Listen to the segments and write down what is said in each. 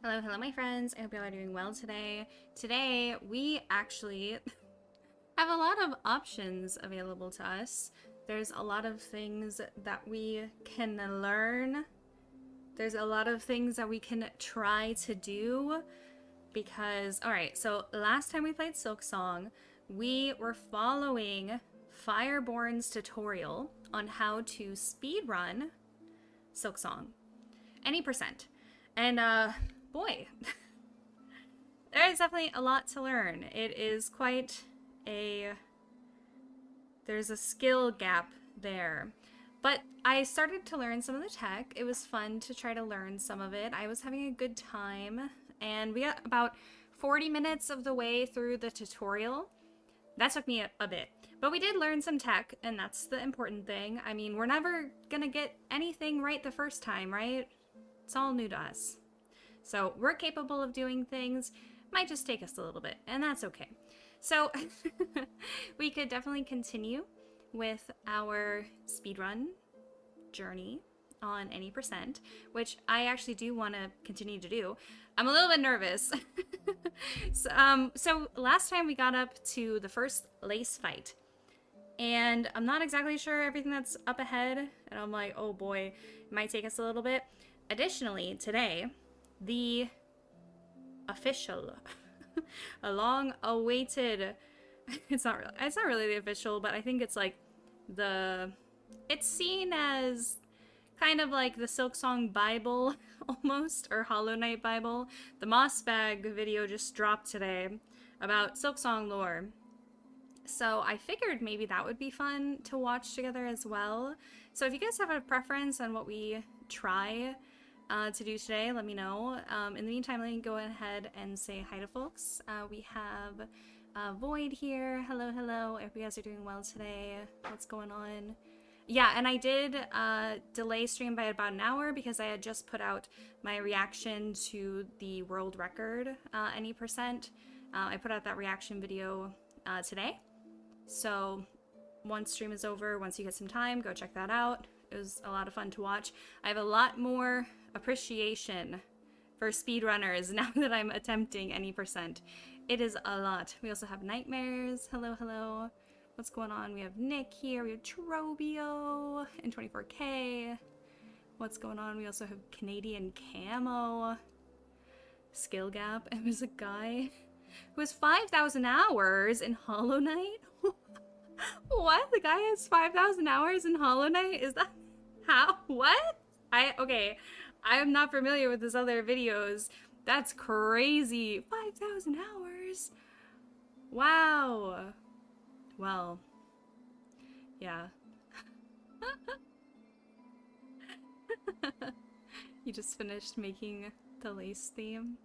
Hello, hello, my friends. I hope you all are doing well today. Today, we actually have a lot of options available to us. There's a lot of things that we can learn. There's a lot of things that we can try to do because, alright, so last time we played Silksong, we were following Fireborn's tutorial on how to speedrun Silksong. Any percent. And, boy, there is definitely a lot to learn. It is quite there's a skill gap there. But I started to learn some of the tech. It was fun to try to learn some of it. I was having a good time. And we got about 40 minutes of the way through the tutorial. That took me a bit. But we did learn some tech, and that's the important thing. I mean, we're never gonna get anything right the first time, right? It's all new to us. So we're capable of doing things. Might just take us a little bit, and that's okay. So we could definitely continue with our speedrun journey on any percent, which I actually do want to continue to do. I'm a little bit nervous. So last time we got up to the first lace fight, and I'm not exactly sure everything that's up ahead, and I'm like, oh boy, it might take us a little bit. Additionally, today, the official, a long-awaited, it's not really the official, but I think it's like it's seen as kind of like the Silksong Bible, almost, or Hollow Knight Bible. The Moss Bag video just dropped today about Silksong lore. So I figured maybe that would be fun to watch together as well. So if you guys have a preference on what we try to do today, let me know. In the meantime, let me go ahead and say hi to folks. We have Void here. Hello, hello. I hope you guys are doing well today. What's going on? Yeah, and I did delay stream by about an hour because I had just put out my reaction to the world record, any percent. I put out that reaction video today. So once stream is over, once you get some time, go check that out. It was a lot of fun to watch. I have a lot more appreciation for speedrunners now that I'm attempting any percent. It is a lot. We also have Nightmares. Hello, hello. What's going on? We have Nick here. We have Trobio and 24K. What's going on? We also have Canadian Camo. Skill Gap. And there's a guy who has 5,000 hours in Hollow Knight. What? The guy has 5,000 hours in Hollow Knight? Is that how? What? Okay. I am not familiar with his other videos. That's crazy. 5,000 hours. Wow. Well, yeah. You just finished making the lace theme.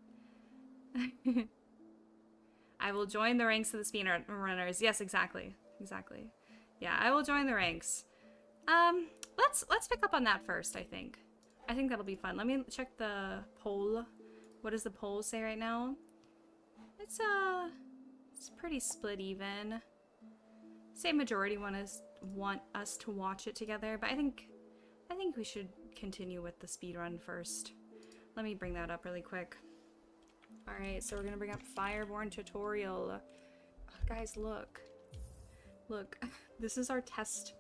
I will join the ranks of the speedrunners. Yes, exactly. Exactly. Yeah, I will join the ranks. Let's pick up on that first, I think. I think that'll be fun. Let me check the poll. What does the poll say right now? It's pretty split even. Say majority want us to watch it together, but I think we should continue with the speedrun first. Let me bring that up really quick. Alright, so we're gonna bring up Fireborn tutorial. Oh, guys, look. Look, this is our test.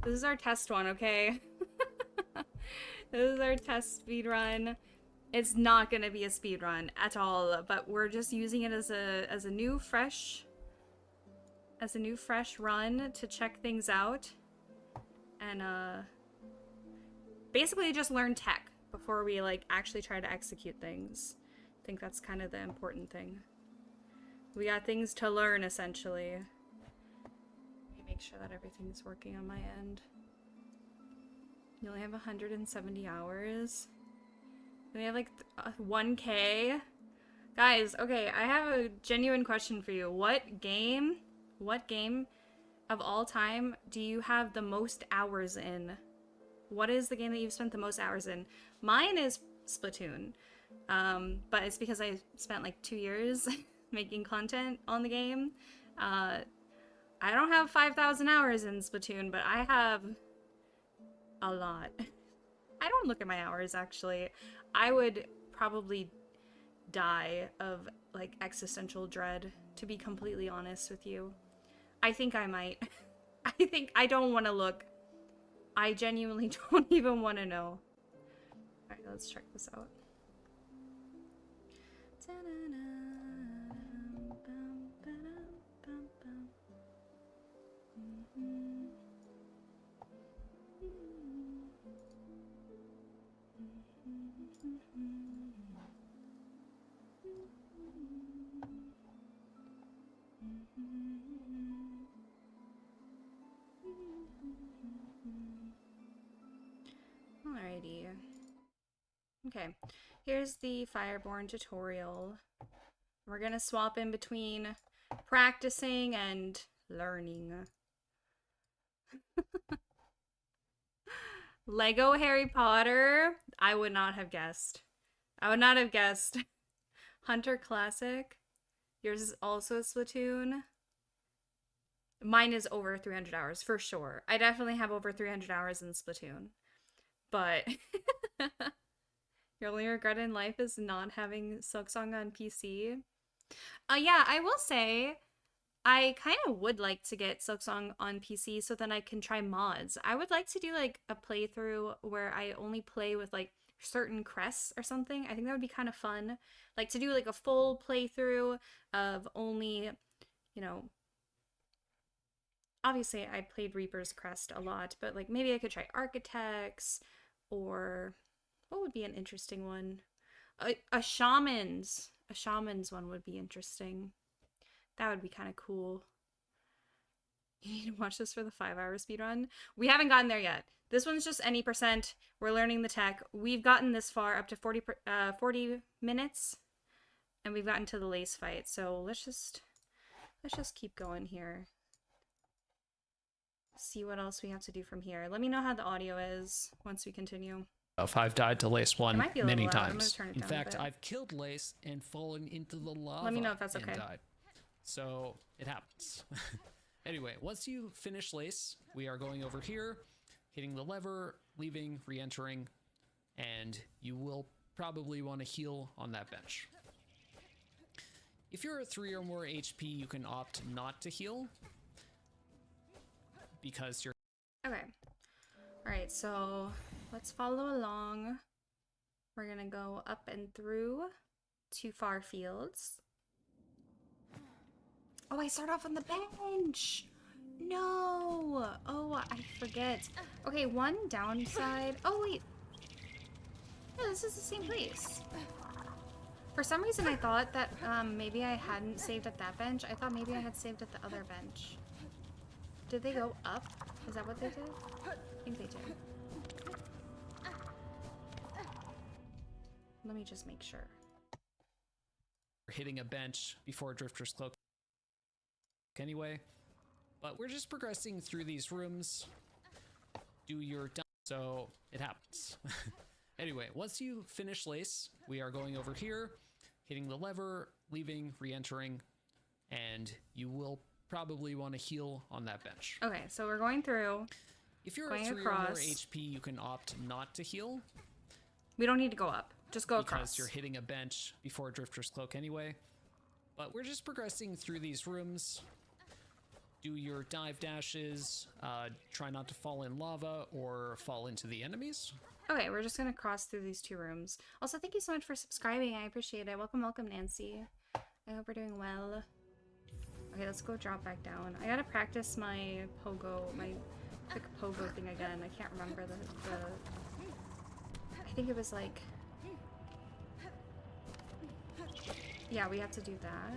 This is our test one, okay? This is our test speedrun. It's not gonna be a speedrun at all, but we're just using it as a new fresh run to check things out. And basically just learn tech before we like actually try to execute things. I think that's kind of the important thing. We got things to learn, essentially. Let me make sure that everything's working on my end. You only have 170 hours. We have like 1K. Guys, okay, I have a genuine question for you. What game of all time do you have the most hours in? What is the game that you've spent the most hours in? Mine is Splatoon. But it's because I spent like 2 years making content on the game. I don't have 5,000 hours in Splatoon, but I have a lot. I don't look at my hours, actually. I would probably die of like existential dread, to be completely honest with you. I think I might. I don't want to look. I genuinely don't even want to know. Alright, let's check this out. Alrighty. Okay, here's the Fireborn tutorial. We're gonna swap in between practicing and learning. Lego Harry Potter? I would not have guessed. I would not have guessed. Hunter Classic? Yours is also Splatoon? Mine is over 300 hours, for sure. I definitely have over 300 hours in Splatoon. But your only regret in life is not having Silksong on PC. Yeah, I will say I kind of would like to get Silksong on PC so then I can try mods. I would like to do like a playthrough where I only play with like certain crests or something. I think that would be kind of fun. Like to do like a full playthrough of only, you know, obviously I played Reaper's Crest a lot, but like maybe I could try Architects, or what would be an interesting one? A Shaman's one would be interesting. That would be kind of cool. You need to watch this for the 5-hour speedrun. We haven't gotten there yet. This one's just any percent. We're learning the tech. We've gotten this far, up to 40 minutes, and we've gotten to the lace fight. So let's just keep going here. See what else we have to do from here. Let me know how the audio is once we continue. I've died to Lace 1 many times. Turn it In down fact, a bit. I've killed Lace and fallen into the lava. Let me know if that's okay. And died. So it happens. Anyway, once you finish Lace, we are going over here, hitting the lever, leaving, re-entering, and you will probably want to heal on that bench. If you're at 3 or more HP, you can opt not to heal, because you're... Okay. Alright, so let's follow along. We're gonna go up and through 2 far fields. Oh, I start off on the bench! No! Oh, I forget. Okay, one downside... Oh, wait. Yeah, this is the same place. For some reason, I thought that maybe I hadn't saved at that bench. I thought maybe I had saved at the other bench. Did they go up? Is that what they did? I think they did. Let me just make sure. Hitting a bench before Drifter's Cloak anyway. But we're just progressing through these rooms. Do your... So it happens. Anyway, once you finish Lace, we are going over here, hitting the lever, leaving, re-entering, and you will probably want to heal on that bench. Okay, so we're going through. If you're at 3 or more HP, you can opt not to heal. We don't need to go up. Just go across. Because you're hitting a bench before Drifter's Cloak anyway. But we're just progressing through these rooms. Do your dive dashes. Try not to fall in lava or fall into the enemies. Okay, we're just gonna cross through these 2 rooms. Also, thank you so much for subscribing. I appreciate it. Welcome, Nancy. I hope we're doing well. Okay, let's go drop back down. I gotta practice my pogo, my quick pogo thing again. I can't remember the I think it was like... Yeah, we have to do that.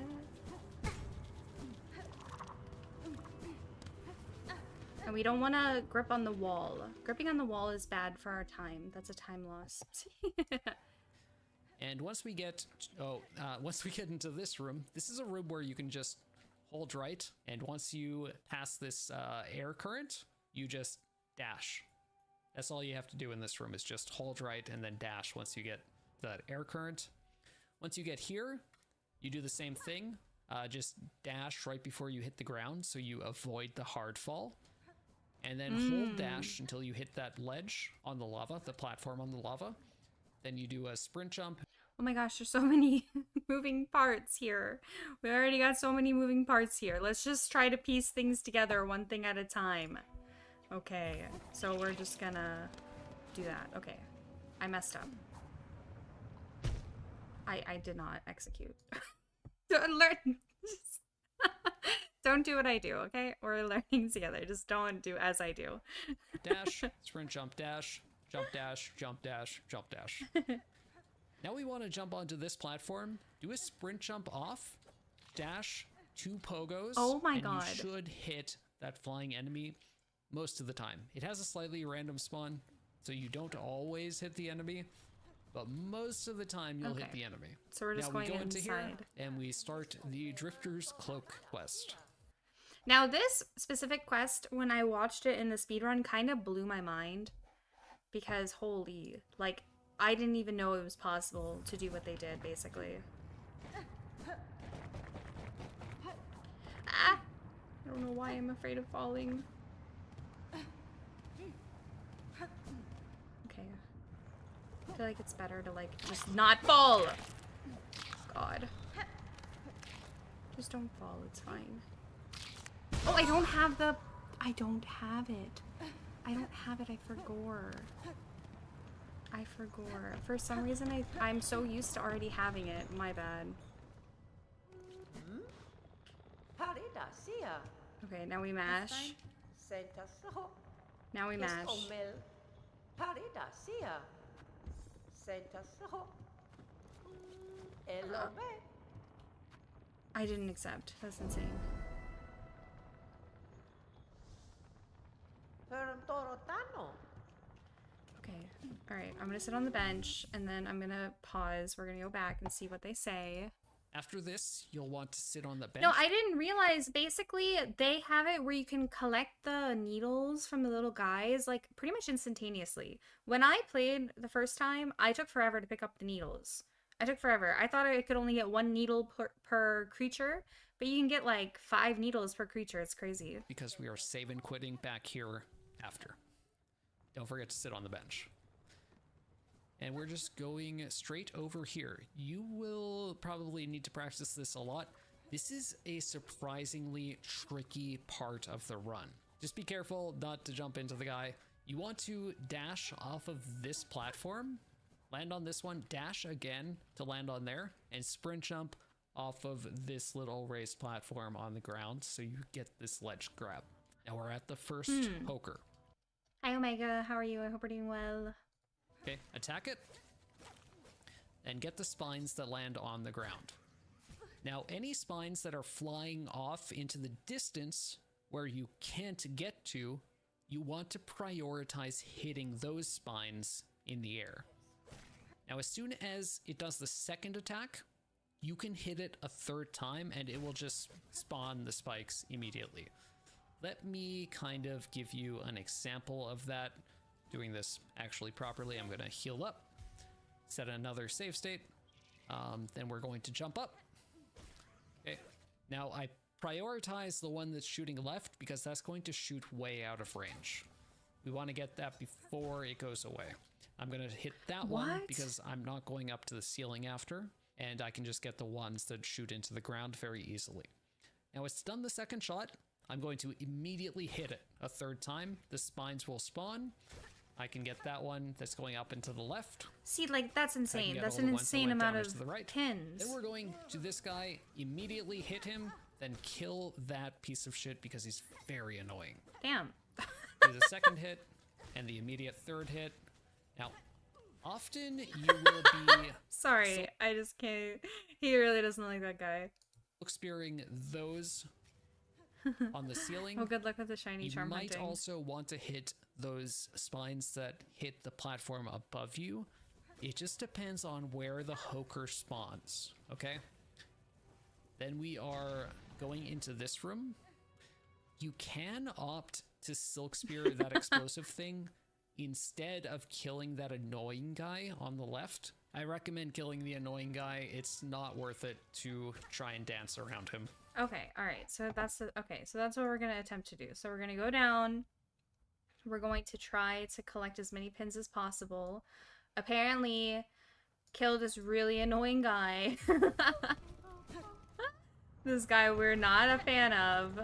And we don't want to grip on the wall. Gripping on the wall is bad for our time. That's a time loss. And once we get... once we get into this room, this is a room where you can just hold right, and once you pass this air current, you just dash. That's all you have to do in this room, is just hold right and then dash once you get that air current. Once you get here, you do the same thing, just dash right before you hit the ground so you avoid the hard fall, and then hold dash until you hit that ledge on the lava, the platform on the lava. Then you do a sprint jump. Oh my gosh, there's so many moving parts here. We already got so many moving parts here. Let's just try to piece things together one thing at a time. Okay, so we're just gonna do that. Okay, I messed up. I did not execute. Don't learn. Don't do what I do, okay? We're learning together. Just don't do as I do. Dash, sprint, jump, dash, jump, dash, jump, dash, jump, dash. Now we want to jump onto this platform, do a sprint jump off, dash, 2 pogos. Oh my and god. You should hit that flying enemy most of the time. It has a slightly random spawn, so you don't always hit the enemy, but most of the time you'll hit the enemy. So we're just now going we go into here inside. and we start the Drifter's Cloak quest. Now this specific quest, when I watched it in the speedrun, kind of blew my mind. Because holy, like, I didn't even know it was possible to do what they did, basically. Ah! I don't know why I'm afraid of falling. Okay. I feel like it's better to, like, just not fall! God. Just don't fall, it's fine. Oh, I don't have the... I don't have it. I don't have it, I forgot. I forgot. For some reason, I'm so used to already having it. My bad. Okay, now we mash. Now we mash. I didn't accept. That's insane. Okay. Alright, I'm gonna sit on the bench, and then I'm gonna pause. We're gonna go back and see what they say. After this, you'll want to sit on the bench. No, I didn't realize, basically, they have it where you can collect the needles from the little guys, like, pretty much instantaneously. When I played the first time, I took forever to pick up the needles. I took forever. I thought I could only get 1 needle per creature, but you can get, like, 5 needles per creature. It's crazy. Because we are save and quitting back here after. Don't forget to sit on the bench. And we're just going straight over here. You will probably need to practice this a lot. This is a surprisingly tricky part of the run. Just be careful not to jump into the guy. You want to dash off of this platform, land on this one, dash again to land on there, and sprint jump off of this little raised platform on the ground so you get this ledge grab. Now we're at the first poker. Hi, Omega. How are you? I hope you're doing well. Okay, attack it, and get the spines that land on the ground. Now, any spines that are flying off into the distance where you can't get to, you want to prioritize hitting those spines in the air. Now, as soon as it does the second attack, you can hit it a 3rd time, and it will just spawn the spikes immediately. Let me kind of give you an example of that. Doing this actually properly, I'm going to heal up, set another save state, then we're going to jump up. Okay, now I prioritize the one that's shooting left because that's going to shoot way out of range. We want to get that before it goes away. I'm going to hit that one because I'm not going up to the ceiling after, and I can just get the ones that shoot into the ground very easily. Now it's done the second shot. I'm going to immediately hit it a 3rd time. The spines will spawn. I can get that one that's going up and to the left. See, like, that's insane. That's an insane amount of pins. Then we're going to this guy, immediately hit him, then kill that piece of shit because he's very annoying. Damn. Do the second hit and the immediate 3rd hit. Now, often you will be... Sorry, I just can't... He really doesn't like that guy. Spearing those on the ceiling. Oh, good luck with the shiny charm hunting. You might hunting. also want to hit those spines that hit the platform above you. It just depends on where the Hoker spawns, okay? Then we are going into this room. You can opt to Silk Spear that explosive thing instead of killing that annoying guy on the left. I recommend killing the annoying guy. It's not worth it to try and dance around him. Okay, all right. So that's what we're going to attempt to do. So we're going to go down. We're going to try to collect as many pins as possible. Apparently, kill this really annoying guy. This guy we're not a fan of.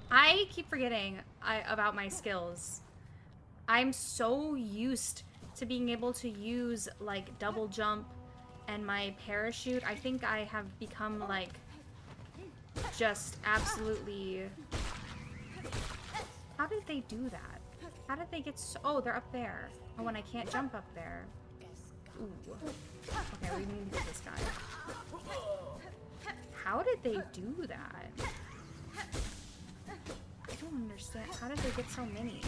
I keep forgetting about my skills. I'm so used to being able to use like double jump and my parachute. I think I have become like just absolutely... How did they do that? How did they get so... Oh, they're up there. Oh, and I can't jump up there. Ooh. Okay, we need to get this guy. How did they do that? I don't understand. How did they get so many?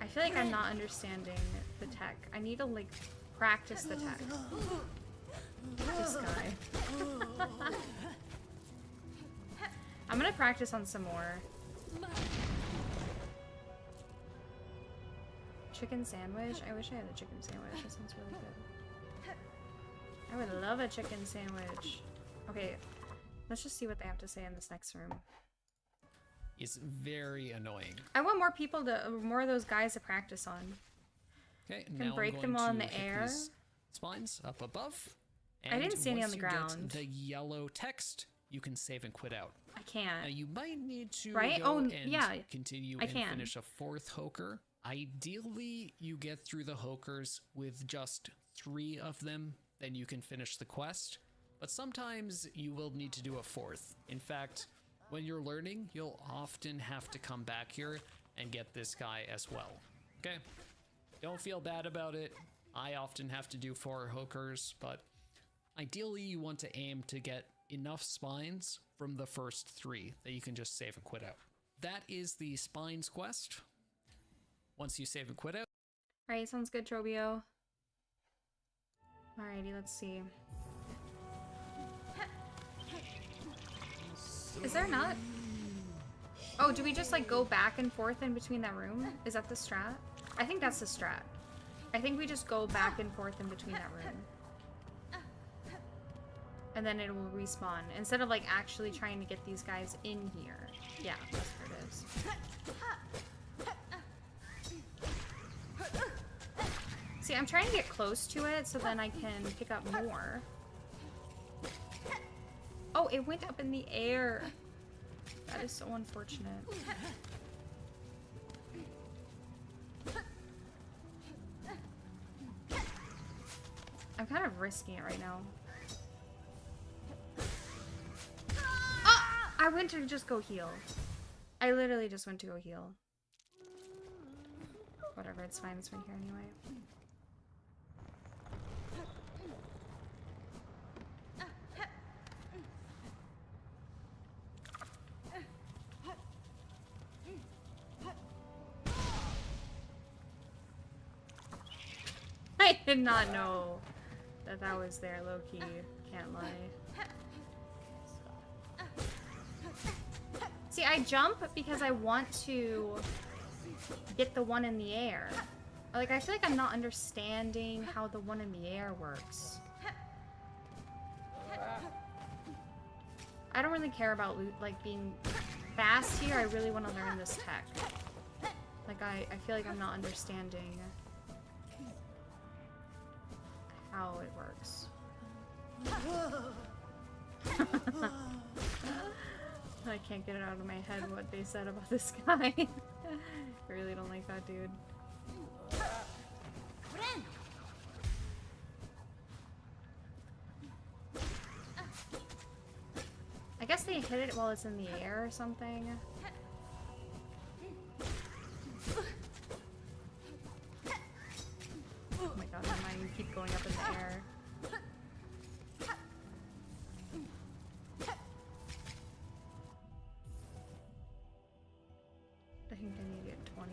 I feel like I'm not understanding the tech. I need to, like, practice the tech. This guy. I'm gonna practice on some more. Chicken sandwich? I wish I had a chicken sandwich. That sounds really good. I would love a chicken sandwich. Okay, let's just see what they have to say in this next room. It's very annoying. I want more people to, more of those guys to practice on. Okay, Can now break I'm them going all in to the hit air. these spines up above. I didn't see any on once the you get ground. the yellow text, you can save and quit out. I can't. Now you might need to Right? go Oh, and yeah, continue I and can. finish a fourth hoker. Ideally, you get through the hokers with just 3 of them, then you can finish the quest. But sometimes you will need to do a fourth. In fact, when you're learning, you'll often have to come back here and get this guy as well. Okay? Don't feel bad about it. I often have to do 4 hokers, but ideally you want to aim to get enough spines from the first 3 that you can just save and quit out. That is the spines quest. Once you save and quit out. Alright, sounds good, Trobio. Alrighty, let's see. Is there not? Oh, do we just like go back and forth in between that room? Is that the strat? I think that's the strat. I think we just go back and forth in between that room. And then it will respawn. Instead of like actually trying to get these guys in here. Yeah, that's what it is. See, I'm trying to get close to it so then I can pick up more. Oh, it went up in the air. That is so unfortunate. I'm kind of risking it right now. Ah! I went to just go heal. I literally just went to go heal. Whatever, it's fine. It's right here anyway. I did not know that that was there, low-key. Can't lie. See, I jump because I want to get the one in the air. Like, I feel like I'm not understanding how the one in the air works. I don't really care about like being fast here. I really want to learn this tech. Like, I feel like I'm not understanding how it works. I can't get it out of my head what they said about this guy. I really don't like that dude. I guess they hit it while it's in the air or something. Oh my god, my mind keep going up in the air. I think I need to get 20.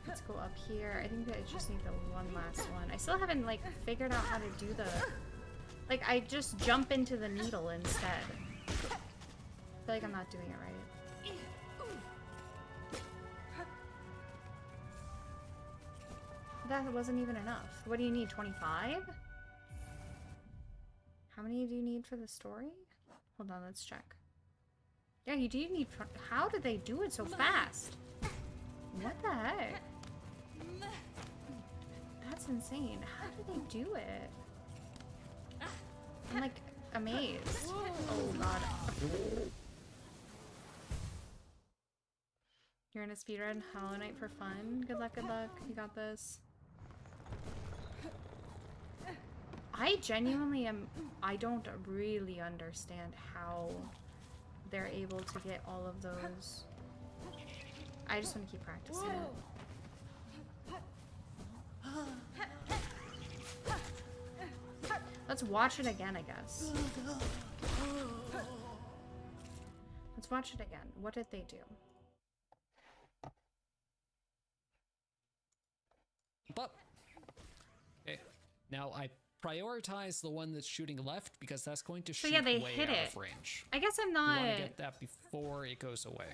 Let's go up here. I think that I just need the one last one. I still haven't like figured out how to do the... Like, I just jump into the needle instead. I feel like I'm not doing it right. that wasn't even enough. What do you need, 25? How many do you need for the story? Hold on, let's check. Yeah, you do need... How did they do it so fast? What the heck? That's insane. How did they do it? I'm like amazed. Oh god. You're in a speedrun Hollow Knight for fun? Good luck, good luck. You got this. I genuinely am... I don't really understand how they're able to get all of those. I just want to keep practicing it. Let's watch it again, I guess. Let's watch it again. What did they do? But okay, now I prioritize the one that's shooting left because that's going to shoot they way hit out it. of range. I guess I'm You not... want to get that before it goes away.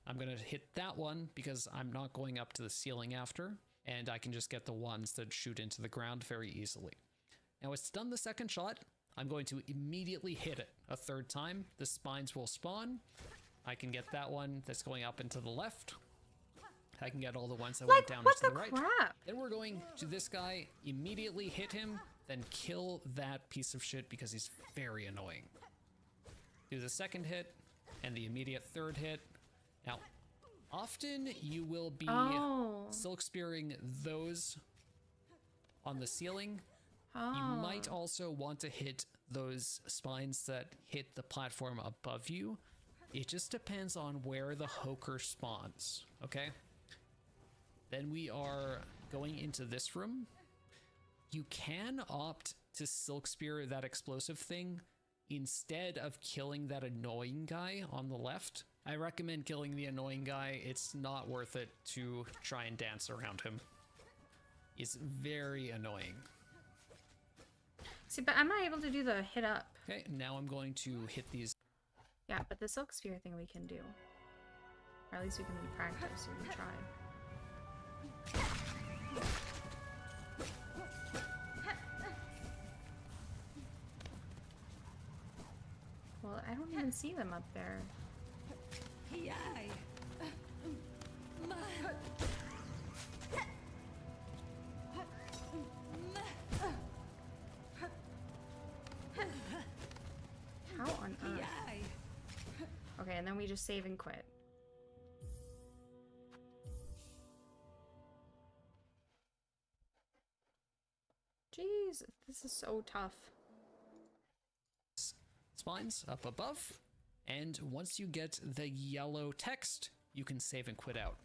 I'm gonna hit that one because I'm not going up to the ceiling after, and I can just get the ones that shoot into the ground very easily. Now it's done the second shot. I'm going to immediately hit it a third time. The spines will spawn. I can get that one that's going up into the left. I can get all the ones that went down what to the the right. crap? Then we're going to this guy, immediately hit him, then kill that piece of shit because he's very annoying. Do the second hit and the immediate third hit. Now, often you will be silk spearing those on the ceiling. You might also want to hit those spines that hit the platform above you. It just depends on where the Hoker spawns, okay? Then we are going into this room. You can opt to silk spear that explosive thing instead of killing that annoying guy on the left. I recommend killing the annoying guy. It's not worth it to try and dance around him. It's very annoying. See, but I'm not able to do the hit up. Okay, now I'm going to hit these. Yeah, but the silk spear thing we can do. Or at least we can practice so we can try. Well, I don't even see them up there. How on earth? Okay, and then we just save and quit. Jeez, this is so tough. Spines up above, and once you get the yellow text, you can save and quit out.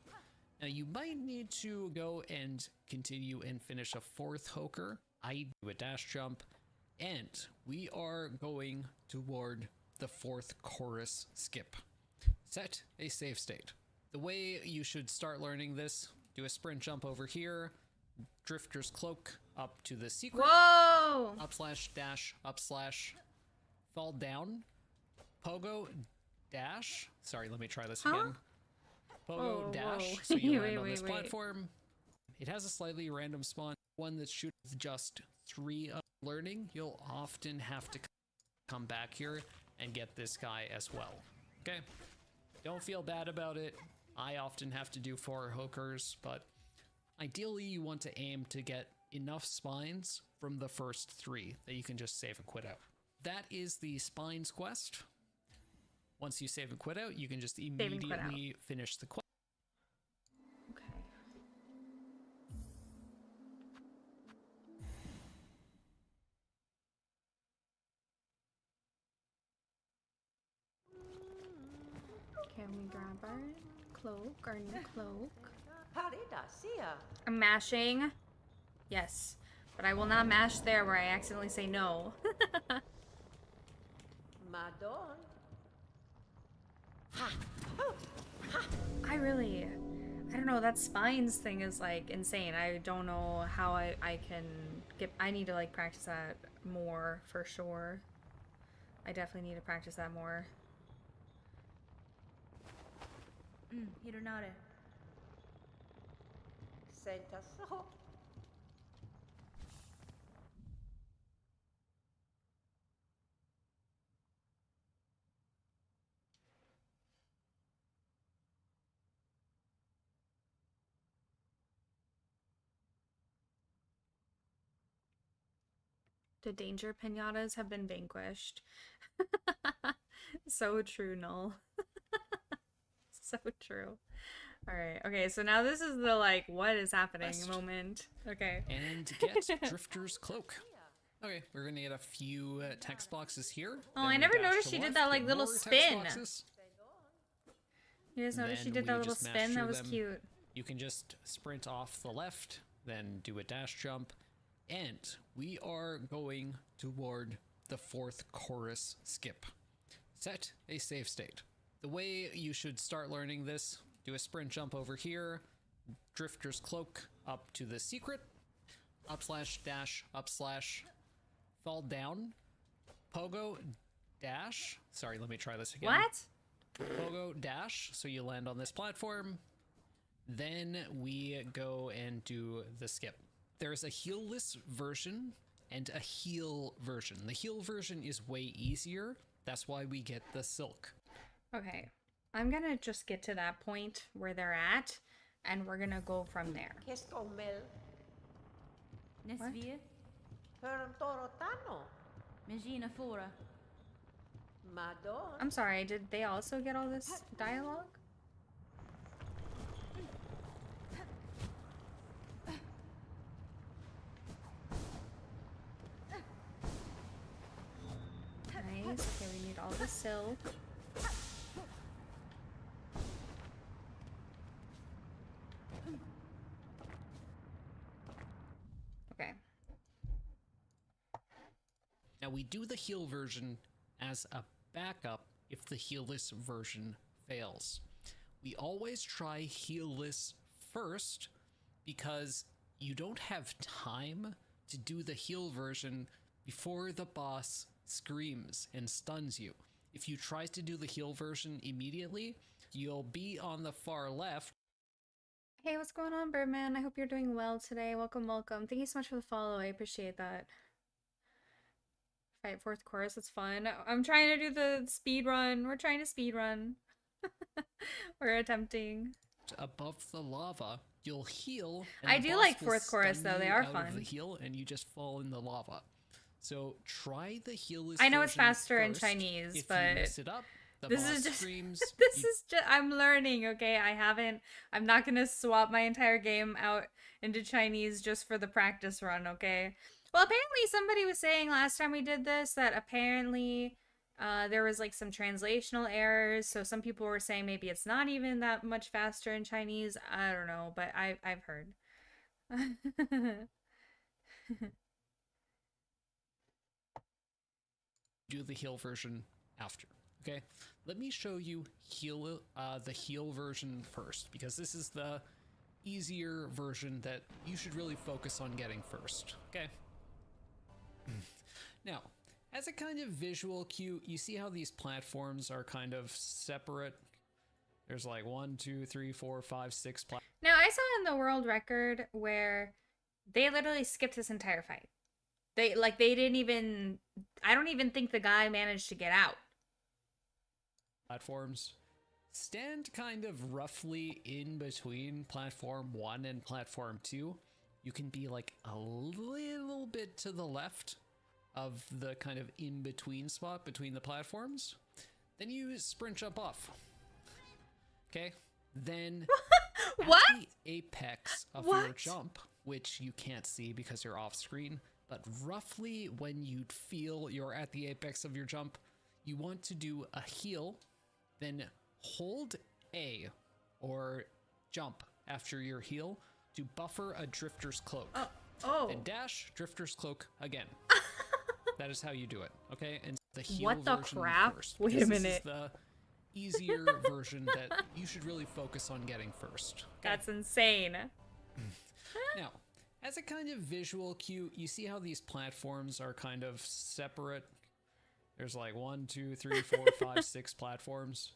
Now you might need to go and continue and finish a fourth Hoker. I do a dash jump, and we are going toward the fourth chorus skip. Set a save state. The way you should start learning this, do a sprint jump over here, Drifter's Cloak up to the secret. Whoa! Up slash dash, up slash, fall down, pogo, dash. Sorry, let me try this again. Pogo, dash, so you land on this platform. It has a slightly random spawn. One that's shooting with just 3 of learning. You'll often have to come back here and get this guy as well. Okay? Don't feel bad about it. I often have to do 4 Hokers, but ideally you want to aim to get enough spines from the first 3 that you can just save and quit out. That is the spines quest. Once you save and quit out, you can just immediately finish the quest. Okay. Can we grab our cloak, our new cloak? I'm mashing. Yes. But I will not mash there where I accidentally say no. I don't know, that spines thing is like insane. I don't know how I can get, I need to like practice that more for sure. I definitely need to practice that more. The danger pinatas have been vanquished. So true, Null. So true. Alright, okay, so now this is the, like, what is happening West. moment. Okay. And get Drifter's Cloak. Okay, we're gonna get a few text boxes here. Oh, Then I we never dash noticed to she did left, that, like, get little more text spin. boxes. You guys noticed she Then did that we little just mash spin? That through was them. cute. You can just sprint off the left, then do a dash jump, and we are going toward the 4th chorus skip. Set a save state. The way you should start learning this, do a sprint jump over here, Drifter's Cloak up to the secret, up slash dash, up slash, fall down, pogo dash. Sorry, let me try this again. What? Pogo dash, so you land on this platform. Then we go and do the skip. There's a heal-less version and a heal version. The heal version is way easier. That's why we get the silk. Okay. I'm gonna just get to that point where they're at, and we're gonna go from there. Nesvir, Megina Fora. I'm sorry, did they also get all this dialogue? Nice. Okay, we need all the silk. Okay. Now we do the heal version as a backup if the heal-less version fails. We always try heal-less first because you don't have time to do the heal version before the boss screams and stuns you. If you try to do the heal version immediately, you'll be on the far left. Hey, what's going on, Birdman? I hope you're doing well today. Welcome, welcome. Thank you so much for the follow. I appreciate that. Fight 4th chorus, it's fun. I'm trying to do the speed run. We're trying to speed run. We're attempting. Above the lava, you'll heal. I the do boss like will 4th chorus stun though. They you are out of fun. The heal, and you just fall in the lava. So try the heal. I know it's version faster in first. Chinese, If but you mess it up, the this boss is just screams. this you- is just I'm learning, okay? I'm not gonna swap my entire game out into Chinese just for the practice run, okay? Well, apparently somebody was saying last time we did this that apparently there was like some translational errors, so some people were saying maybe it's not even that much faster in Chinese. I don't know, but I've heard. do the heal version after. Okay, let me show you the heal version first, because this is the easier version that you should really focus on getting first. Okay. Now, as a kind of visual cue, you see how these platforms are kind of separate. There's like 1, 2, 3, 4, 5, 6 platforms. Now, I saw in the world record where they literally skipped this entire fight. They didn't even, I don't even think the guy managed to get out. Platforms stand kind of roughly in between platform 1 and platform 2. You can be like a little bit to the left of the kind of in-between spot between the platforms. Then you sprint jump off. Okay? Then What? at the apex of your jump, which you can't see because you're off screen, but roughly when you feel you're at the apex of your jump, you want to do a heal, then hold A or jump after your heal to buffer a Drifter's Cloak. Oh. Then dash Drifter's Cloak again. That is how you do it, okay? And the heal What the version crap? first, Wait a because this is minute. the easier version that you should really focus on getting first. Okay? That's insane. Now, as a kind of visual cue, you see how these platforms are kind of separate. There's like 1, 2, 3, 4, 5, 6 platforms.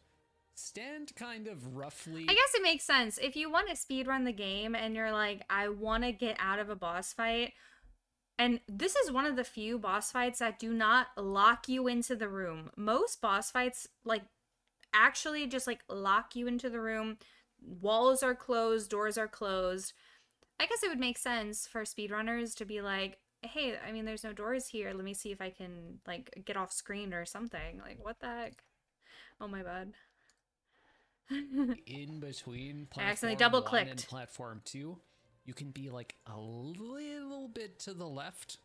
Stand kind of roughly. I guess it makes sense. If you want to speedrun the game and you're like, I want to get out of a boss fight, and this is one of the few boss fights that do not lock you into the room. Most boss fights, like, actually just, like, lock you into the room. Walls are closed, doors are closed. I guess it would make sense for speedrunners to be like, hey, I mean, there's no doors here. Let me see if I can, like, get off screen or something. Like, what the heck? Oh my bad. In between I accidentally platform 1 double-clicked. and platform 2, you can be like a little bit to the left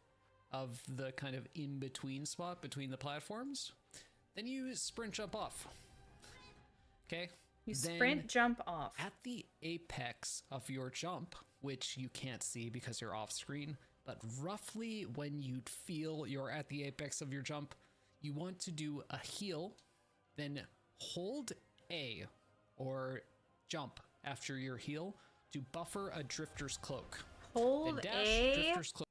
of the kind of in-between spot between the platforms. Then you sprint jump off. Okay? You Then sprint jump off. at the apex of your jump, which you can't see because you're off screen, but roughly when you'd feel you're at the apex of your jump, you want to do a heal, then hold A or jump after your heal to buffer a drifter's cloak. Hold Then dash A. drifter's cloak.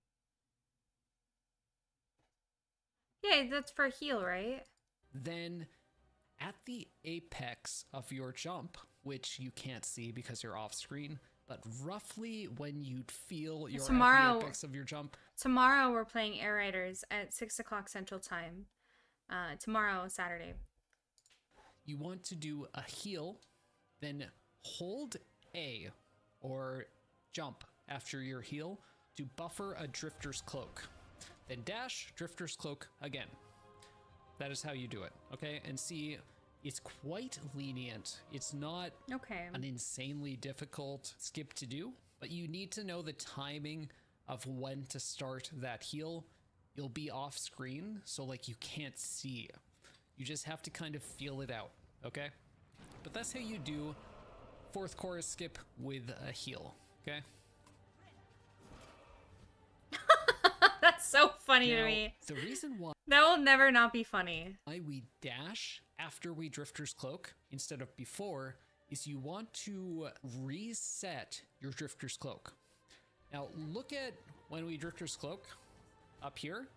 Yeah, that's for heal, right? Then at the apex of your jump, which you can't see because you're off screen, but roughly when you'd feel you're Tomorrow- at the apex of your jump, Tomorrow we're playing Air Riders at 6 o'clock Central Time. Tomorrow, Saturday. you want to do a heal, then hold A or jump after your heal to buffer a drifter's cloak. Then dash drifter's cloak again. That is how you do it, okay? And see, it's quite lenient. It's not Okay. an insanely difficult skip to do, but you need to know the timing of when to start that heal. You'll be off screen, so like you can't see. You just have to kind of feel it out, okay? But that's how you do fourth chorus skip with a heal, okay? That's so funny to Now, me. the reason why That will never not be funny. we dash after we drifter's cloak instead of before is you want to reset your drifter's cloak. Now look at when we drifter's cloak up here.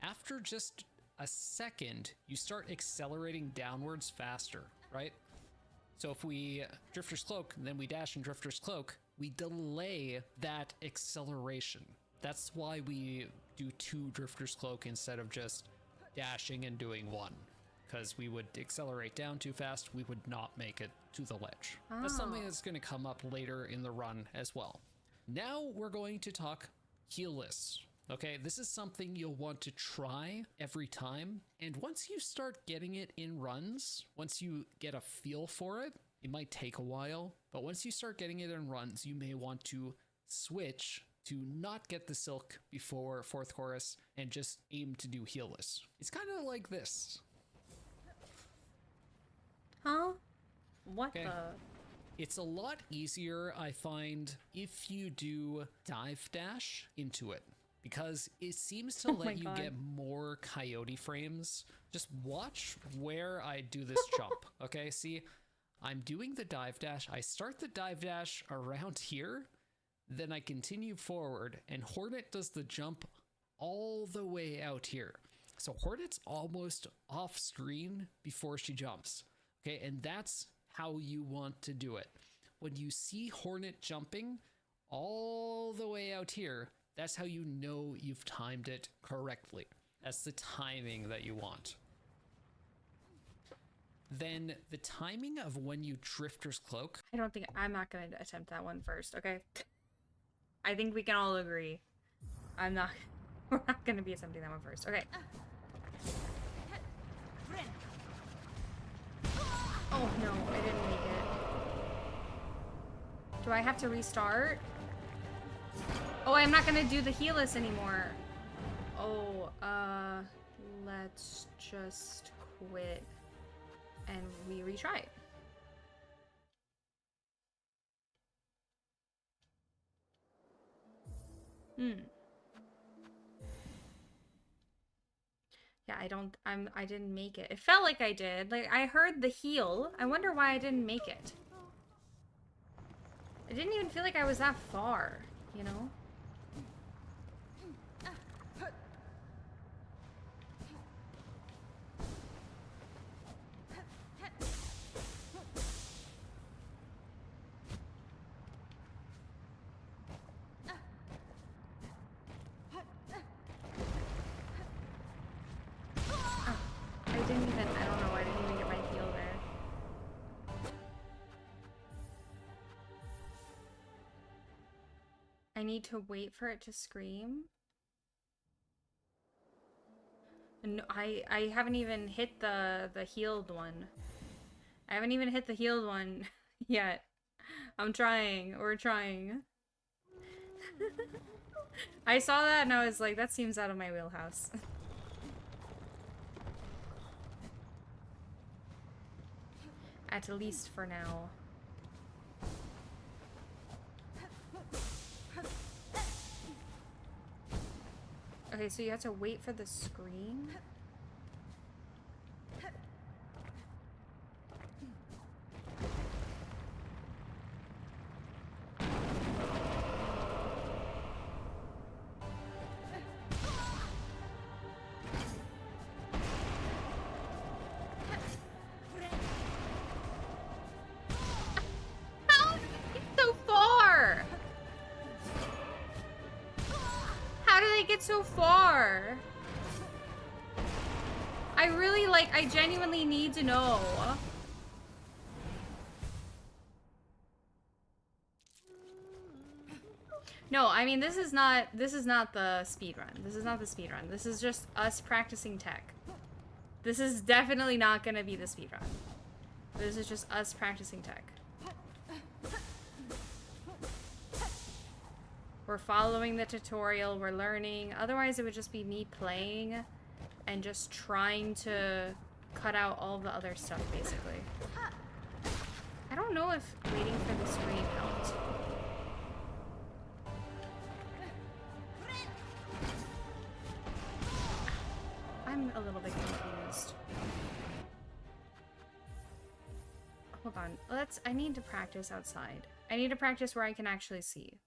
After just a second, you start accelerating downwards faster, right? So if we drifter's cloak and then we dash and drifter's cloak, we delay that acceleration. That's why we do 2 drifter's cloak instead of just dashing and doing 1, because we would accelerate down too fast. We would not make it to the ledge. That's something that's going to come up later in the run as well. Now we're going to talk heal lists. Okay, this is something you'll want to try every time. And once you start getting it in runs, once you get a feel for it, it might take a while, but once you start getting it in runs, you may want to switch to not get the silk before fourth chorus and just aim to do heal lists. It's kind of like this. Huh? What Okay. the? It's a lot easier, I find, if you do dive dash into it, because it seems to Oh my let you God. get more coyote frames. Just watch where I do this jump, okay? See, I'm doing the dive dash. I start the dive dash around here, then I continue forward, and Hornet does the jump all the way out here. So Hornet's almost off screen before she jumps, okay? And that's how you want to do it. When you see Hornet jumping all the way out here, that's how you know you've timed it correctly. That's the timing that you want. Then the timing of when you drifter's cloak. I don't think I'm not gonna attempt that one first, okay? I think we can all agree. I'm not we're not gonna be attempting that one first. Okay. Oh no, I didn't make it. Do I have to restart? Oh, I'm not gonna do the heelless anymore. Oh, let's just quit and we retry it. Yeah, I didn't make it. It felt like I did. Like, I heard the heal. I wonder why I didn't make it. I didn't even feel like I was that far, you know? I don't know why I didn't even get my heal there. I need to wait for it to scream. No, I haven't even hit the healed one. I haven't even hit the healed one yet. I'm trying. We're trying. I saw that and I was like, that seems out of my wheelhouse. At least for now. Okay, so you have to wait for the screen? So far. I genuinely need to know. No, I mean this is not the speed run. This is not the speed run. This is just us practicing tech. This is definitely not gonna be the speed run. This is just us practicing tech. We're following the tutorial, we're learning. Otherwise, it would just be me playing and just trying to cut out all the other stuff, basically. I don't know if waiting for the screen helped. I'm a little bit confused. Hold on. I need to practice outside. I need to practice where I can actually see.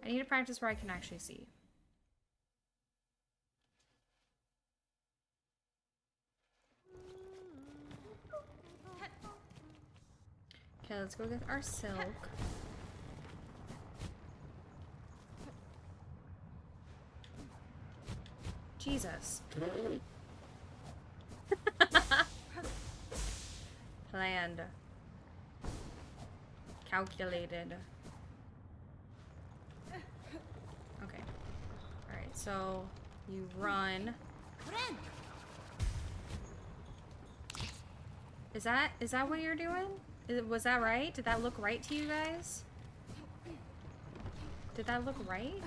I need to practice where I can actually see. Okay, let's go get our silk. Jesus. Planned. Calculated. Okay. Alright, so you run. Is that what you're doing? Was that right? Did that look right to you guys? Did that look right?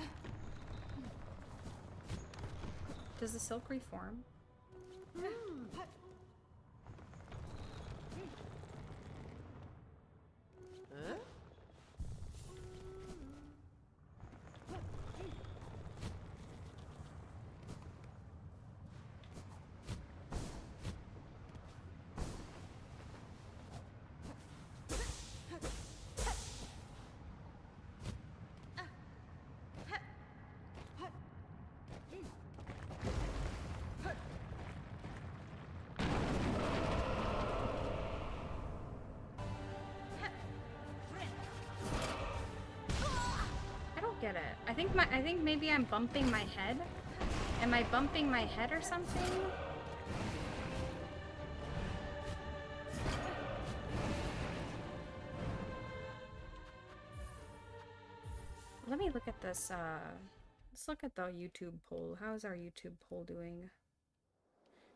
Does the silk reform? Get it. I think maybe I'm bumping my head. Am I bumping my head or something? Let me look at this, let's look at the YouTube poll. How is our YouTube poll doing?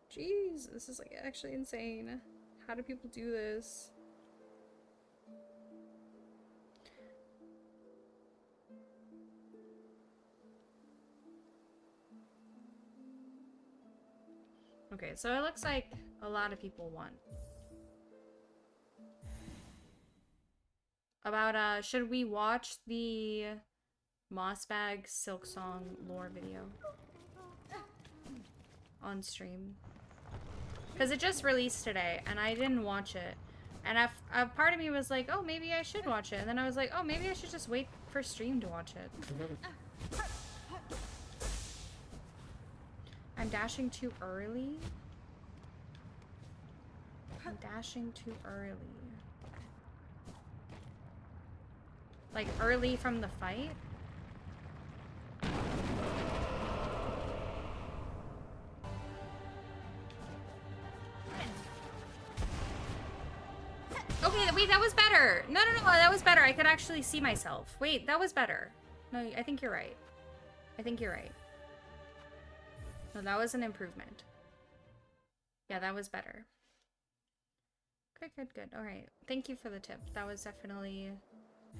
Jeez, this is like actually insane. How do people do this? Okay, so it looks like a lot of people won. About, should we watch the Mossbag Silksong lore video on stream? Because it just released today, and I didn't watch it. And a part of me was like, oh, maybe I should watch it. And then I was like, oh, maybe I should just wait for stream to watch it. I'm dashing too early? I'm dashing too early. Like, early from the fight? Okay, wait, that was better. No, that was better. I could actually see myself. Wait, that was better. No, I think you're right. I think you're right. No, that was an improvement. Yeah, that was better. Good, good, good. Alright. Thank you for the tip. That was definitely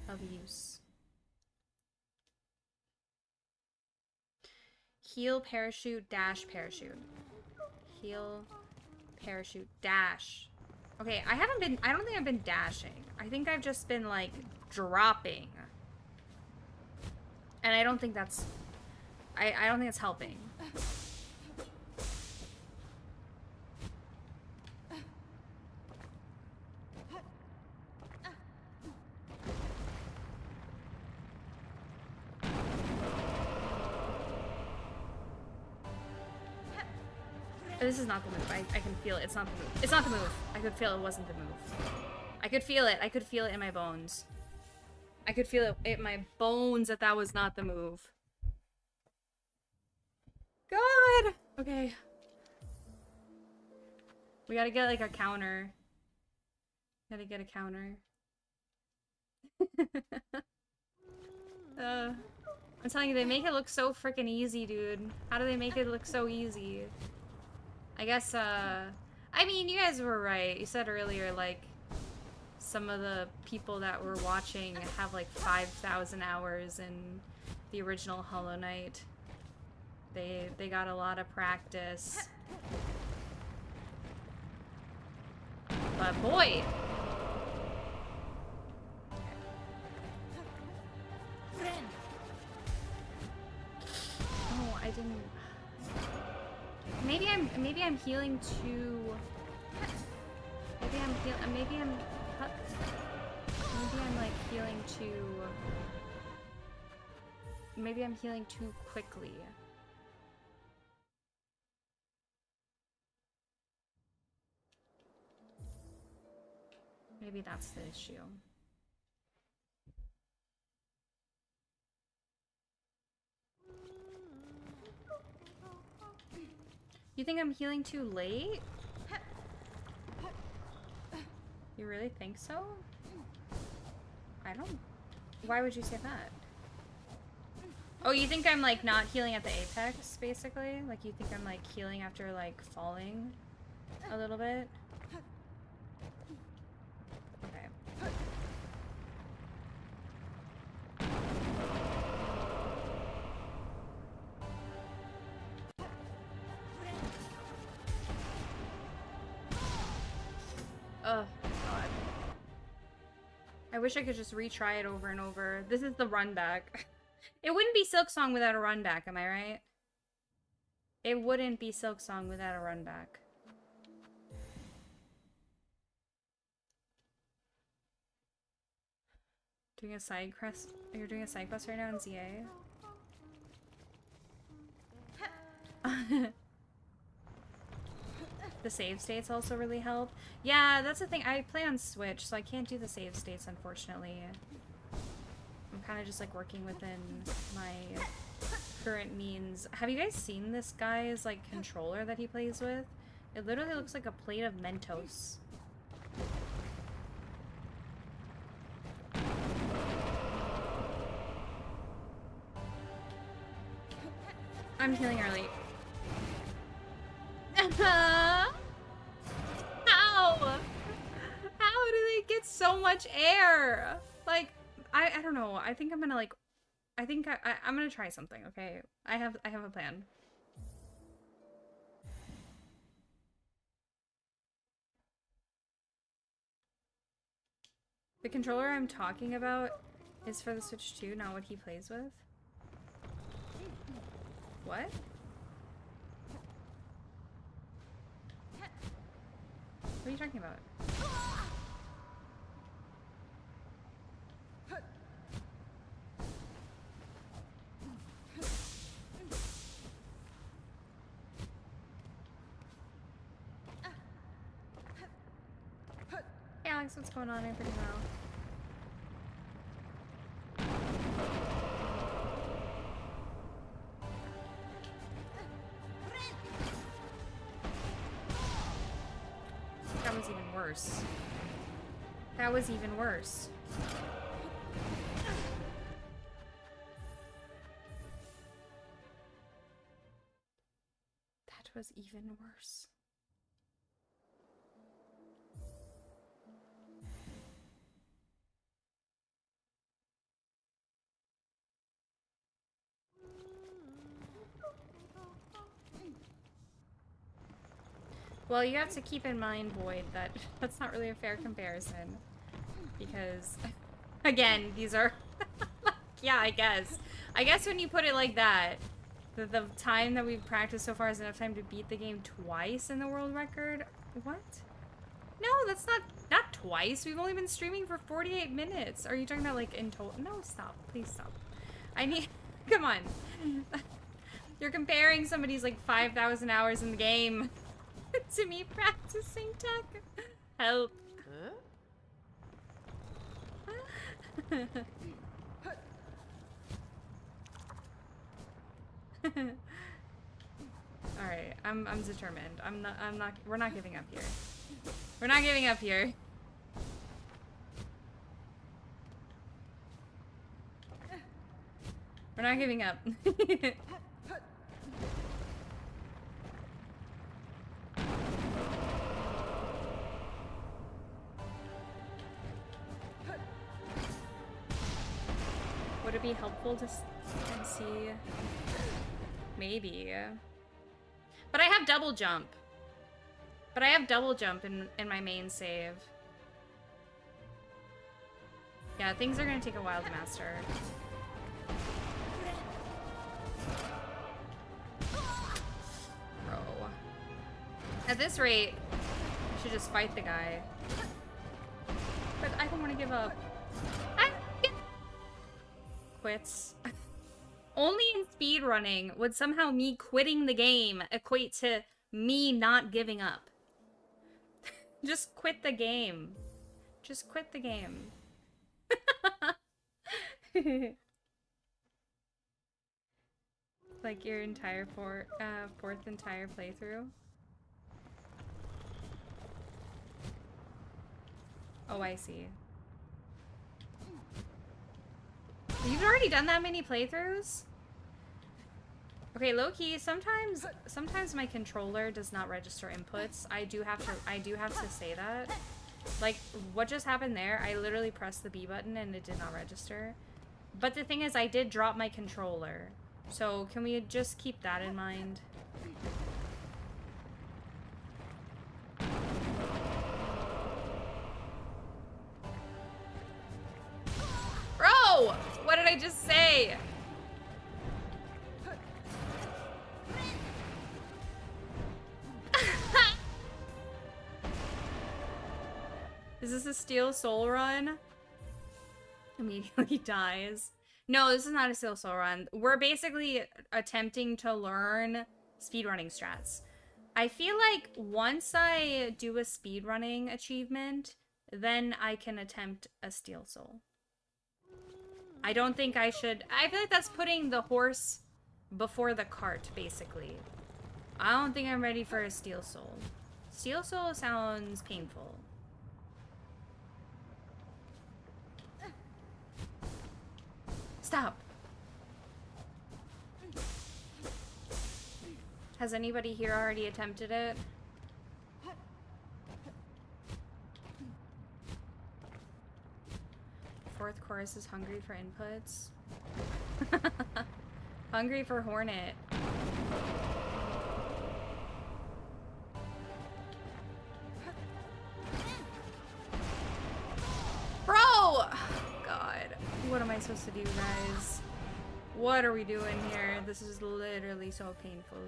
of use. Heal, parachute, dash, parachute. Heal, parachute, dash. Okay, I don't think I've been dashing. I think I've just been, like, dropping. And I don't think that's... I don't think it's helping. This is not the move. I can feel it. It's not the move. It's not the move. I could feel it wasn't the move. I could feel it. I could feel it in my bones. I could feel it in my bones that that was not the move. God! Okay. We gotta get, like, a counter. Gotta get a counter. I'm telling you, they make it look so freaking easy, dude. How do they make it look so easy? I guess, I mean, you guys were right. You said earlier, like, some of the people that were watching have, like, 5,000 hours in the original Hollow Knight. They got a lot of practice. But boy! Oh, I didn't... Maybe I'm healing too... Maybe I'm like healing too... Maybe I'm healing too quickly. Maybe that's the issue. You think I'm healing too late? You really think so? I don't... Why would you say that? Oh, you think I'm, like, not healing at the apex, basically? Like, you think I'm, like, healing after, like, falling a little bit? Okay. Oh, God. I wish I could just retry it over and over. This is the run back. It wouldn't be Silksong without a run back, am I right? It wouldn't be Silksong without a run back. Doing a side quest? You're doing a side quest right now in ZA? The save states also really help. Yeah, that's the thing. I play on Switch, so I can't do the save states, unfortunately. I'm kind of just like working within my current means. Have you guys seen this guy's like controller that he plays with? It literally looks like a plate of Mentos. I'm healing early. How? How do they get so much air? Like, I don't know. I think I'm gonna like, I think I'm gonna try something. Okay, I have a plan. The controller I'm talking about is for the Switch 2, not what he plays with. What? What are you talking about? Hey Alex, what's going on? I'm pretty well. That was even worse. That was even worse. was even worse. Well, you have to keep in mind, Void, that that's not really a fair comparison. Because, again, these are... yeah, I guess. I guess when you put it like that, the time that we've practiced so far is enough time to beat the game twice in the world record? What? No, that's not twice. We've only been streaming for 48 minutes. Are you talking about, like, in total? No, stop. Please stop. I need... Come on. You're comparing somebody's, like, 5,000 hours in the game to me practicing tech. Help. Alright, I'm determined. We're not giving up here. We're not giving up here. We're not giving up. Would it be helpful to see? Maybe. But I have double jump. In my main save. Yeah, things are gonna take a while to master. Bro. At this rate, I should just fight the guy. But I don't want to give up. Quits. Only in speedrunning would somehow me quitting the game equate to me not giving up. Just quit the game. Just quit the game. Like your entire fourth entire playthrough. Oh, I see. You've already done that many playthroughs? Okay, low-key, sometimes my controller does not register inputs. I do have to say that. Like, what just happened there? I literally pressed the B button and it did not register. But the thing is, I did drop my controller. So, can we just keep that in mind? Bro! What did I just say? Is this a Steel Soul run? Immediately dies. No, this is not a Steel Soul run. We're basically attempting to learn speedrunning strats. I feel like once I do a speedrunning achievement, then I can attempt a Steel Soul. I don't think I should... I feel like that's putting the horse before the cart, basically. I don't think I'm ready for a Steel Soul. Steel Soul sounds painful. Stop! Has anybody here already attempted it? Fourth chorus is hungry for inputs. Hungry for Hornet. Bro! God. What am I supposed to do, guys? What are we doing here? This is literally so painful.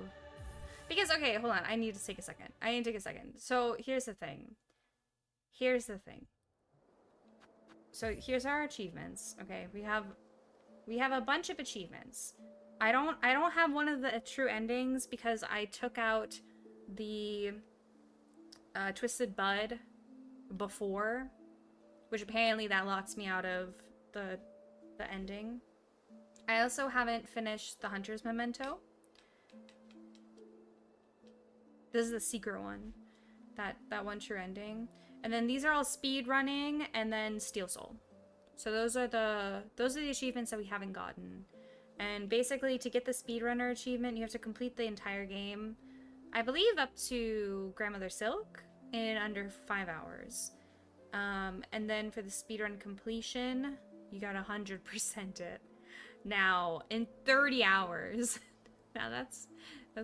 Because, okay, hold on. I need to take a second. So, here's the thing. So, here's our achievements. Okay, we have a bunch of achievements. I don't have one of the true endings because I took out the Twisted Bud before, which apparently that locks me out of the ending. I also haven't finished the Hunter's Memento. This is the secret one. That one true ending. And then these are all speed running and then Steel Soul. So those are the achievements that we haven't gotten. And basically to get the speedrunner achievement, you have to complete the entire game I believe up to Grandmother Silk in under 5 hours. And then for the speedrun completion, you got 100% it. Now, in 30 hours. Now that's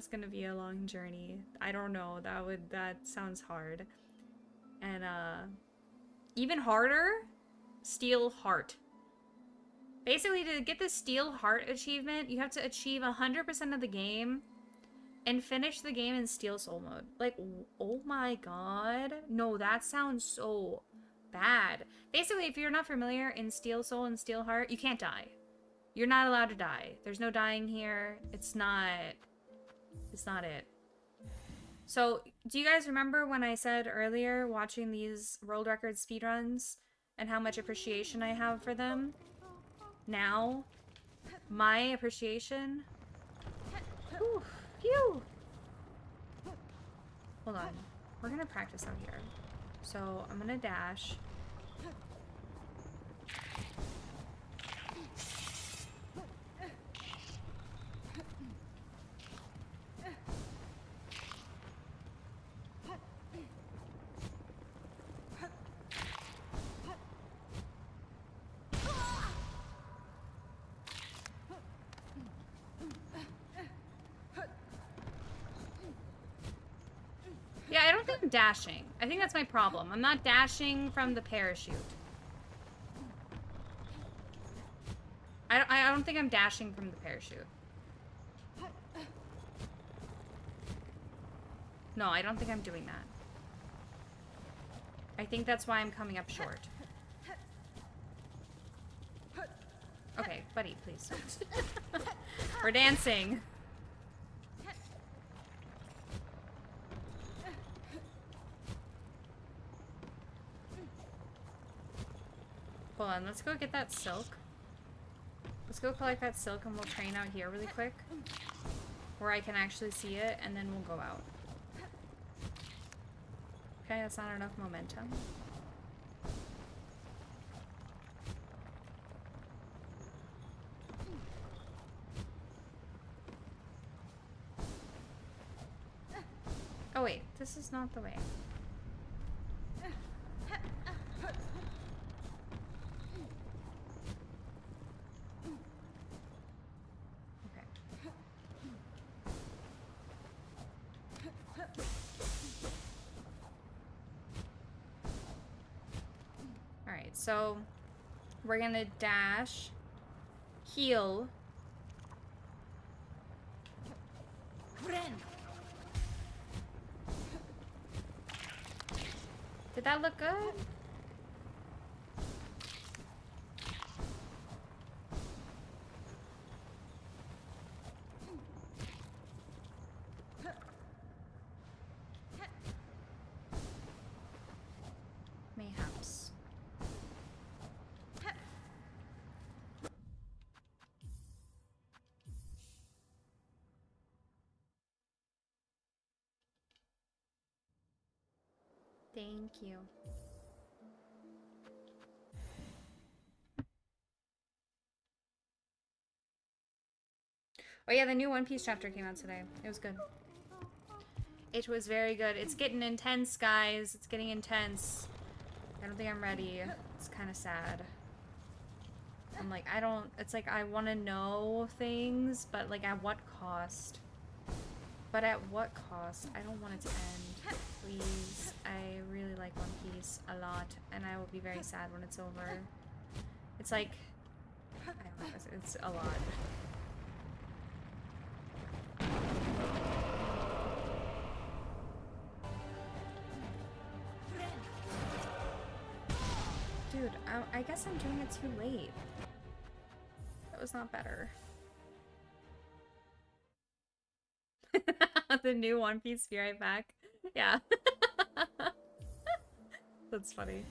gonna be a long journey. I don't know, that sounds hard. And even harder, Steel Heart. Basically, to get the Steel Heart achievement, you have to achieve 100% of the game and finish the game in Steel Soul mode. Like, oh my god. No, that sounds so bad. Basically, if you're not familiar, in Steel Soul and Steel Heart, you can't die. You're not allowed to die. There's no dying here. It's not it. So, do you guys remember when I said earlier, watching these world record speedruns, and how much appreciation I have for them? Now, my appreciation... Whew, phew! Hold on. We're gonna practice out here. So, I'm gonna dash. Yeah, I don't think I'm dashing. I think that's my problem. I'm not dashing from the parachute. I don't think I'm dashing from the parachute. No, I don't think I'm doing that. I think that's why I'm coming up short. Okay, buddy, please don't. We're dancing. Hold on, let's go get that silk. Let's go collect that silk and we'll train out here really quick. Where I can actually see it, and then we'll go out. Okay, that's not enough momentum. Oh wait, this is not the way. So, we're gonna dash, heal. Did that look good? Mayhaps. Thank you. Oh yeah, the new One Piece chapter came out today. It was good. It was very good. It's getting intense, guys. It's getting intense. I don't think I'm ready. It's kind of sad. I'm like, it's like I want to know things, but like at what cost? But at what cost? I don't want it to end. Please. I really like One Piece a lot, and I will be very sad when it's over. It's like, I don't know, it's a lot. Dude, I guess I'm doing it too late. That was not better. The new One Piece, be right back. Yeah. That's funny.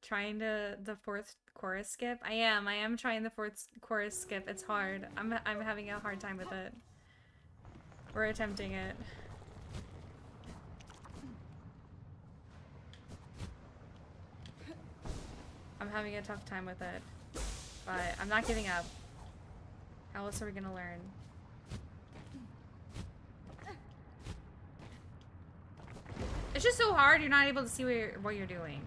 Trying the fourth chorus skip? I am trying the fourth chorus skip. It's hard. I'm having a hard time with it. We're attempting it. I'm having a tough time with it. But I'm not giving up. How else are we gonna learn? It's just so hard, you're not able to see what you're doing.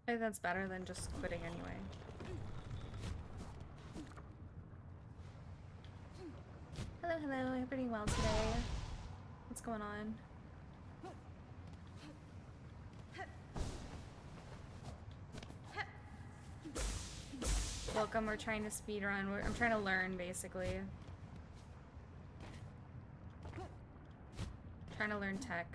I think that's better than just quitting anyway. Hello, hello. You're pretty well today. What's going on? Welcome. We're trying to speedrun. I'm trying to learn, basically. Trying to learn tech.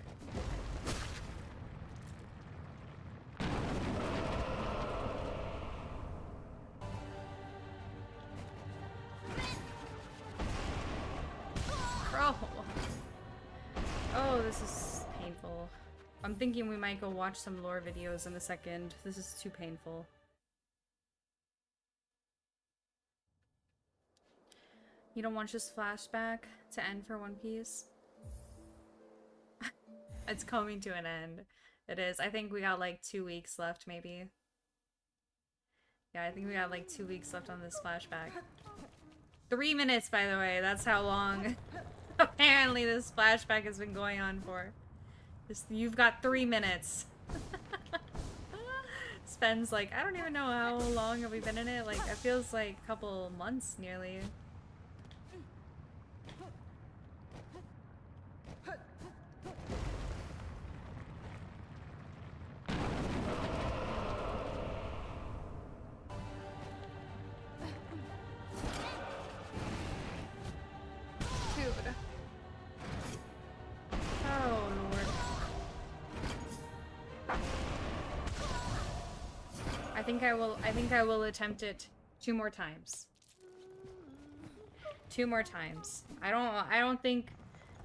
Oh, this is painful. I'm thinking we might go watch some lore videos in a second. This is too painful. You don't want this flashback to end for One Piece? It's coming to an end. It is. I think we got like 2 weeks left, maybe. Yeah, I think we got like 2 weeks left on this flashback. 3 minutes, by the way. That's how long apparently this flashback has been going on for. You've got 3 minutes. Spen's like, I don't even know how long have we been in it. Like, it feels like a couple months nearly. I think I will attempt it 2 more times. 2 more times. I don't think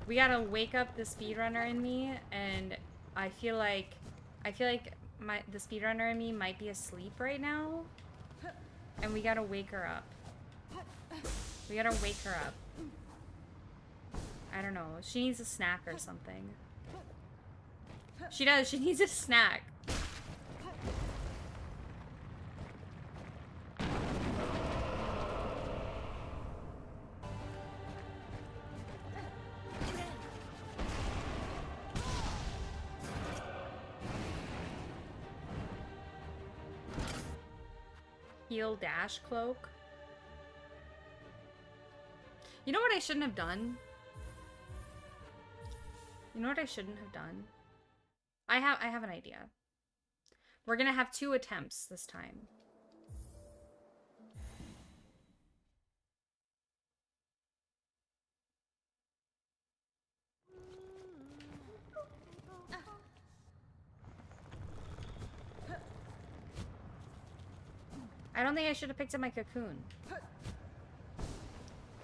we gotta wake up the speedrunner in me, and I feel like the speedrunner in me might be asleep right now, and we gotta wake her up. We gotta wake her up. I don't know. She needs a snack or something. She does. She needs a snack. Heal dash cloak. You know what I shouldn't have done? You know what I shouldn't have done? I have an idea. We're gonna have 2 attempts this time. I don't think I should have picked up my cocoon.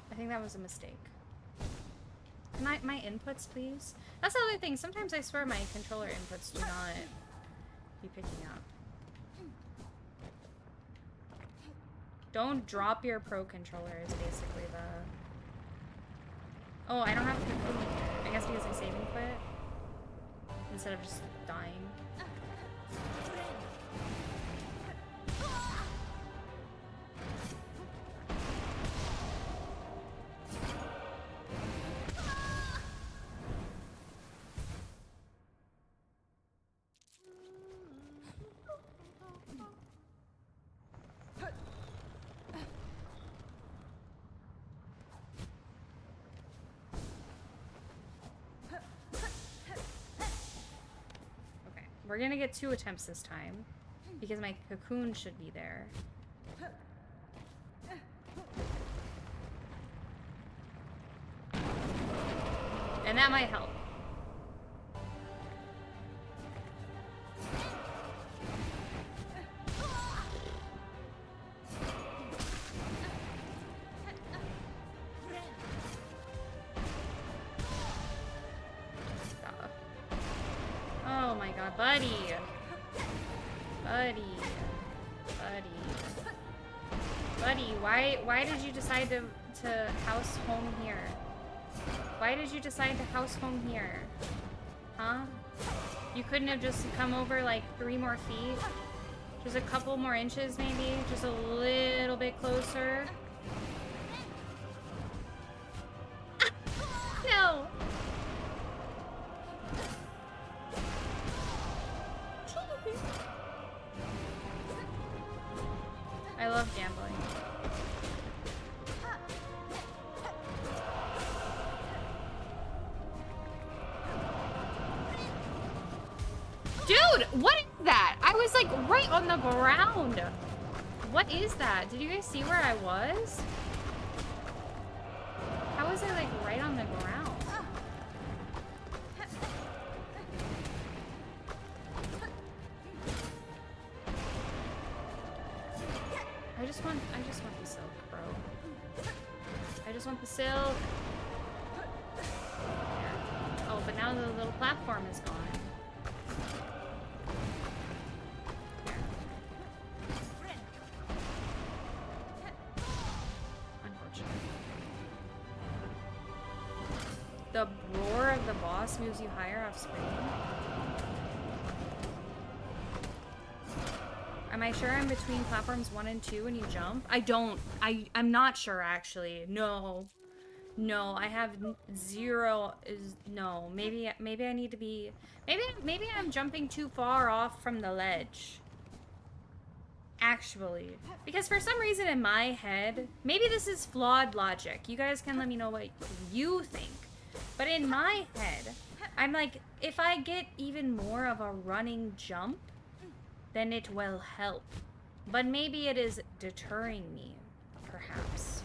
I think that was a mistake. Can my inputs, please? That's the other thing. Sometimes I swear my controller inputs do not be picking up. Don't drop your pro controller is basically the... Oh, I don't have cocoon here. I guess because I save and quit. Instead of just dying. We're gonna get 2 attempts this time, because my cocoon should be there. And that might help. Oh my god, buddy. Buddy. Buddy. Buddy, why did you decide to house home here? Why did you decide to house home here? Huh? You couldn't have just come over like 3 more feet? Just a couple more inches maybe? Just a little bit closer? No! I love gambling. Dude, what is that? I was like right on the ground. What is that? Did you guys see where I was? How was I like right on the ground? I just want the silk, bro. I just want the silk. There. Oh, but now the little platform is gone. The roar of the boss moves you higher off screen. Am I sure I'm between platforms 1 and 2 when you jump? I'm not sure actually. No, I have 0. No, maybe I need to be. Maybe I'm jumping too far off from the ledge. Actually, because for some reason in my head, maybe this is flawed logic. You guys can let me know what you think. But in my head, I'm like, if I get even more of a running jump, then it will help. But maybe it is deterring me, perhaps.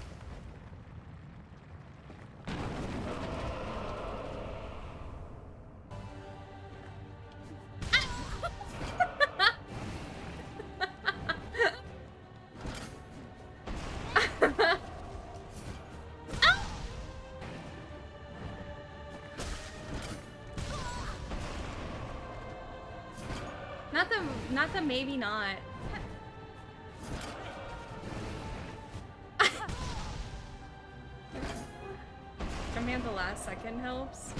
Not the maybe not. Jumping at the last second helps.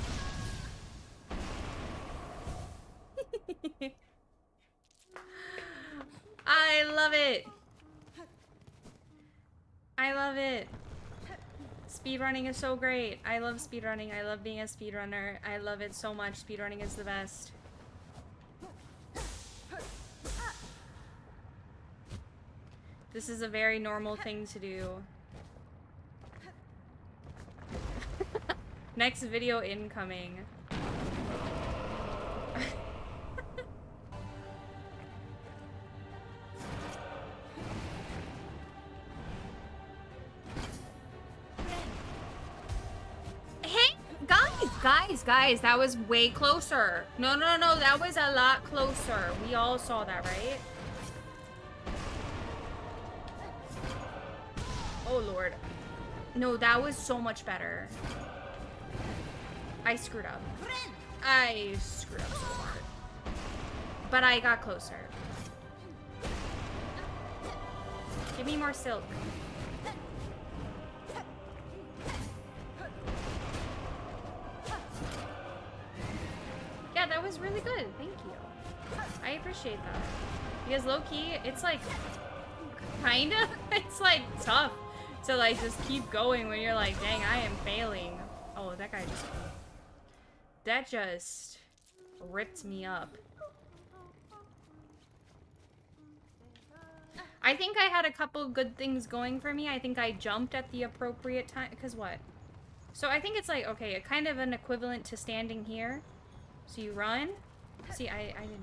I love it. I love it. Speedrunning is so great. I love speedrunning. I love being a speedrunner. I love it so much. Speedrunning is the best. This is a very normal thing to do. Next video incoming. Hey, guys, that was way closer. No, that was a lot closer. We all saw that, right? Oh lord. No, that was so much better. I screwed up. I screwed up so hard. But I got closer. Give me more silk. Yeah, that was really good. Thank you. I appreciate that. Because low-key, it's like, kinda, it's like tough to like just keep going when you're like, dang, I am failing. Oh, that guy just ripped me up. I think I had a couple good things going for me. I think I jumped at the appropriate time. Because what? So I think it's like, okay, kind of an equivalent to standing here. So you run. See, I didn't.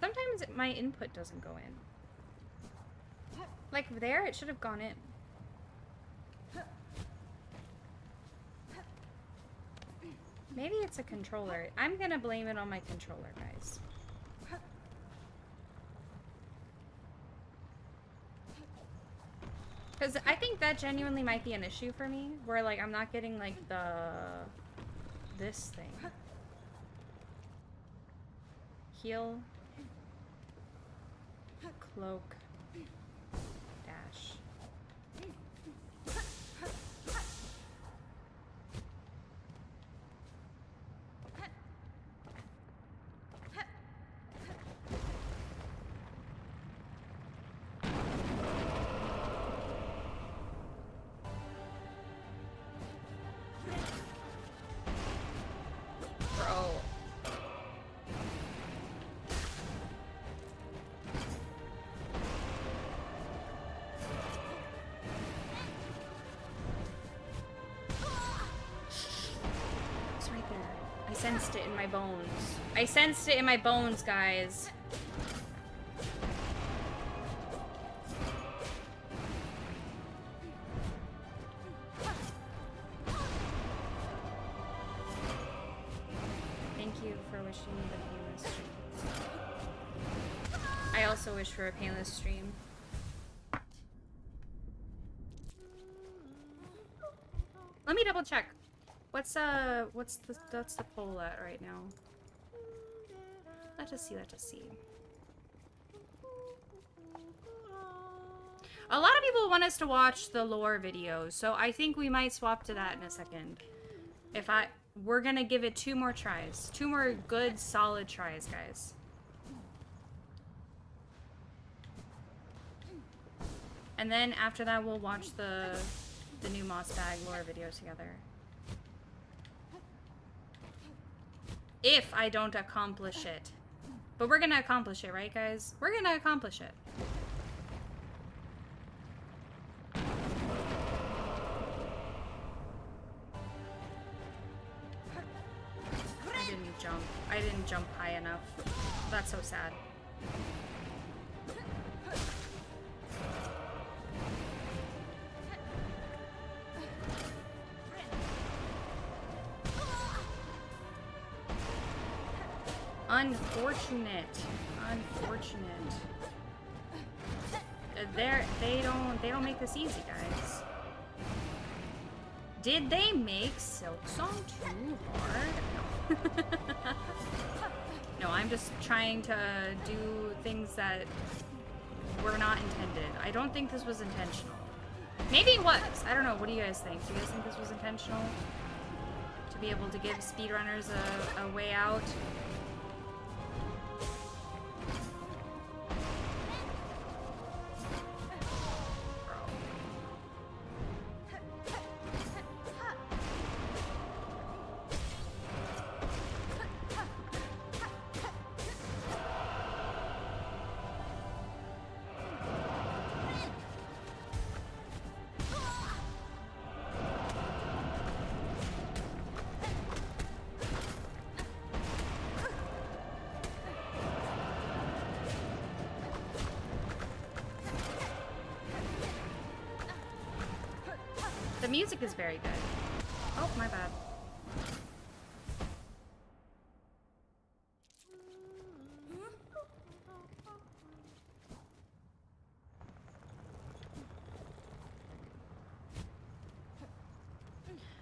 Sometimes my input doesn't go in. Like there, it should have gone in. Maybe it's a controller. I'm gonna blame it on my controller, guys. Because I think that genuinely might be an issue for me, where like I'm not getting like this thing. Heal. Cloak. Dash. Bro. It's right there. I sensed it in my bones. I sensed it in my bones, guys. Thank you for wishing me the painless stream. I also wish for a painless stream. Let me double check. What's the poll at right now? Let us see, let us see. A lot of people want us to watch the lore videos, so I think we might swap to that in a second. We're gonna give it 2 more tries. 2 more good, solid tries, guys. And then after that, we'll watch the new Moss Bag lore video together. If I don't accomplish it. But we're gonna accomplish it, right, guys? We're gonna accomplish it. I didn't jump high enough. That's so sad. Unfortunate. Unfortunate. They don't make this easy, guys. Did they make Silksong too hard? No. No, I'm just trying to do things that were not intended. I don't think this was intentional. Maybe it was. I don't know. What do you guys think? Do you guys think this was intentional? To be able to give speedrunners a way out? The music is very good. Oh, my bad.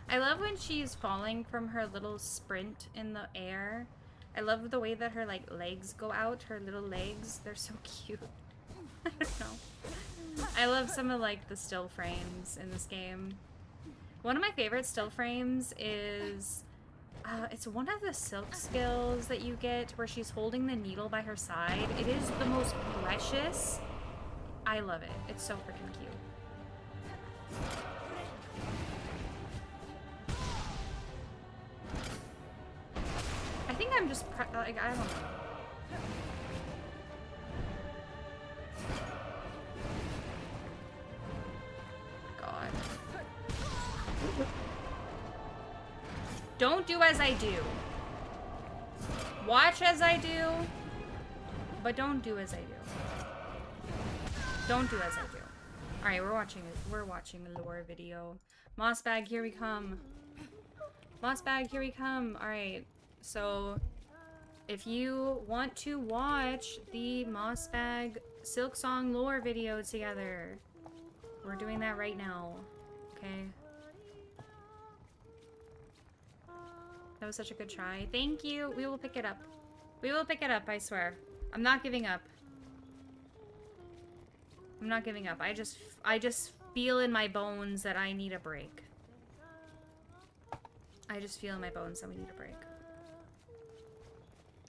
I love when she's falling from her little sprint in the air. I love the way that her like legs go out, her little legs. They're so cute. I don't know. I love some of like the still frames in this game. One of my favorite still frames is it's one of the silk skills that you get where she's holding the needle by her side. It is the most precious. I love it. It's so freaking cute. I think I'm just like, I don't know. God. Don't do as I do. Watch as I do, but don't do as I do. Don't do as I do. All right, we're watching a lore video. Moss Bag, here we come. Moss Bag, here we come. All right. So, if you want to watch the Moss Bag Silksong lore video together, We're doing that right now. Okay. That was such a good try. Thank you. We will pick it up. We will pick it up, I swear. I'm not giving up. I'm not giving up. I just feel in my bones that I need a break. I just feel in my bones that we need a break.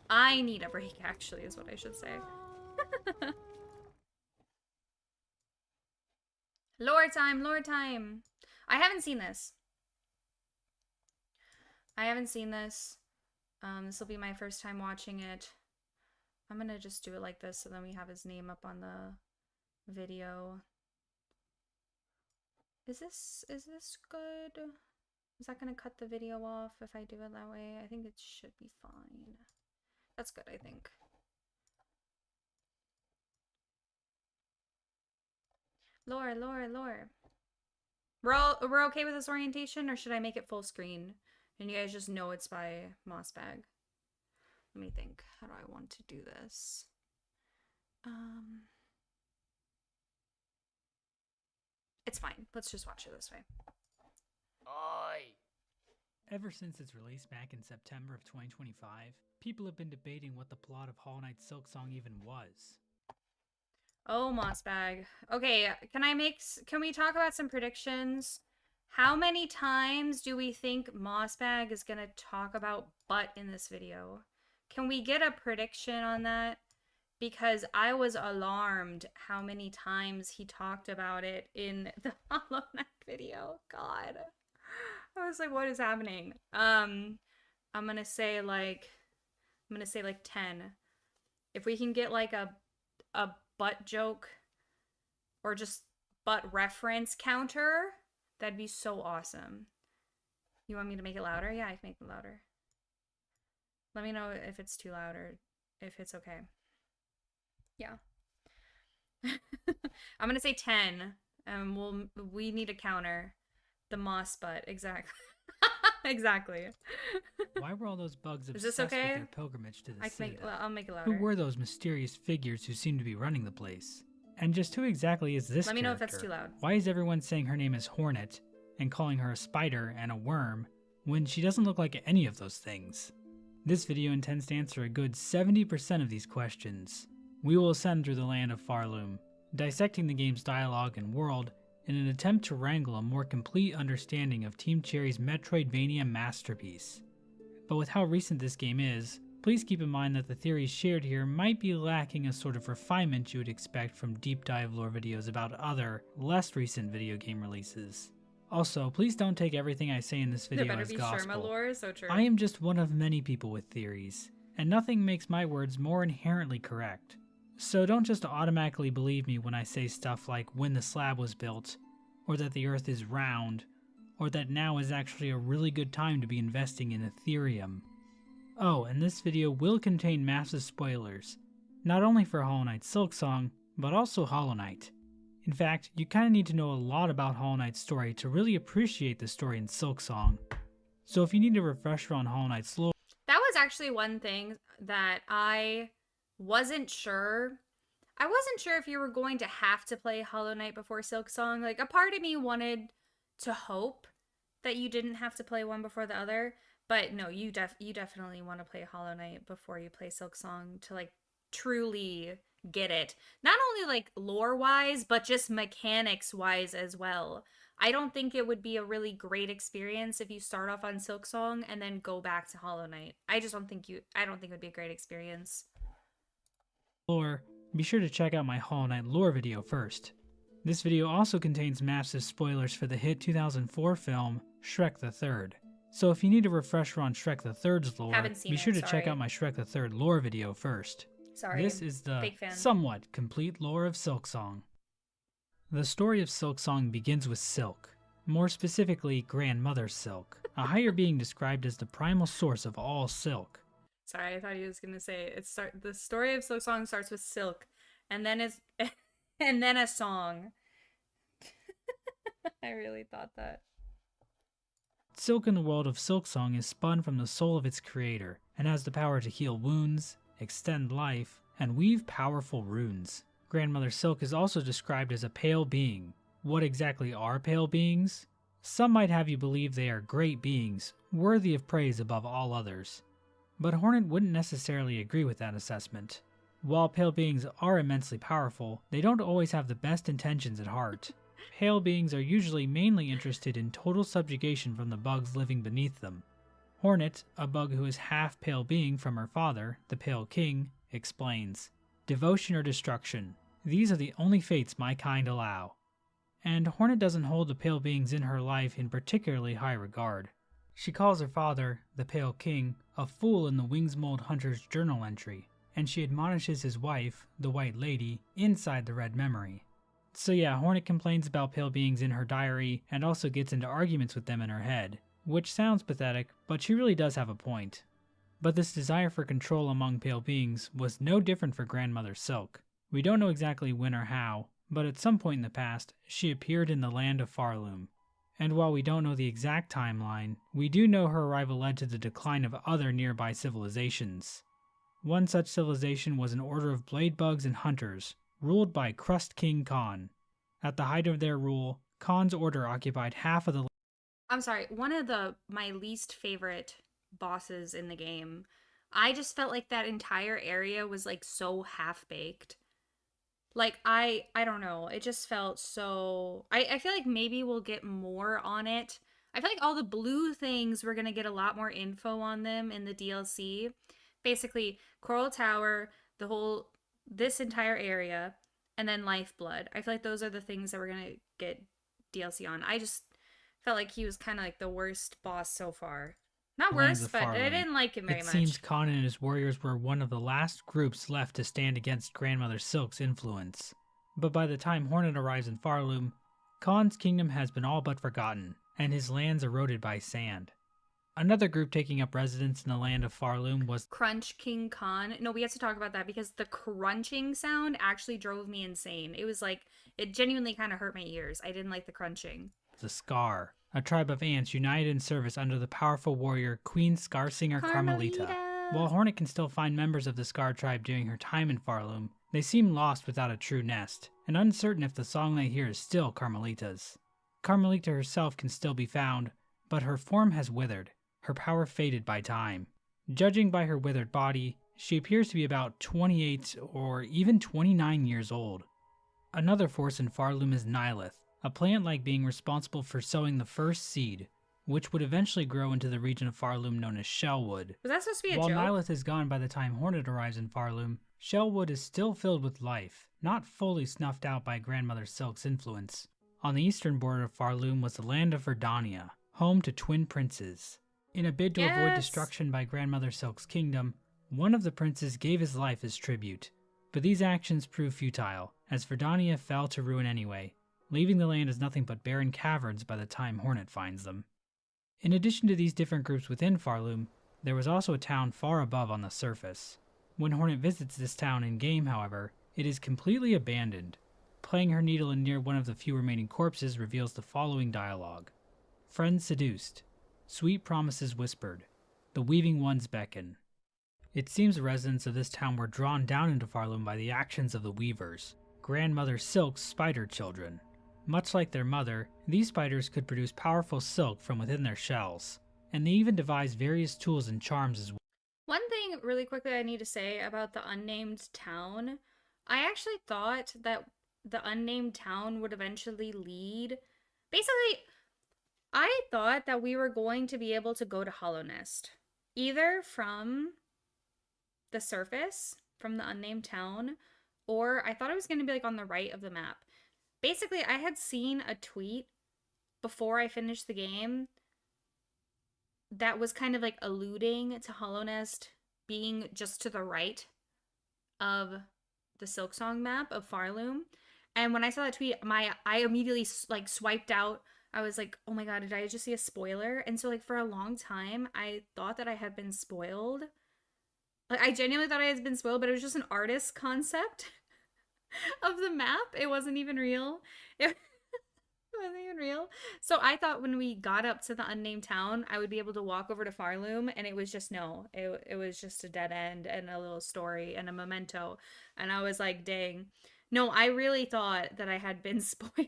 I need a break, actually, is what I should say. Lore time, lore time. I haven't seen this. I haven't seen this. This will be my first time watching it. I'm gonna just do it like this so then we have his name up on the video. Is this good? Is that gonna cut the video off if I do it that way? I think it should be fine. That's good, I think. Lore, lore, lore. We're okay with this orientation, or should I make it full screen? And you guys just know it's by Mossbag. Let me think. How do I want to do this? It's fine. Let's just watch it this way. Oi! Ever since its release back in September of 2025, people have been debating what the plot of Hollow Knight Silksong even was. Oh, Mossbag. Okay, can we talk about some predictions? How many times do we think Mossbag is gonna talk about butt in this video? Can we get a prediction on that? Because I was alarmed how many times he talked about it in the Hollow Knight video. God. I was like, what is happening? I'm gonna say like 10. If we can get like a butt joke or just butt reference counter, that'd be so awesome. You want me to make it louder? Yeah, I can make it louder. Let me know if it's too loud or if it's okay. Yeah. I'm gonna say 10. We need a counter. The moss butt, exactly. Exactly. Why were all those bugs Is obsessed this okay? with their pilgrimage to the citadel? I'll make it louder. Who were those mysterious figures who seemed to be running the place? And just who exactly is this Let me know if that's character? too loud. Why is everyone saying her name is Hornet and calling her a spider and a worm when she doesn't look like any of those things? This video intends to answer a good 70% of these questions. We will ascend through the land of Farloom, dissecting the game's dialogue and world in an attempt to wrangle a more complete understanding of Team Cherry's Metroidvania masterpiece. But with how recent this game is, please keep in mind that the theories shared here might be lacking a sort of refinement you would expect from deep dive lore videos about other, less recent video game releases. Also, please don't take everything I say in this There video better as be gospel. Sherma lore, so true. I am just one of many people with theories, and nothing makes my words more inherently correct. So don't just automatically believe me when I say stuff like when the slab was built, or that the earth is round, or that now is actually a really good time to be investing in Ethereum. Oh, and this video will contain massive spoilers, not only for Hollow Knight Silksong, but also Hollow Knight. In fact, you kinda need to know a lot about Hollow Knight's story to really appreciate the story in Silksong. So if you need a refresher on Hollow Knight's lore, That was actually one thing that I wasn't sure. I wasn't sure if you were going to have to play Hollow Knight before Silksong. Like, a part of me wanted to hope that you didn't have to play one before the other. But no, you definitely want to play Hollow Knight before you play Silksong to, like, truly get it. Not only, like, lore-wise, but just mechanics-wise as well. I don't think it would be a really great experience if you start off on Silksong and then go back to Hollow Knight. I don't think it would be a great experience. be sure to check out my Hollow Knight lore video first. This video also contains massive spoilers for the hit 2004 film Shrek the Third. So if you need a refresher on Shrek the Third's lore, Haven't seen be sure it, to check sorry. out my Shrek the Third lore video first. Sorry. This is the big fan. somewhat complete lore of Silksong. The story of Silksong begins with Silk, more specifically Grandmother Silk, a higher being described as the primal source of all silk. Sorry, I thought he was gonna say the story of Silksong starts with silk, and then and then a song. I really thought that. Silk in the world of Silksong is spun from the soul of its creator, and has the power to heal wounds, extend life, and weave powerful runes. Grandmother Silk is also described as a pale being, What exactly are pale beings? Some might have you believe they are great beings, worthy of praise above all others. But Hornet wouldn't necessarily agree with that assessment. While pale beings are immensely powerful, they don't always have the best intentions at heart. Pale beings are usually mainly interested in total subjugation from the bugs living beneath them. Hornet, a bug who is half pale being from her father, the Pale King, explains, "Devotion or destruction, these are the only fates my kind allow." And Hornet doesn't hold the pale beings in her life in particularly high regard. She calls her father, the Pale King, a fool in the Wingsmold Hunter's journal entry, and she admonishes his wife, the White Lady, inside the Red Memory. So yeah, Hornet complains about pale beings in her diary and also gets into arguments with them in her head, which sounds pathetic, but she really does have a point. But this desire for control among pale beings was no different for Grandmother Silk. We don't know exactly when or how, but at some point in the past, she appeared in the land of Farloom. And while we don't know the exact timeline, we do know her arrival led to the decline of other nearby civilizations. One such civilization was an order of blade bugs and hunters, ruled by Crust King Khan. At the height of their rule, Khan's order occupied half of the... I'm sorry, one of my least favorite bosses in the game. I just felt like that entire area was like so half-baked. Like, I don't know. It just felt so... I feel like maybe we'll get more on it. I feel like all the blue things, we're going to get a lot more info on them in the DLC. Basically, Coral Tower, this entire area, and then Lifeblood. I feel like those are the things that we're going to get DLC on. I just felt like he was kind of like the worst boss so far. Not worst, but I didn't like him very much. It seems Khan and his warriors were one of the last groups left to stand against Grandmother Silk's influence. But by the time Hornet arrives in Farloom, Khan's kingdom has been all but forgotten, and his lands eroded by sand. Another group taking up residence in the land of Farloom was Crunch King Khan. No, we have to talk about that because the crunching sound actually drove me insane. It was like, it genuinely kind of hurt my ears. I didn't like the crunching. The Scar, a tribe of ants united in service under the powerful warrior Queen Scarsinger Carmelita. While Hornet can still find members of the Scar tribe during her time in Farloom, they seem lost without a true nest, and uncertain if the song they hear is still Carmelita's. Carmelita herself can still be found, but her form has withered, her power faded by time. Judging by her withered body, she appears to be about 28 or even 29 years old. Another force in Farloom is Nihilith, a plant-like being responsible for sowing the first seed, which would eventually grow into the region of Farloom known as Shellwood. Was that supposed to be a While joke? Nihilith is gone by the time Hornet arrives in Farloom, Shellwood is still filled with life, not fully snuffed out by Grandmother Silk's influence. On the eastern border of Farloom was the land of Verdania, home to twin princes. In a bid to avoid destruction by Grandmother Silk's kingdom, one of the princes gave his life as tribute. But these actions proved futile, as Verdania fell to ruin anyway, leaving the land as nothing but barren caverns by the time Hornet finds them. In addition to these different groups within Farloom, there was also a town far above on the surface. When Hornet visits this town in-game, however, it is completely abandoned. Playing her needle in near one of the few remaining corpses reveals the following dialogue. Friends seduced. Sweet promises whispered. The weaving ones beckon. It seems the residents of this town were drawn down into Farloom by the actions of the Weavers, Grandmother Silk's spider children. Much like their mother, these spiders could produce powerful silk from within their shells, and they even devised various tools and charms as well. One thing really quickly I need to say about the unnamed town, I actually thought that the unnamed town would eventually lead. Basically, I thought that we were going to be able to go to Hollow Nest, either from the surface, from the unnamed town, or I thought it was going to be like on the right of the map. Basically, I had seen a tweet before I finished the game that was kind of like alluding to Hollow Nest being just to the right of the Silksong map of Farloom. And when I saw that tweet, I immediately like swiped out. I was like, oh my god, did I just see a spoiler? And so like for a long time, I thought that I had been spoiled. Like I genuinely thought I had been spoiled, but it was just an artist concept of the map. It wasn't even real. It wasn't even real. So I thought when we got up to the unnamed town, I would be able to walk over to Farloom, and it was just no. It was just a dead end and a little story and a memento. And I was like, dang. No, I really thought that I had been spoiled.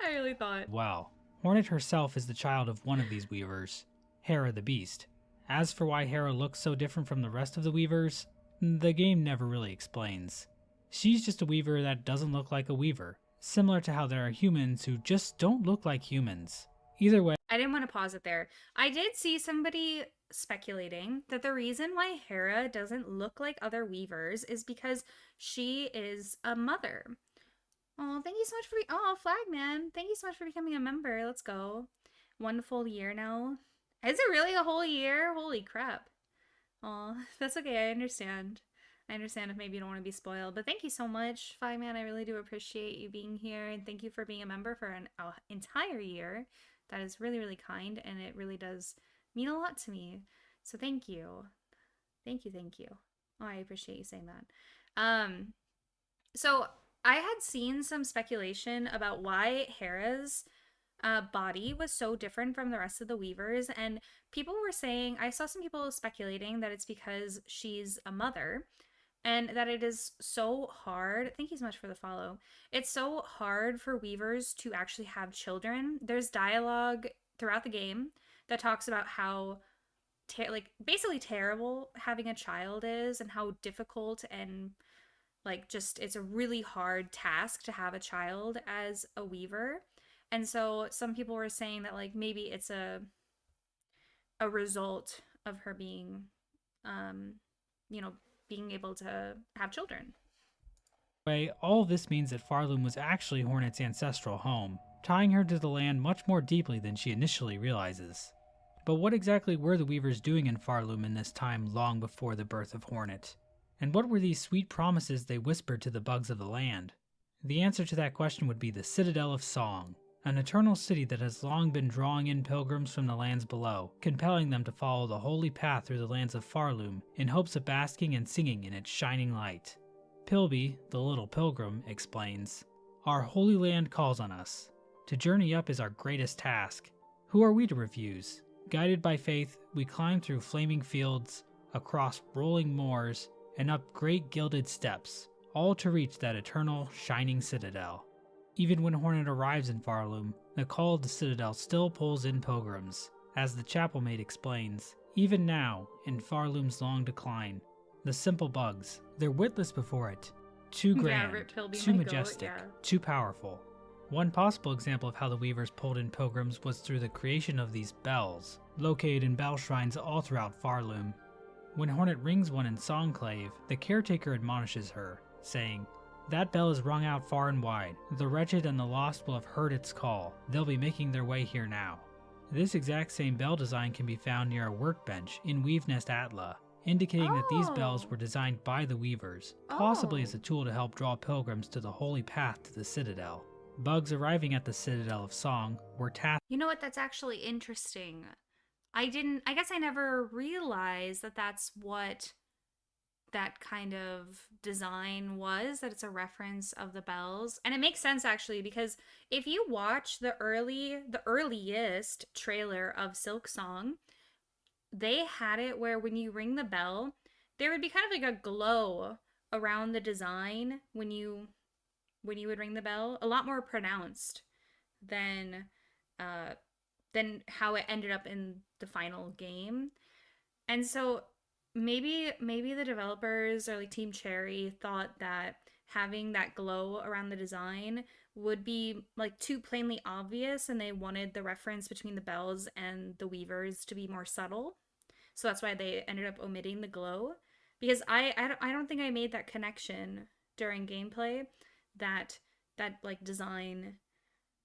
I really thought. Well, Hornet herself is the child of one of these weavers, Hera the Beast. As for why Hera looks so different from the rest of the weavers, the game never really explains. She's just a weaver that doesn't look like a weaver, similar to how there are humans who just don't look like humans. Either way, I didn't want to pause it there. I did see somebody speculating that the reason why Hera doesn't look like other weavers is because she is a mother. Oh, thank you so much for Flagman. Thank you so much for becoming a member. Let's go. 1 full year now. Is it really a whole year? Holy crap. Oh, that's okay. I understand. I understand if maybe you don't want to be spoiled, but thank you so much, Flagman. I really do appreciate you being here, and thank you for being a member for an entire year. That is really, really kind, and it really does mean a lot to me. So thank you. Thank you, thank you. Oh, I appreciate you saying that. So I had seen some speculation about why Hera's body was so different from the rest of the weavers, and people were saying, I saw some people speculating that it's because she's a mother, and that it is so hard. Thank you so much for the follow. It's so hard for weavers to actually have children. There's dialogue throughout the game that talks about how basically terrible having a child is, and how difficult and just it's a really hard task to have a child as a weaver. And so some people were saying that maybe it's a result of her being being able to have children. All this means that Farloom was actually Hornet's ancestral home, tying her to the land much more deeply than she initially realizes. But what exactly were the weavers doing in Farloom in this time long before the birth of Hornet? And what were these sweet promises they whispered to the bugs of the land? The answer to that question would be the Citadel of Song, an eternal city that has long been drawing in pilgrims from the lands below, compelling them to follow the holy path through the lands of Farloom in hopes of basking and singing in its shining light. Pilby, the little pilgrim, explains, "Our holy land calls on us. To journey up is our greatest task. Who are we to refuse? Guided by faith, we climb through flaming fields, across rolling moors, and up great gilded steps, all to reach that eternal, shining citadel." Even when Hornet arrives in Farloom, the call of the Citadel still pulls in pilgrims. As the chapel maid explains, even now, in Farloom's long decline, the simple bugs, they're witless before it. Too grand, Rip Pilby, too my goat, majestic, yeah. too powerful. One possible example of how the weavers pulled in pilgrims was through the creation of these bells, located in bell shrines all throughout Farloom. When Hornet rings one in Songclave, the caretaker admonishes her, saying, "That bell is rung out far and wide. The wretched and the lost will have heard its call. They'll be making their way here now." This exact same bell design can be found near a workbench in Weavenest Atla, indicating that these bells were designed by the weavers, possibly as a tool to help draw pilgrims to the holy path to the Citadel. Bugs arriving at the Citadel of Song were tasked. You know what? That's actually interesting. I guess I never realized that that's what that kind of design was, that it's a reference of the bells. And it makes sense actually, because if you watch the earliest trailer of Silksong, they had it where when you ring the bell, there would be kind of like a glow around the design when you would ring the bell, a lot more pronounced than how it ended up in the final game. And so maybe the developers or Team Cherry thought that having that glow around the design would be too plainly obvious, and they wanted the reference between the bells and the weavers to be more subtle. So that's why they ended up omitting the glow, because I don't think I made that connection during gameplay that design,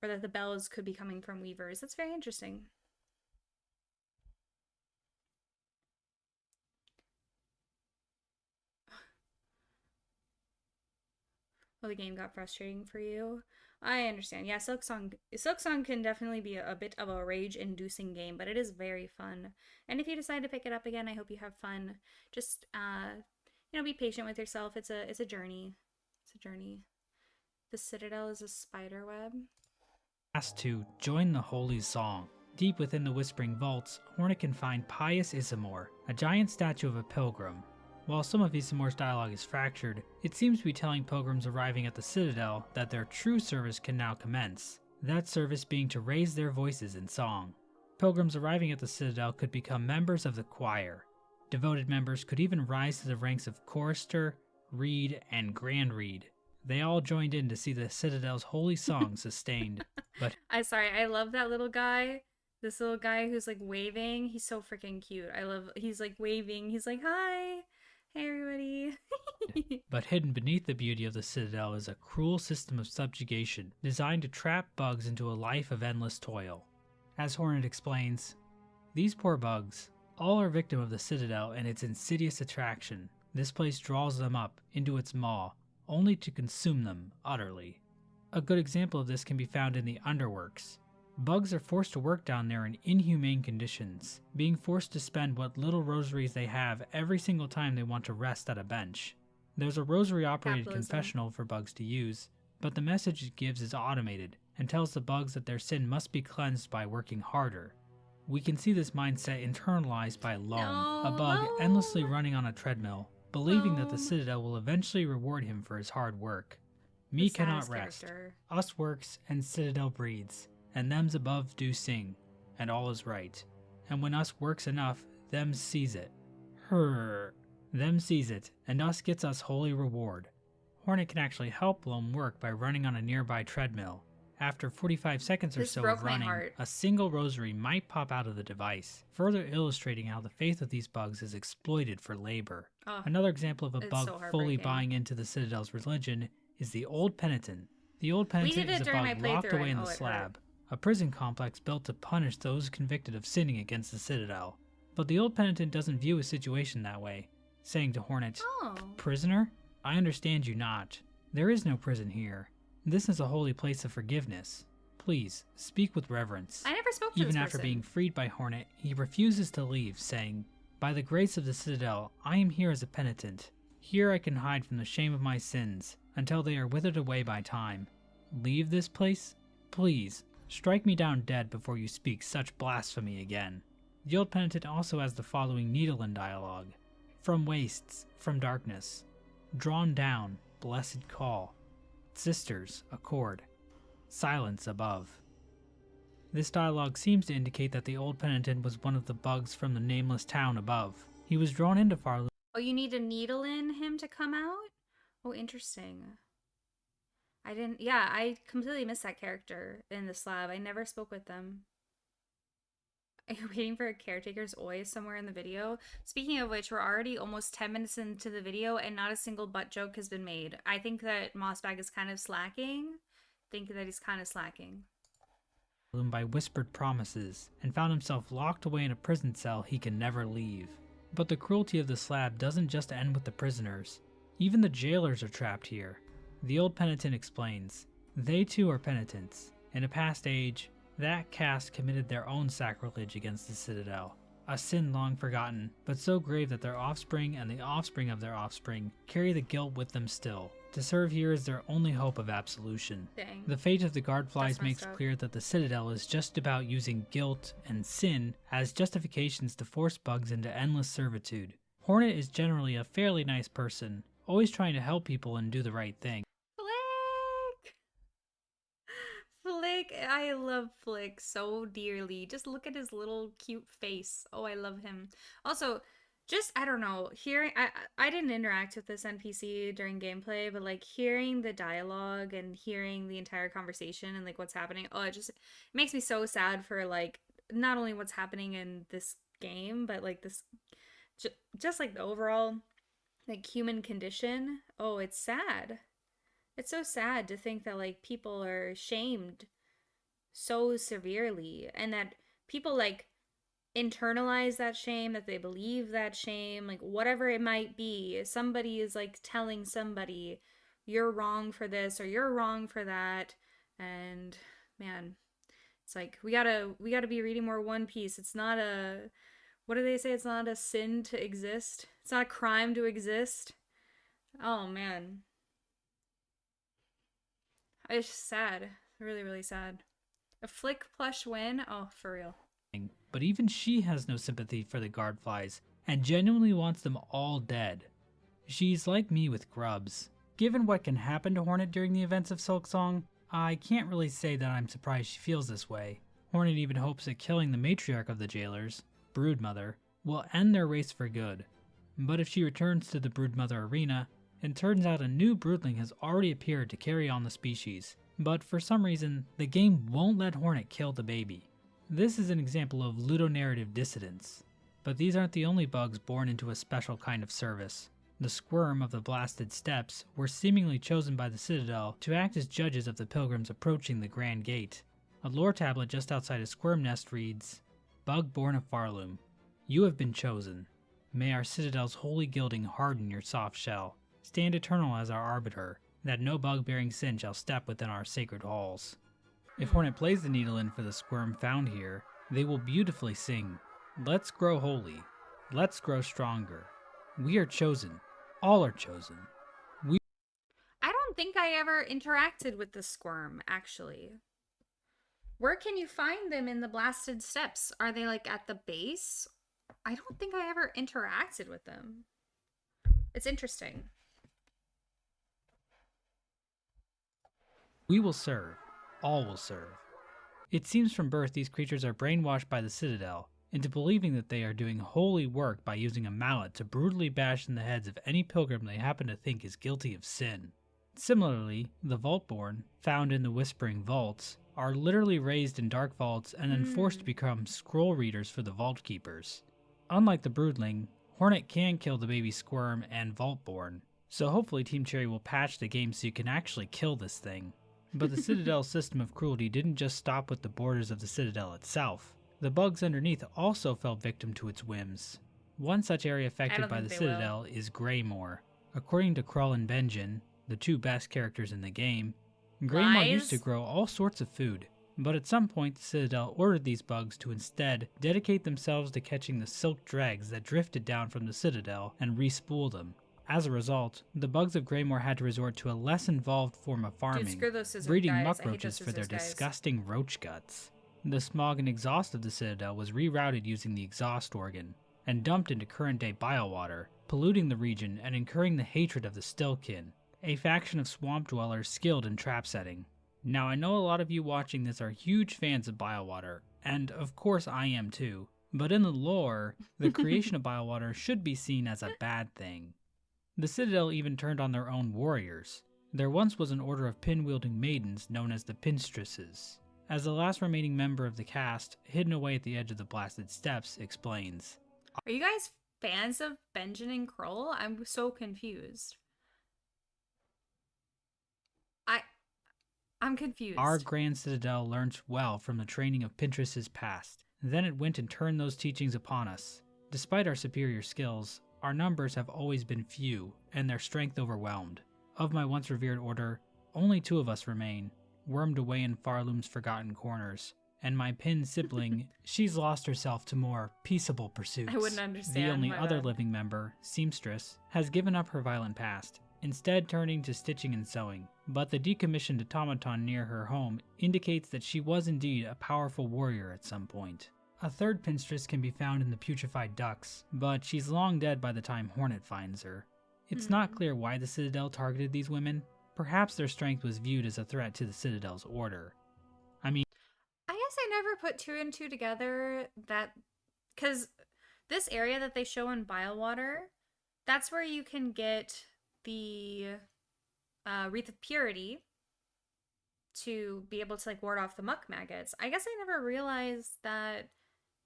or that the bells could be coming from weavers. That's very interesting. Well, the game got frustrating for you. I understand. Yeah, Silksong can definitely be a bit of a rage-inducing game, but it is very fun. And if you decide to pick it up again, I hope you have fun. Just be patient with yourself. It's a journey. It's a journey. The Citadel is a spider web. Asked to join the Holy Song. Deep within the Whispering Vaults, Hornet can find Pious Isamor, a giant statue of a pilgrim. While some of Isamor's dialogue is fractured, it seems to be telling pilgrims arriving at the Citadel that their true service can now commence. that service being to raise their voices in song. Pilgrims arriving at the Citadel could become members of the choir. Devoted members could even rise to the ranks of chorister, reed, and grand reed. They all joined in to see the Citadel's holy song sustained. But I love that little guy. This little guy who's like waving. He's so freaking cute. He's like waving. He's like, hi. Hey, everybody. But hidden beneath the beauty of the Citadel is a cruel system of subjugation designed to trap bugs into a life of endless toil. As Hornet explains, these poor bugs, all are victim of the Citadel and its insidious attraction. This place draws them up into its maw, only to consume them utterly. A good example of this can be found in the Underworks. Bugs are forced to work down there in inhumane conditions, being forced to spend what little rosaries they have every single time they want to rest at a bench. There's a rosary-operated Capitalism. confessional for bugs to use, but the message it gives is automated and tells the bugs that their sin must be cleansed by working harder. We can see this mindset internalized by Loam, a bug endlessly running on a treadmill, believing that the Citadel will eventually reward him for his hard work. Me The cannot saddest rest. character. Us works, and Citadel breeds, and them's above do sing, and all is right. And when us works enough, them sees it. Them sees it, and us gets us holy reward. Hornet can actually help Loam work by running on a nearby treadmill. After 45 seconds or This so broke of my running, heart. a single rosary might pop out of the device, further illustrating how the faith of these bugs is exploited for labor. Oh, Another example of a it's bug so fully heartbreaking. buying into the Citadel's religion is the Old Penitent. The Old Penitent did it is a during my bug locked playthrough away in and the it hurt. slab, a prison complex built to punish those convicted of sinning against the Citadel. But the Old Penitent doesn't view his situation that way, saying to Hornet, Oh. "Prisoner, I understand you not. There is no prison here. This is a holy place of forgiveness. Please, speak with reverence." I never spoke to Even this after person. being freed by Hornet, he refuses to leave, saying, "By the grace of the Citadel, I am here as a penitent. Here I can hide from the shame of my sins, until they are withered away by time. Leave this place? Please, strike me down dead before you speak such blasphemy again." The Old Penitent also has the following Needlein dialogue. "From wastes, from darkness. Drawn down, blessed call. Sisters, accord. Silence above." This dialogue seems to indicate that the Old Penitent was one of the bugs from the nameless town above. He was drawn into Farley Oh, you need a needle in him to come out? Oh, interesting. I completely missed that character in the slab. I never spoke with them. Are you waiting for a caretaker's oi somewhere in the video? Speaking of which, we're already almost 10 minutes into the video and not a single butt joke has been made. I think that Mossbag is kind of slacking. by whispered promises, and found himself locked away in a prison cell he can never leave. But the cruelty of the slab doesn't just end with the prisoners. Even the jailers are trapped here. The Old Penitent explains, "They too are penitents. In a past age, that caste committed their own sacrilege against the Citadel, a sin long forgotten, but so grave that their offspring and the offspring of their offspring carry the guilt with them still. To serve here is their only hope of absolution." Dang. The fate of the Guardflies That's makes messed up. clear that the Citadel is just about using guilt and sin as justifications to force bugs into endless servitude. Hornet is generally a fairly nice person, always trying to help people and do the right thing. Flick! Flick! I love Flick so dearly. Just look at his little cute face. Oh, I love him. Also, I don't know, I didn't interact with this NPC during gameplay, but like hearing the dialogue and hearing the entire conversation and like what's happening, it makes me so sad for like not only what's happening in this game, but like this, just like the overall like human condition. Oh, it's sad. It's so sad to think that like people are shamed so severely and that people like internalize that shame, that they believe that shame, like whatever it might be. Somebody is like telling somebody, "You're wrong for this," or "You're wrong for that." And man, it's like we gotta be reading more One Piece. It's not a, what do they say? It's not a sin to exist. It's not a crime to exist. Oh man, it's just sad. Really, really sad. A Flick plush win. Oh, for real. But even she has no sympathy for the Guardflies, and genuinely wants them all dead. She's like me with grubs. Given what can happen to Hornet during the events of Silksong, I can't really say that I'm surprised she feels this way. Hornet even hopes that killing the matriarch of the jailers, Broodmother, will end their race for good. But if she returns to the Broodmother arena, it turns out a new broodling has already appeared to carry on the species. But for some reason, the game won't let Hornet kill the baby. This is an example of ludonarrative dissidence. But these aren't the only bugs born into a special kind of service. The Squirm of the Blasted Steppes were seemingly chosen by the Citadel to act as judges of the pilgrims approaching the Grand Gate. A lore tablet just outside a squirm nest reads, "Bug born of Farloom, you have been chosen. May our Citadel's holy gilding harden your soft shell. Stand eternal as our arbiter, that no bug-bearing sin shall step within our sacred halls." If Hornet plays the needle in for the squirm found here, they will beautifully sing, "Let's grow holy. Let's grow stronger. We are chosen. All are chosen. I don't think I ever interacted with the Squirm, actually. Where can you find them in the Blasted Steppes? Are they like at the base? I don't think I ever interacted with them. It's interesting. We will serve. All will serve." It seems from birth these creatures are brainwashed by the Citadel into believing that they are doing holy work by using a mallet to brutally bash in the heads of any pilgrim they happen to think is guilty of sin. Similarly, the Vaultborn, found in the Whispering Vaults, are literally raised in dark vaults and then forced to become scroll readers for the Vault Keepers. Unlike the Broodling, Hornet can kill the baby Squirm and Vaultborn, so hopefully Team Cherry will patch the game so you can actually kill this thing. But the Citadel's system of cruelty didn't just stop with the borders of the Citadel itself. The bugs underneath also fell victim to its whims. One such area affected by the Citadel is Greymore. According to Krull and Benjin, the two best characters in the game, Greymore used to grow all sorts of food, but at some point the Citadel ordered these bugs to instead dedicate themselves to catching the silk dregs that drifted down from the Citadel and re-spool them. As a result, the bugs of Greymore had to resort to a less involved form of farming, Dude, screw those scissors, breeding guys. muck I hate roaches those for their scissors, guys. disgusting roach guts. The smog and exhaust of the Citadel was rerouted using the exhaust organ, and dumped into current-day biowater, polluting the region and incurring the hatred of the Stillkin, a faction of swamp dwellers skilled in trap setting. Now I know a lot of you watching this are huge fans of biowater, and of course I am too, but in the lore, the creation of biowater should be seen as a bad thing. The Citadel even turned on their own warriors. There once was an order of pin-wielding maidens known as the Pinstresses. As the last remaining member of the cast, hidden away at the edge of the Blasted Steppes, explains, Are you guys fans of Benjin and Krull? I'm so confused. I'm confused. "Our Grand Citadel learnt well from the training of Pinterest's past. Then it went and turned those teachings upon us. Despite our superior skills, our numbers have always been few, and their strength overwhelmed. Of my once revered order, only 2 of us remain, wormed away in Farloom's forgotten corners. And my pin sibling, she's lost herself to more peaceable pursuits. I wouldn't understand. The only my other bad. living member, Seamstress, has given up her violent past, instead turning to stitching and sewing. But the decommissioned automaton near her home indicates that she was indeed a powerful warrior at some point. A third Pinstress can be found in the putrefied ducks, but she's long dead by the time Hornet finds her. It's not clear why the Citadel targeted these women. Perhaps their strength was viewed as a threat to the Citadel's order. I guess I never put 2 and 2 together that, because this area that they show in Biowater, that's where you can get the Wreath of Purity to be able to like ward off the muck maggots. I guess I never realized that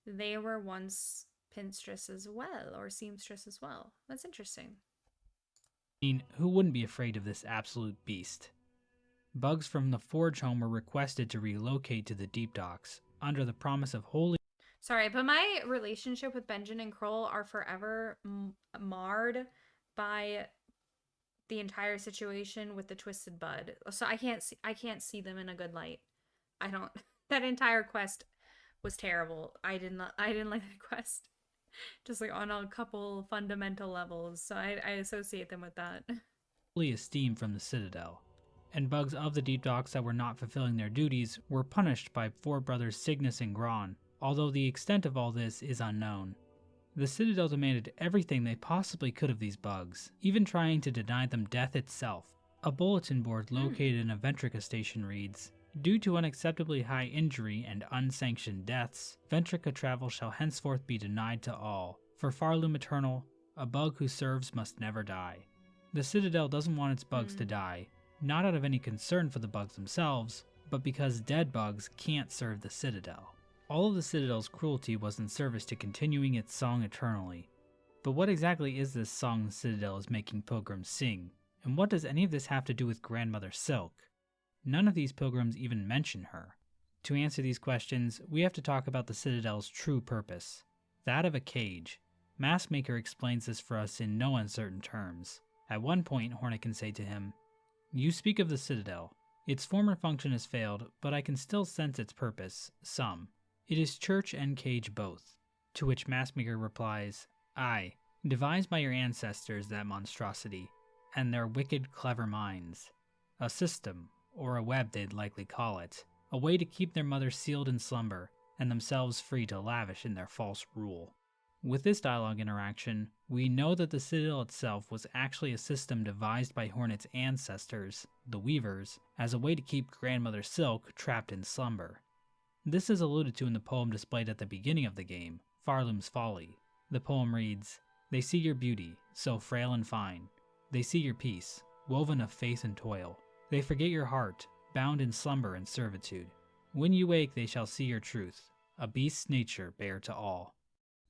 they were once Pinstress as well, or Seamstress as well. That's interesting. Who wouldn't be afraid of this absolute beast? Bugs from the Forge home were requested to relocate to the Deep Docks, under the promise of holy... Sorry, but my relationship with Benjin and Krull are forever marred by the entire situation with the Twisted Bud. So I can't see them in a good light. I don't. That entire quest was terrible. I didn't like that quest. Just like on a couple fundamental levels. So I associate them with that. holy esteem from the Citadel. And bugs of the Deep Docks that were not fulfilling their duties were punished by 4 brothers Cygnus and Gron, although the extent of all this is unknown. The Citadel demanded everything they possibly could of these bugs, even trying to deny them death itself. A bulletin board located in a Ventrica station reads, "Due to unacceptably high injury and unsanctioned deaths, Ventrica travel shall henceforth be denied to all. For Farloom Eternal, a bug who serves must never die." The Citadel doesn't want its bugs to die, not out of any concern for the bugs themselves, but because dead bugs can't serve the Citadel. All of the Citadel's cruelty was in service to continuing its song eternally. But what exactly is this song the Citadel is making pilgrims sing? And what does any of this have to do with Grandmother Silk? None of these pilgrims even mention her. To answer these questions, we have to talk about the Citadel's true purpose, that of a cage. Maskmaker explains this for us in no uncertain terms. At one point, Hornet can say to him, "You speak of the Citadel. Its former function has failed, but I can still sense its purpose, some. It is church and cage both." To which Maskmaker replies, "Aye, devised by your ancestors, that monstrosity, and their wicked, clever minds. A system, or a web they'd likely call it, a way to keep their mother sealed in slumber, and themselves free to lavish in their false rule." With this dialogue interaction, we know that the Citadel itself was actually a system devised by Hornet's ancestors, the Weavers, as a way to keep Grandmother Silk trapped in slumber. This is alluded to in the poem displayed at the beginning of the game, Farloom's Folly. The poem reads, "They see your beauty, so frail and fine. They see your peace, woven of faith and toil. They forget your heart, bound in slumber and servitude. When you wake they shall see your truth, a beast's nature bare to all."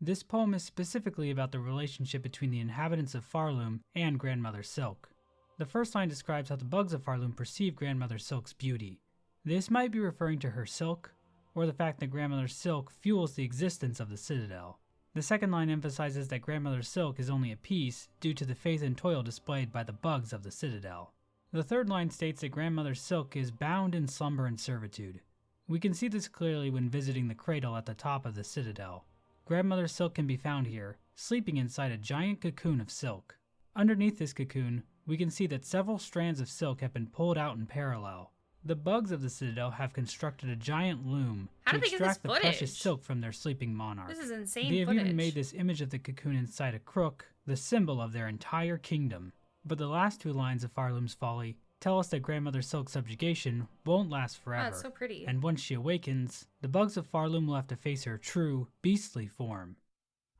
This poem is specifically about the relationship between the inhabitants of Farloom and Grandmother Silk. The first line describes how the bugs of Farloom perceive Grandmother Silk's beauty. This might be referring to her silk, or the fact that Grandmother Silk fuels the existence of the Citadel. The second line emphasizes that Grandmother Silk is only a piece due to the faith and toil displayed by the bugs of the Citadel. The third line states that Grandmother Silk is bound in slumber and servitude. We can see this clearly when visiting the cradle at the top of the Citadel. Grandmother Silk can be found here, sleeping inside a giant cocoon of silk. Underneath this cocoon, we can see that several strands of silk have been pulled out in parallel. The bugs of the Citadel have constructed a giant loom How to did they get extract this the precious footage? silk from their sleeping monarch. This is insane They have footage. even made this image of the cocoon inside a crook, the symbol of their entire kingdom. But the last two lines of Farloom's Folly tell us that Grandmother Silk's subjugation won't last Oh, forever. it's so pretty. And once she awakens, the bugs of Farloom will have to face her true, beastly form.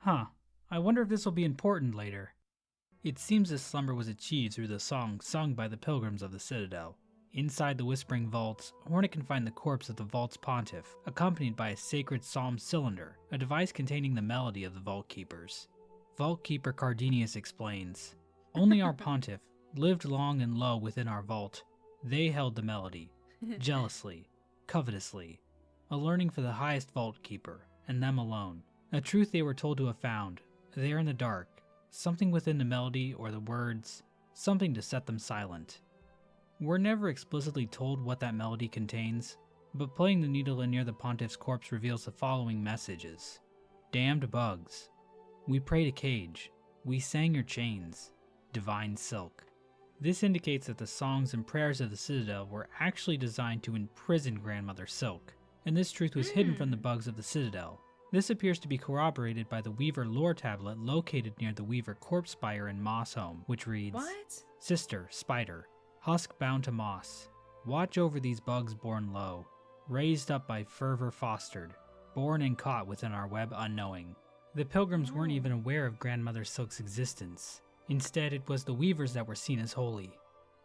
I wonder if this will be important later. It seems this slumber was achieved through the song sung by the pilgrims of the Citadel. Inside the Whispering Vaults, Hornet can find the corpse of the Vault's pontiff, accompanied by a sacred psalm cylinder, a device containing the melody of the Vault Keepers. Vault Keeper Cardenius explains, "Only our pontiff lived long and low within our vault. They held the melody, jealously, covetously, a learning for the highest Vault Keeper, and them alone. A truth they were told to have found, there in the dark, something within the melody or the words, something to set them silent." We're never explicitly told what that melody contains, but playing the needle in near the pontiff's corpse reveals the following messages. "Damned bugs. We prayed a cage. We sang your chains. Divine silk." This indicates that the songs and prayers of the Citadel were actually designed to imprison Grandmother Silk, and this truth was hidden from the bugs of the Citadel. This appears to be corroborated by the Weaver lore tablet located near the Weaver corpse spire in Moss Home, which reads, What? "Sister, spider, husk bound to moss, watch over these bugs born low, raised up by fervor fostered, born and caught within our web unknowing." The pilgrims weren't even aware of Grandmother Silk's existence. Instead, it was the Weavers that were seen as holy.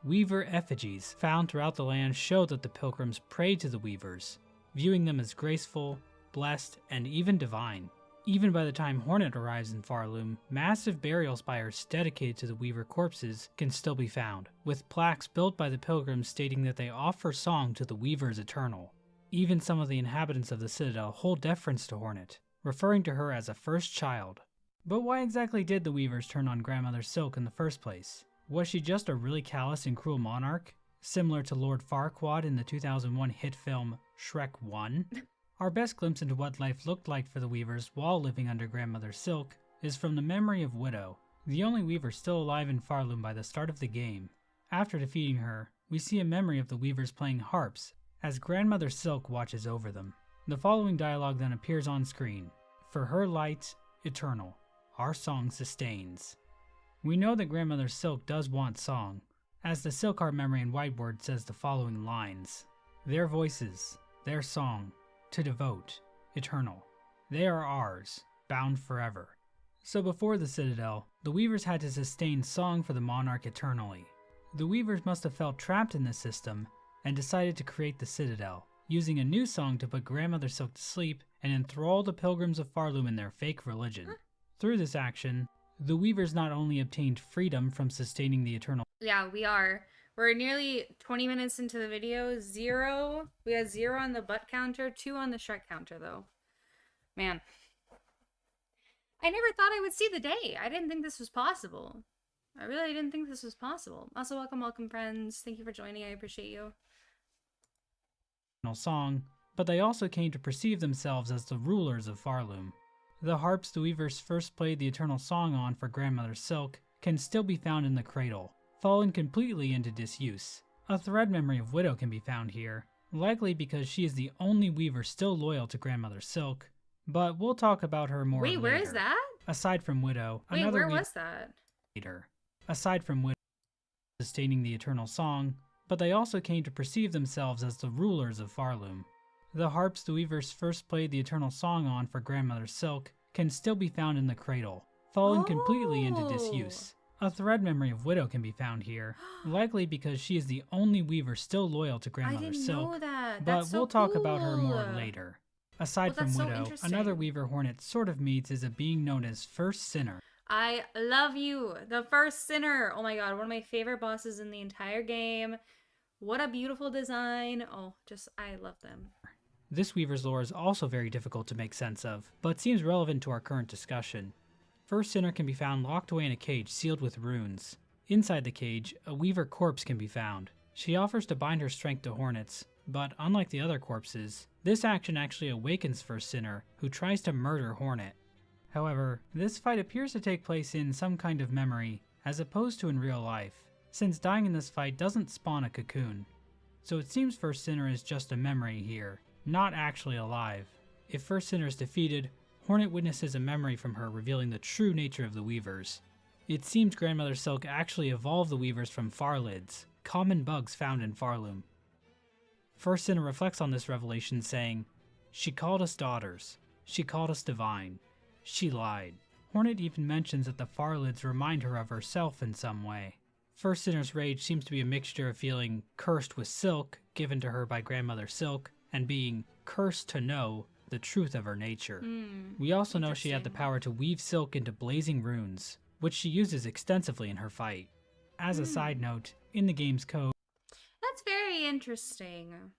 Weaver effigies found throughout the land show that the pilgrims prayed to the Weavers, viewing them as graceful, blessed, and even divine. Even by the time Hornet arrives in Farloom, massive burial spires dedicated to the Weaver corpses can still be found, with plaques built by the pilgrims stating that they offer song to the Weavers eternal. Even some of the inhabitants of the Citadel hold deference to Hornet, referring to her as a first child. But why exactly did the Weavers turn on Grandmother Silk in the first place? Was she just a really callous and cruel monarch, similar to Lord Farquaad in the 2001 hit film Shrek 1? Our best glimpse into what life looked like for the Weavers while living under Grandmother Silk is from the memory of Widow, the only Weaver still alive in Farloom by the start of the game. After defeating her, we see a memory of the Weavers playing harps as Grandmother Silk watches over them. The following dialogue then appears on screen. "For her light, eternal, our song sustains." We know that Grandmother Silk does want song, as the silk art memory in whiteboard says the following lines. Their voices, their song, to devote, eternal. They are ours, bound forever. So before the Citadel, the Weavers had to sustain song for the monarch eternally. The Weavers must have felt trapped in this system and decided to create the Citadel, using a new song to put Grandmother Silk to sleep and enthrall the pilgrims of Farloom in their fake religion. Through this action, the Weavers not only obtained freedom from sustaining the eternal. Yeah, we are. We're nearly 20 minutes into the video. 0. We had 0 on the butt counter, 2 on the Shrek counter, though. Man. I never thought I would see the day. I didn't think this was possible. I really didn't think this was possible. Also, welcome, friends. Thank you for joining. I appreciate you. Song, but they also came to perceive themselves as the rulers of Farloom. The harps the Weavers first played the Eternal Song on for Grandmother Silk can still be found in the cradle, fallen completely into disuse. A thread memory of Widow can be found here, likely because she is the only Weaver still loyal to Grandmother Silk, but we'll talk about her more later. Wait, where is that? Aside from Widow, Wait, another where Weaver was that? later. Aside from Widow sustaining the Eternal Song, but they also came to perceive themselves as the rulers of Farloom. The harps the Weavers first played the Eternal Song on for Grandmother Silk can still be found in the cradle, fallen completely into disuse. A thread memory of Widow can be found here, likely because she is the only Weaver still loyal to Grandmother I didn't Silk, know that. but That's so we'll talk about her more cool. later. Aside from that's so Widow, interesting. another Weaver Hornet sort of meets is a being known as First Sinner. I love you. The First Sinner. Oh my god, one of my favorite bosses in the entire game. What a beautiful design. Oh, I love them. This Weaver's lore is also very difficult to make sense of, but seems relevant to our current discussion. First Sinner can be found locked away in a cage sealed with runes. Inside the cage, a Weaver corpse can be found. She offers to bind her strength to Hornets, but unlike the other corpses, this action actually awakens First Sinner, who tries to murder Hornet. However, this fight appears to take place in some kind of memory, as opposed to in real life, since dying in this fight doesn't spawn a cocoon. So it seems First Sinner is just a memory here, not actually alive. If First Sinner is defeated, Hornet witnesses a memory from her revealing the true nature of the Weavers. It seems Grandmother Silk actually evolved the Weavers from Farlids, common bugs found in Farloom. First Sinner reflects on this revelation saying, "She called us daughters. She called us divine. She lied." Hornet even mentions that the Farlids remind her of herself in some way. First Sinner's rage seems to be a mixture of feeling cursed with silk, given to her by Grandmother Silk, and being cursed to know the truth of her nature. We also know she had the power to weave silk into blazing runes, which she uses extensively in her fight. As a side note, in the game's code, That's very interesting.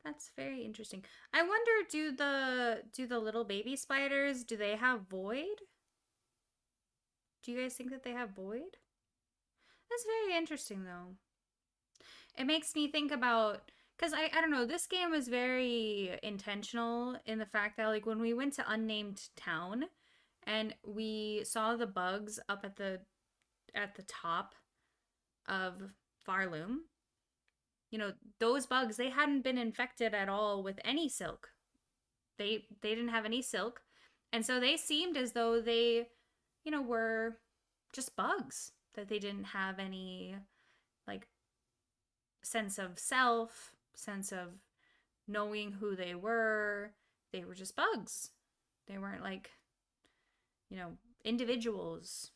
That's very interesting. I wonder, do the little baby spiders, do they have void? Do you guys think that they have void? That's very interesting, though. It makes me think about, because I don't know, this game was very intentional in the fact that, like, when we went to Unnamed Town and we saw the bugs up at the top of Farloom, you know, those bugs, they hadn't been infected at all with any silk. They didn't have any silk, and so they seemed as though they, you know, were just bugs, that they didn't have any, like, sense of self, sense of knowing who they were. They were just bugs. They weren't, like, you know, individuals.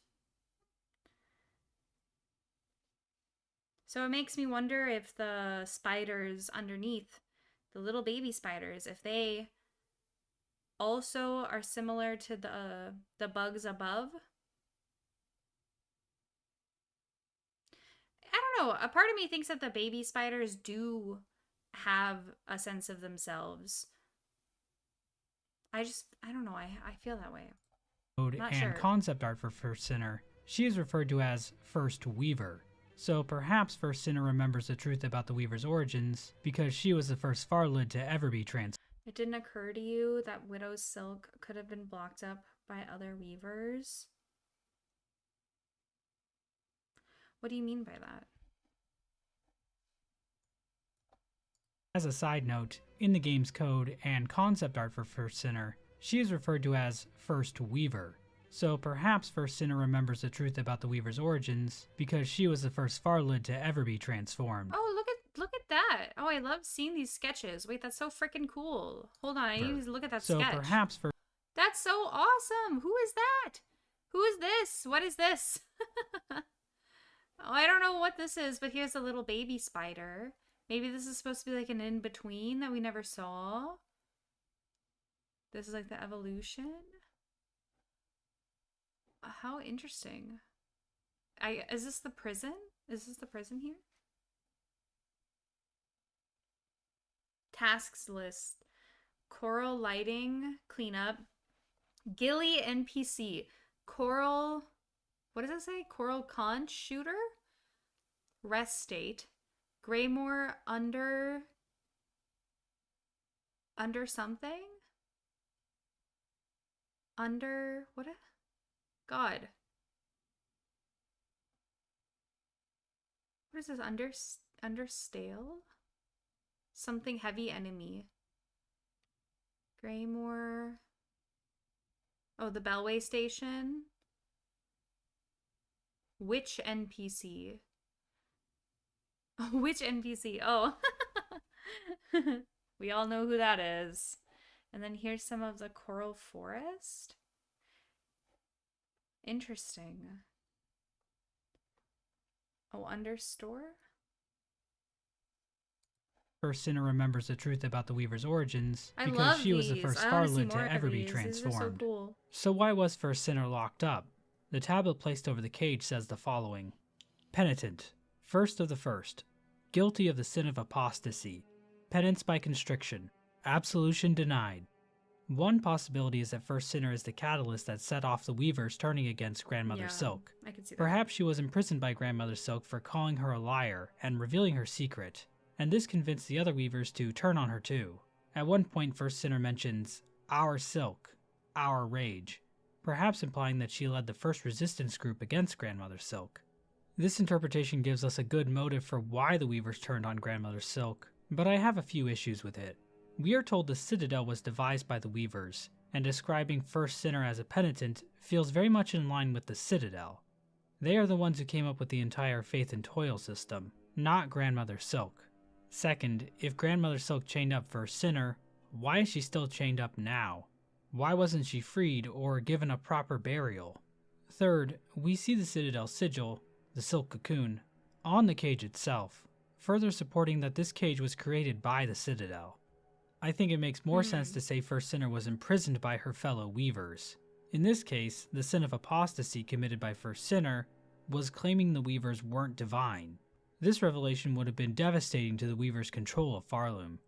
So it makes me wonder if the spiders underneath, the little baby spiders, if they also are similar to the bugs above. I don't know. A part of me thinks that the baby spiders do have a sense of themselves. I don't know. I feel that way. and Not sure. concept art for First Sinner, she is referred to as First Weaver. So perhaps First Sinner remembers the truth about the Weaver's origins, because she was the first Farlid to ever be transformed. It didn't occur to you that Widow's silk could have been blocked up by other weavers? What do you mean by that? As a side note, in the game's code and concept art for First Sinner, she is referred to as First Weaver. So perhaps First Sinner remembers the truth about the Weaver's origins because she was the first Farlid to ever be transformed. Oh, look at that. Oh, I love seeing these sketches. Wait, that's so freaking cool. Hold on, I need to look at that So sketch. perhaps for That's so awesome. Who is that? Who is this? What is this? Oh, I don't know what this is, but here's a little baby spider. Maybe this is supposed to be like an in-between that we never saw. This is like the evolution. How interesting. Is this the prison? Is this the prison here? Tasks list. Coral lighting, cleanup. Gilly NPC. Coral, what does it say? Coral conch shooter? Rest state. Greymore under something? Under, what? God. What is this? Under stale? Something heavy enemy. Greymore. Oh, the Bellway station. Which NPC? Which NPC? Oh. We all know who that is. And then here's some of the coral forest. Interesting. Oh, under store? First Sinner remembers the truth about the Weaver's origins I because love she was the these. first I wanna see Farlid more to of ever be these. These are so transformed. cool. So why was First Sinner locked up? The tablet placed over the cage says the following. Penitent, first of the first, guilty of the sin of apostasy, penance by constriction, absolution denied. One possibility is that First Sinner is the catalyst that set off the Weavers turning against Grandmother Yeah, Silk. I can see that. Perhaps she was imprisoned by Grandmother Silk for calling her a liar and revealing her secret, and this convinced the other Weavers to turn on her too. At one point, First Sinner mentions, "Our Silk, our rage," perhaps implying that she led the first resistance group against Grandmother Silk. This interpretation gives us a good motive for why the Weavers turned on Grandmother Silk, but I have a few issues with it. We are told the Citadel was devised by the Weavers, and describing First Sinner as a penitent feels very much in line with the Citadel. They are the ones who came up with the entire Faith and Toil system, not Grandmother Silk. Second, if Grandmother Silk chained up First Sinner, why is she still chained up now? Why wasn't she freed or given a proper burial? Third, we see the Citadel sigil, the silk cocoon, on the cage itself, further supporting that this cage was created by the Citadel. I think it makes more sense to say First Sinner was imprisoned by her fellow Weavers. In this case, the sin of apostasy committed by First Sinner was claiming the Weavers weren't divine. This revelation would have been devastating to the Weavers' control of Farloom.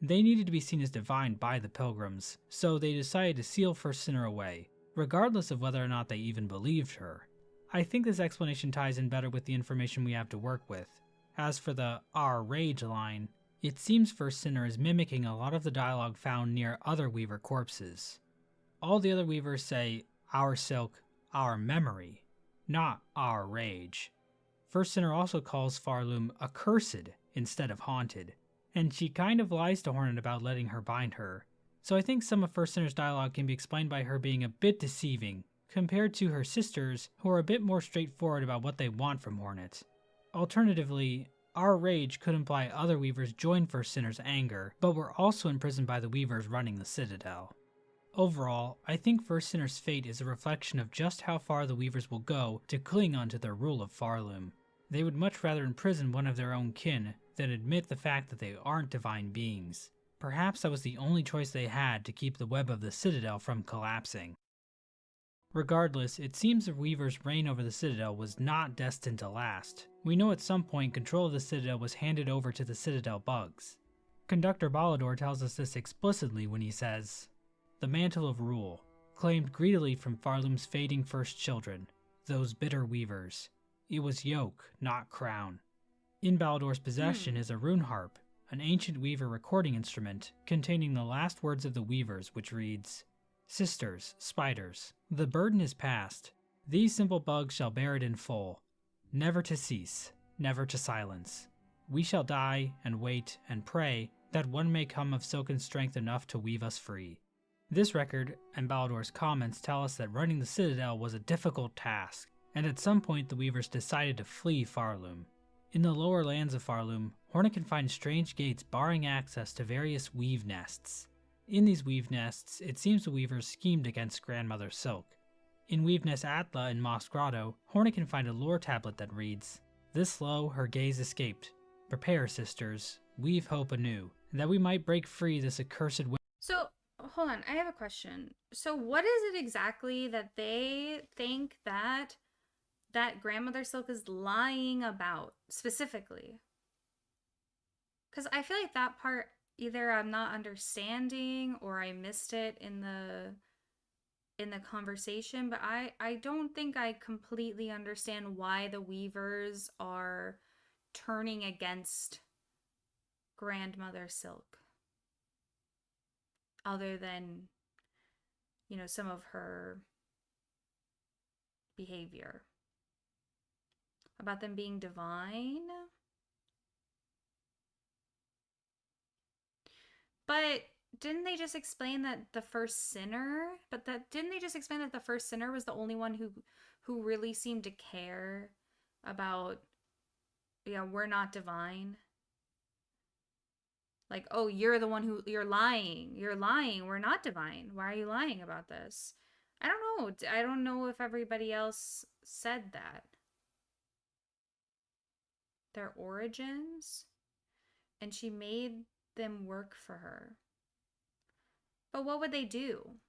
They needed to be seen as divine by the Pilgrims, so they decided to seal First Sinner away, regardless of whether or not they even believed her. I think this explanation ties in better with the information we have to work with. As for the "our rage" line, it seems First Sinner is mimicking a lot of the dialogue found near other Weaver corpses. All the other Weavers say, "our silk, our memory," not "our rage." First Sinner also calls Farloom accursed instead of haunted, and she kind of lies to Hornet about letting her bind her. So I think some of First Sinner's dialogue can be explained by her being a bit deceiving, compared to her sisters, who are a bit more straightforward about what they want from Hornet. Alternatively, our rage could imply other Weavers joined First Sinner's anger, but were also imprisoned by the Weavers running the Citadel. Overall, I think First Sinner's fate is a reflection of just how far the Weavers will go to cling onto their rule of Farloom. They would much rather imprison one of their own kin than admit the fact that they aren't divine beings. Perhaps that was the only choice they had to keep the web of the Citadel from collapsing. Regardless, it seems the Weavers' reign over the Citadel was not destined to last. We know at some point control of the Citadel was handed over to the Citadel bugs. Conductor Balador tells us this explicitly when he says, "The mantle of rule, claimed greedily from Farloom's fading first children, those bitter Weavers. It was yoke, not crown." In Balador's possession is a rune harp, an ancient Weaver recording instrument containing the last words of the Weavers, which reads, "Sisters, spiders, the burden is past. These simple bugs shall bear it in full. Never to cease, never to silence. We shall die and wait and pray that one may come of silken strength enough to weave us free." This record and Baldor's comments tell us that running the Citadel was a difficult task, and at some point the Weavers decided to flee Farloom. In the lower lands of Farloom, Hornet can find strange gates barring access to various weave nests. In these weave nests, it seems the Weavers schemed against Grandmother Silk. In Weave Nest Atla in Moss Grotto, Hornet can find a lore tablet that reads, "This low her gaze escaped. Prepare, sisters, weave hope anew, that we might break free this accursed So, hold on, I have a question. So what is it exactly that they think that Grandmother Silk is lying about, specifically? Because I feel like that part, either I'm not understanding or I missed it in the conversation, but I don't think I completely understand why the Weavers are turning against Grandmother Silk, other than, you know, some of her behavior about them being divine. But didn't they just explain that the first sinner? Didn't they just explain that the first sinner was the only one who really seemed to care about, yeah, we're not divine. Like, oh, you're the one you're lying. You're lying. We're not divine. Why are you lying about this? I don't know. I don't know if everybody else said that. Their origins, and she made them work for her. But what would they do?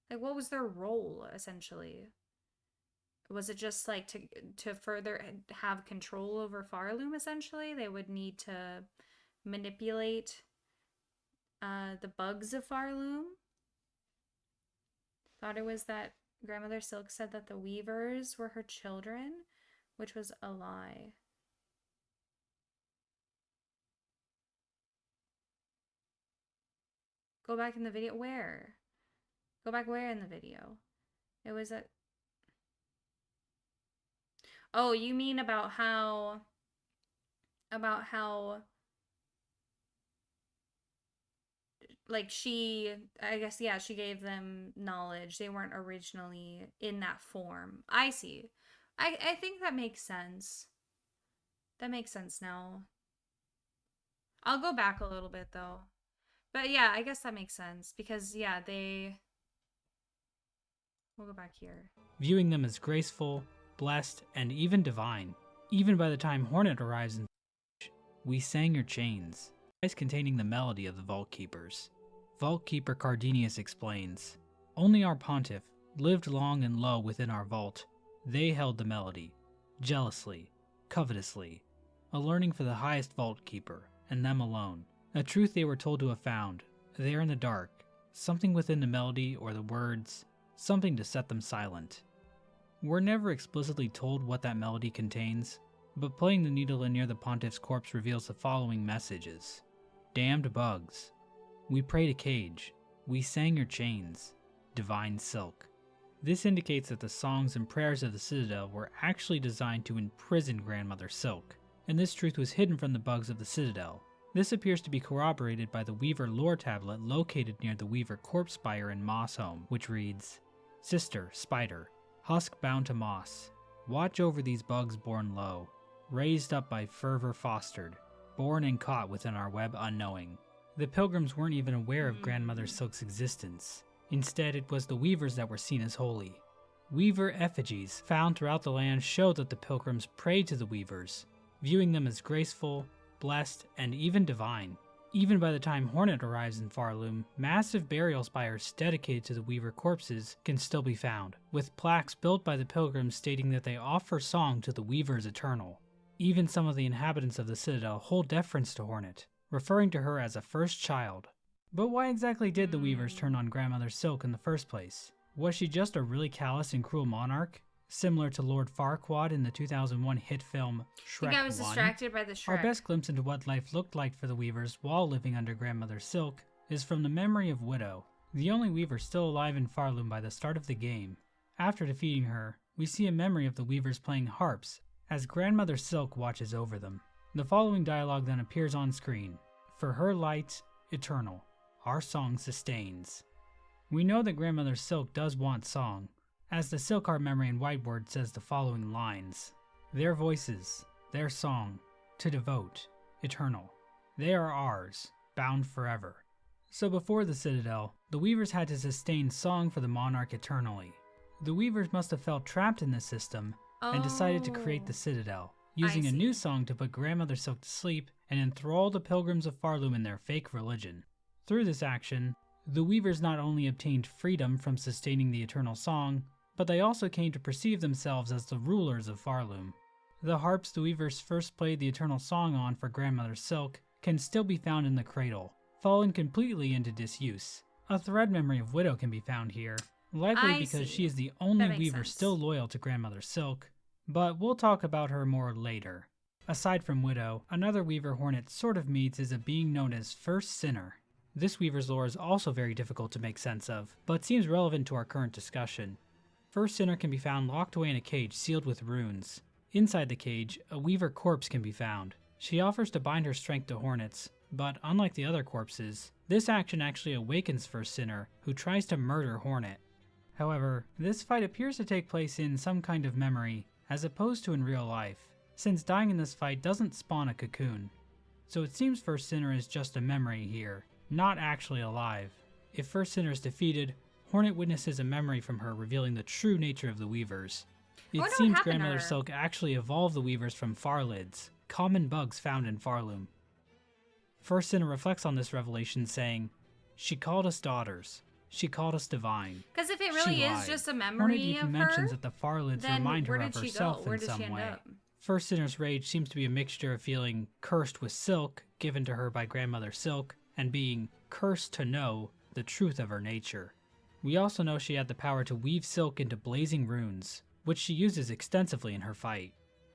Like, what was their role, essentially? Was it just like to further have control over Farloom, essentially? They would need to manipulate the bugs of Farloom? Thought it was that Grandmother Silk said that the Weavers were her children, which was a lie. Go back in the video. Where? Go back where in the video? It was at... Oh, you mean about how like I guess, yeah, she gave them knowledge. They weren't originally in that form. I see. I think that makes sense. That makes sense now. I'll go back a little bit though. But yeah, I guess that makes sense because, yeah, we'll go back here. viewing them as graceful, blessed, and even divine. Even by the time Hornet arrives in we sang your chains, containing the melody of the Vault Keepers. Vault Keeper Cardenius explains, "Only our pontiff lived long and low within our vault. They held the melody, jealously, covetously, a learning for the highest Vault Keeper, and them alone. A truth they were told to have found, there in the dark, something within the melody or the words, something to set them silent. We're never explicitly told what that melody contains, but playing the needle in near the pontiff's corpse reveals the following messages. Damned bugs. We prayed a cage. We sang your chains. Divine silk." This indicates that the songs and prayers of the Citadel were actually designed to imprison Grandmother Silk, and this truth was hidden from the bugs of the Citadel. This appears to be corroborated by the Weaver lore tablet located near the Weaver corpse spire in Moss Home, which reads, "Sister, spider, husk bound to moss, watch over these bugs born low, raised up by fervor fostered, born and caught within our web unknowing." The pilgrims weren't even aware of Grandmother Silk's existence. Instead, it was the Weavers that were seen as holy. Weaver effigies found throughout the land show that the pilgrims prayed to the Weavers, viewing them as graceful, blessed, and even divine. Even by the time Hornet arrives in Farloom, massive burial spires dedicated to the Weaver corpses can still be found, with plaques built by the pilgrims stating that they offer song to the Weavers eternal. Even some of the inhabitants of the Citadel hold deference to Hornet, referring to her as a first child. But why exactly did the Weavers turn on Grandmother Silk in the first place? Was she just a really callous and cruel monarch, similar to Lord Farquaad in the 2001 hit film Shrek 1? I think I was distracted by the Shrek. Our best glimpse into what life looked like for the Weavers while living under Grandmother Silk is from the memory of Widow, the only Weaver still alive in Farloom by the start of the game. After defeating her, we see a memory of the Weavers playing harps as Grandmother Silk watches over them. The following dialogue then appears on screen. "For her light, eternal. our song sustains. We know that Grandmother Silk does want song, as the Silk Heart memory in Whiteboard says the following lines. Their voices, their song, to devote, eternal. They are ours, bound forever. So before the Citadel, the Weavers had to sustain song for the Monarch eternally. The Weavers must have felt trapped in this system and decided to create the Citadel, using a new song to put Grandmother Silk to sleep and enthrall the pilgrims of Farloom in their fake religion. Through this action, the Weavers not only obtained freedom from sustaining the eternal song, but they also came to perceive themselves as the rulers of Farloom. The harps the Weavers first played the eternal song on for Grandmother Silk can still be found in the cradle, fallen completely into disuse. A thread memory of Widow can be found here, likely because she is the only Weaver still loyal to Grandmother Silk, but we'll talk about her more later. Aside from Widow, another Weaver Hornet sort of meets is a being known as First Sinner. This Weaver's lore is also very difficult to make sense of, but seems relevant to our current discussion. First Sinner can be found locked away in a cage sealed with runes. Inside the cage, a Weaver corpse can be found. She offers to bind her strength to Hornets, but unlike the other corpses, this action actually awakens First Sinner, who tries to murder Hornet. However, this fight appears to take place in some kind of memory, as opposed to in real life, since dying in this fight doesn't spawn a cocoon. So it seems First Sinner is just a memory here, not actually alive. If First Sinner is defeated, Hornet witnesses a memory from her revealing the true nature of the Weavers. It seems Grandmother Silk actually evolved the Weavers from Farlids, common bugs found in Farloom. First Sinner reflects on this revelation saying, "She called us daughters. She called us divine." Because if it really is just a memory Hornet even mentions that the Farlids remind her of herself in some way. First Sinner's rage seems to be a mixture of feeling cursed with silk, given to her by Grandmother Silk, and being cursed to know the truth of her nature. We also know she had the power to weave silk into blazing runes, which she uses extensively in her fight.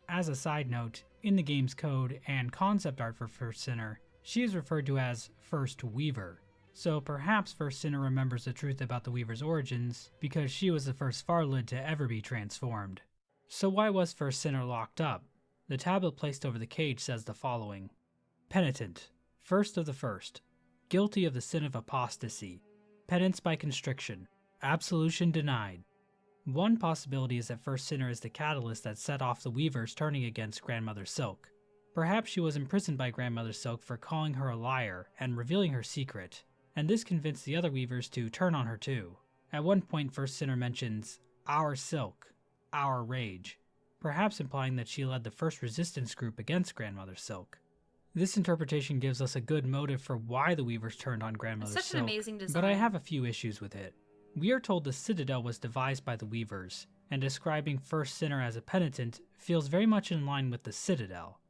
As a side note, in the game's code and concept art for First Sinner, she is referred to as First Weaver, so perhaps First Sinner remembers the truth about the Weaver's origins because she was the first Farlid to ever be transformed. So why was First Sinner locked up? The tablet placed over the cage says the following. Penitent, first of the first, guilty of the sin of apostasy, penance by constriction, absolution denied. One possibility is that First Sinner is the catalyst that set off the Weavers turning against Grandmother Silk. Perhaps she was imprisoned by Grandmother Silk for calling her a liar and revealing her secret, and this convinced the other Weavers to turn on her too. At one point, First Sinner mentions, "Our Silk, our rage," perhaps implying that she led the first resistance group against Grandmother Silk. This interpretation gives us a good motive for why the Weavers turned on Grandmother Silk, such an amazing design. but I have a few issues with it. We are told the Citadel was devised by the Weavers, and describing First Sinner as a penitent feels very much in line with the Citadel.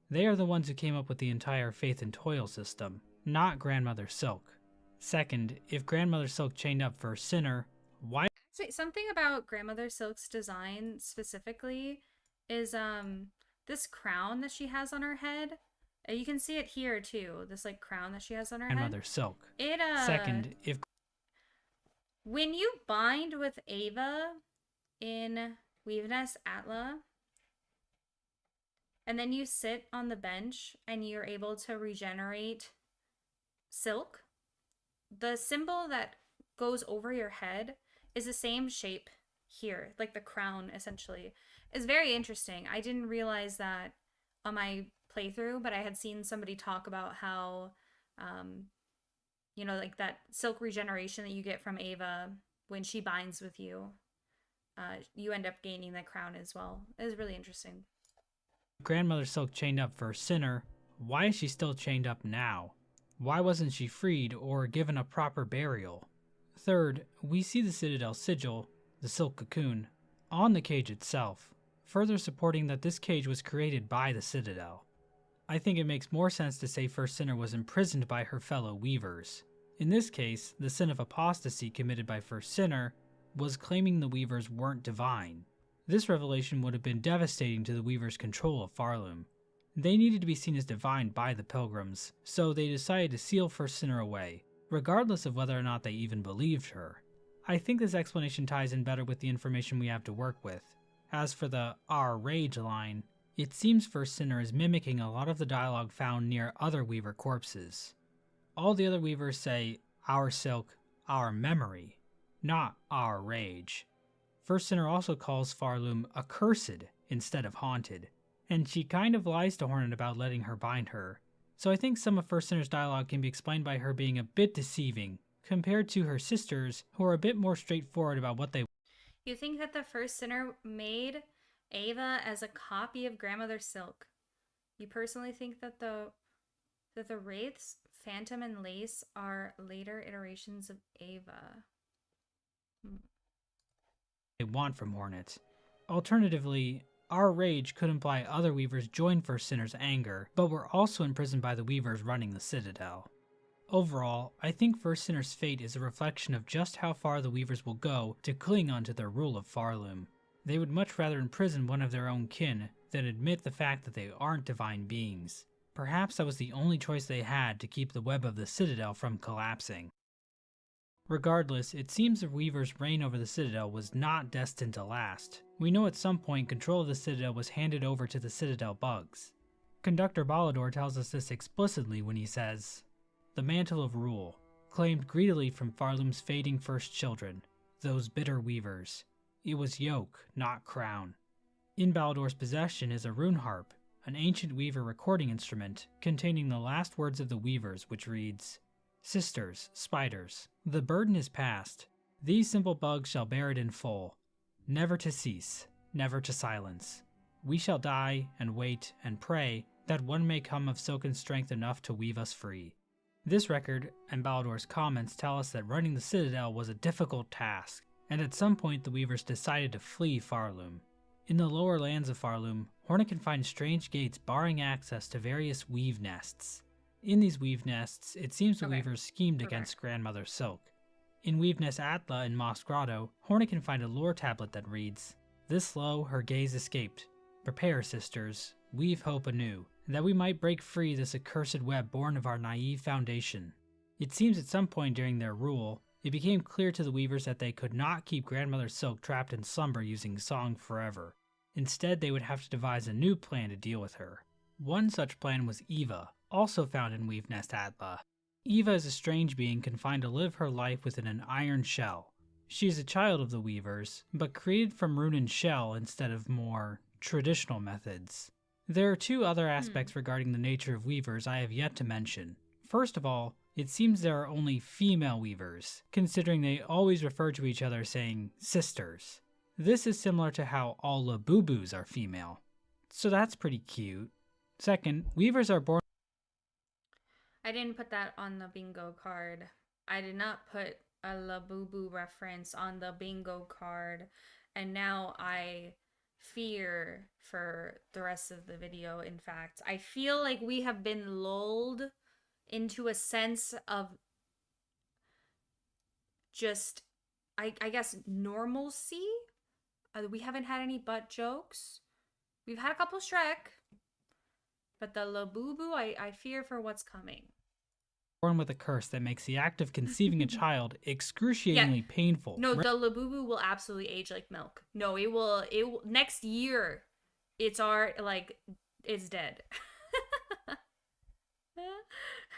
They are the ones who came up with the entire Faith and Toil system, not Grandmother Silk. Second, if Grandmother Silk chained up First Sinner, why— Something about Grandmother Silk's design specifically is this crown that she has on her head. You can see it here too, this like crown that she has on her Grandmother head. Silk. Second, when you bind with Ava in Weaveness Atla, and then you sit on the bench and you're able to regenerate silk, the symbol that goes over your head is the same shape here, like the crown essentially. It's very interesting. I didn't realize that on my playthrough, but I had seen somebody talk about how you know, like that silk regeneration that you get from Ava when she binds with you, you end up gaining that crown as well. It was really interesting. Grandmother Silk chained up First Sinner, why is she still chained up now? Why wasn't she freed or given a proper burial? Third, we see the Citadel sigil, the silk cocoon, on the cage itself, further supporting that this cage was created by the Citadel. I think it makes more sense to say First Sinner was imprisoned by her fellow Weavers. In this case, the sin of apostasy committed by First Sinner was claiming the Weavers weren't divine. This revelation would have been devastating to the Weavers' control of Farloom. They needed to be seen as divine by the Pilgrims, so they decided to seal First Sinner away, regardless of whether or not they even believed her. I think this explanation ties in better with the information we have to work with. As for the "our rage" line, it seems First Sinner is mimicking a lot of the dialogue found near other Weaver corpses. All the other Weavers say, our silk, our memory, not our rage. First Sinner also calls Farloom accursed instead of haunted, and she kind of lies to Hornet about letting her bind her. So I think some of First Sinner's dialogue can be explained by her being a bit deceiving, compared to her sisters, who are a bit more straightforward about what they want. You think that the First Sinner made Ava as a copy of Grandmother Silk? You personally think that the Wraiths, Phantom, and Lace are later iterations of Ava? They want from Hornet. Alternatively, our rage could imply other Weavers joined First Sinner's anger, but were also imprisoned by the Weavers running the Citadel. Overall, I think First Sinner's fate is a reflection of just how far the Weavers will go to cling onto their rule of Farloom. They would much rather imprison one of their own kin than admit the fact that they aren't divine beings. Perhaps that was the only choice they had to keep the web of the Citadel from collapsing. Regardless, it seems the Weaver's reign over the Citadel was not destined to last. We know at some point control of the Citadel was handed over to the Citadel bugs. Conductor Balador tells us this explicitly when he says, "The mantle of rule, claimed greedily from Farloom's fading first children, those bitter Weavers. It was yoke, not crown." In Balador's possession is a rune harp, an ancient Weaver recording instrument containing the last words of the Weavers, which reads, "Sisters, spiders, the burden is past. These simple bugs shall bear it in full. Never to cease, never to silence. We shall die and wait and pray that one may come of silken strength enough to weave us free." This record and Balador's comments tell us that running the Citadel was a difficult task, and at some point the Weavers decided to flee Farloom. In the lower lands of Farloom, Hornet can find strange gates barring access to various weave nests. In these weave nests, it seems the Weavers schemed against Grandmother Silk. In Weave Nest Atla in Moss Grotto, Hornet can find a lore tablet that reads, "This low her gaze escaped. Prepare, sisters, weave hope anew, that we might break free this accursed web born of our naive foundation." It seems at some point during their rule, it became clear to the Weavers that they could not keep Grandmother Silk trapped in slumber using song forever. Instead, they would have to devise a new plan to deal with her. One such plan was Eva, also found in Weave Nest Atla. Eva is a strange being confined to live her life within an iron shell. She is a child of the Weavers, but created from rune and shell instead of more traditional methods. There are two other aspects regarding the nature of Weavers I have yet to mention. First of all, it seems there are only female Weavers, considering they always refer to each other saying sisters. This is similar to how all Labubus are female. So that's pretty cute. Second, Weavers are born. I didn't put that on the bingo card. I did not put a Labubu reference on the bingo card. And now I fear for the rest of the video. In fact, I feel like we have been lulled into a sense of just, I guess, normalcy. We haven't had any butt jokes. We've had a couple Shrek. But the Labubu, I fear for what's coming. Born with a curse that makes the act of conceiving a child excruciatingly painful. No, the Labubu will absolutely age like milk. No, it will next year. It's dead.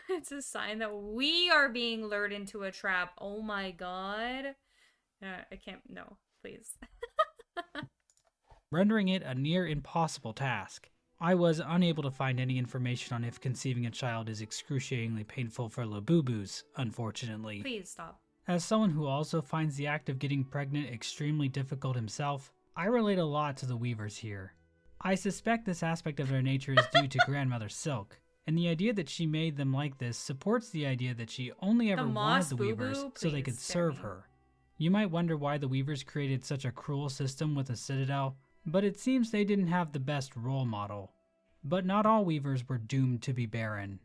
It's a sign that we are being lured into a trap. Oh my god. I can't, no, please. Rendering it a near impossible task. I was unable to find any information on if conceiving a child is excruciatingly painful for Labubus, unfortunately. Please stop. As someone who also finds the act of getting pregnant extremely difficult himself, I relate a lot to the Weavers here. I suspect this aspect of their nature is due to Grandmother Silk, and the idea that she made them like this supports the idea that she only ever wanted the Weavers so they could serve her. You might wonder why the Weavers created such a cruel system with a citadel, but it seems they didn't have the best role model. But not all Weavers were doomed to be barren.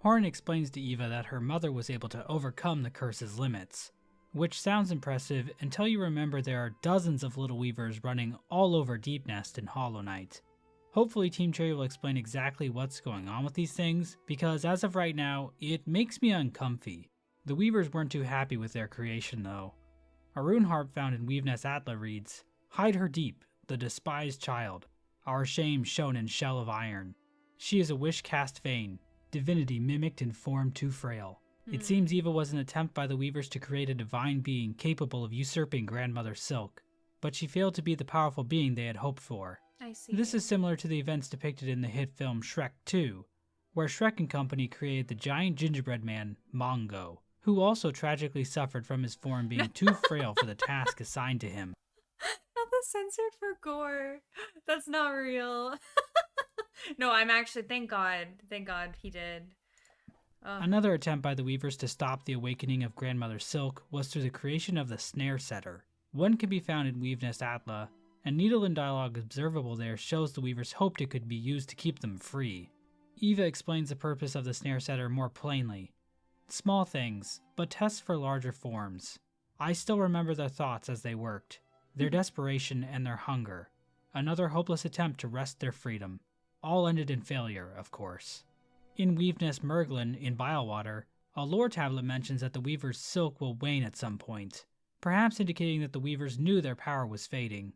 Hornet explains to Eva that her mother was able to overcome the curse's limits, which sounds impressive until you remember there are dozens of little Weavers running all over Deep Nest and Hollow Knight. Hopefully Team Cherry will explain exactly what's going on with these things, because as of right now, it makes me uncomfy. The Weavers weren't too happy with their creation though. A rune harp found in Weave Nest Atla reads, "Hide her deep, the despised child, our shame shown in shell of iron. She is a wish cast vain, divinity mimicked in form too frail. It seems Eva was an attempt by the Weavers to create a divine being capable of usurping Grandmother Silk, but she failed to be the powerful being they had hoped for. I see. This is similar to the events depicted in the hit film Shrek 2, where Shrek and company created the giant gingerbread man, Mongo, who also tragically suffered from his form being too frail for the task assigned to him. Not the censored for gore. That's not real. No, I'm actually, thank God he did. Another attempt by the Weavers to stop the awakening of Grandmother Silk was through the creation of the Snare Setter. One can be found in Weaveness Atla, and needle and dialogue observable there shows the Weavers hoped it could be used to keep them free. Eva explains the purpose of the Snare Setter more plainly. Small things, but tests for larger forms. I still remember their thoughts as they worked, their desperation and their hunger. Another hopeless attempt to wrest their freedom. All ended in failure, of course. In Weaveness Merglin in Bilewater, a lore tablet mentions that the Weaver's silk will wane at some point, perhaps indicating that the Weavers knew their power was fading.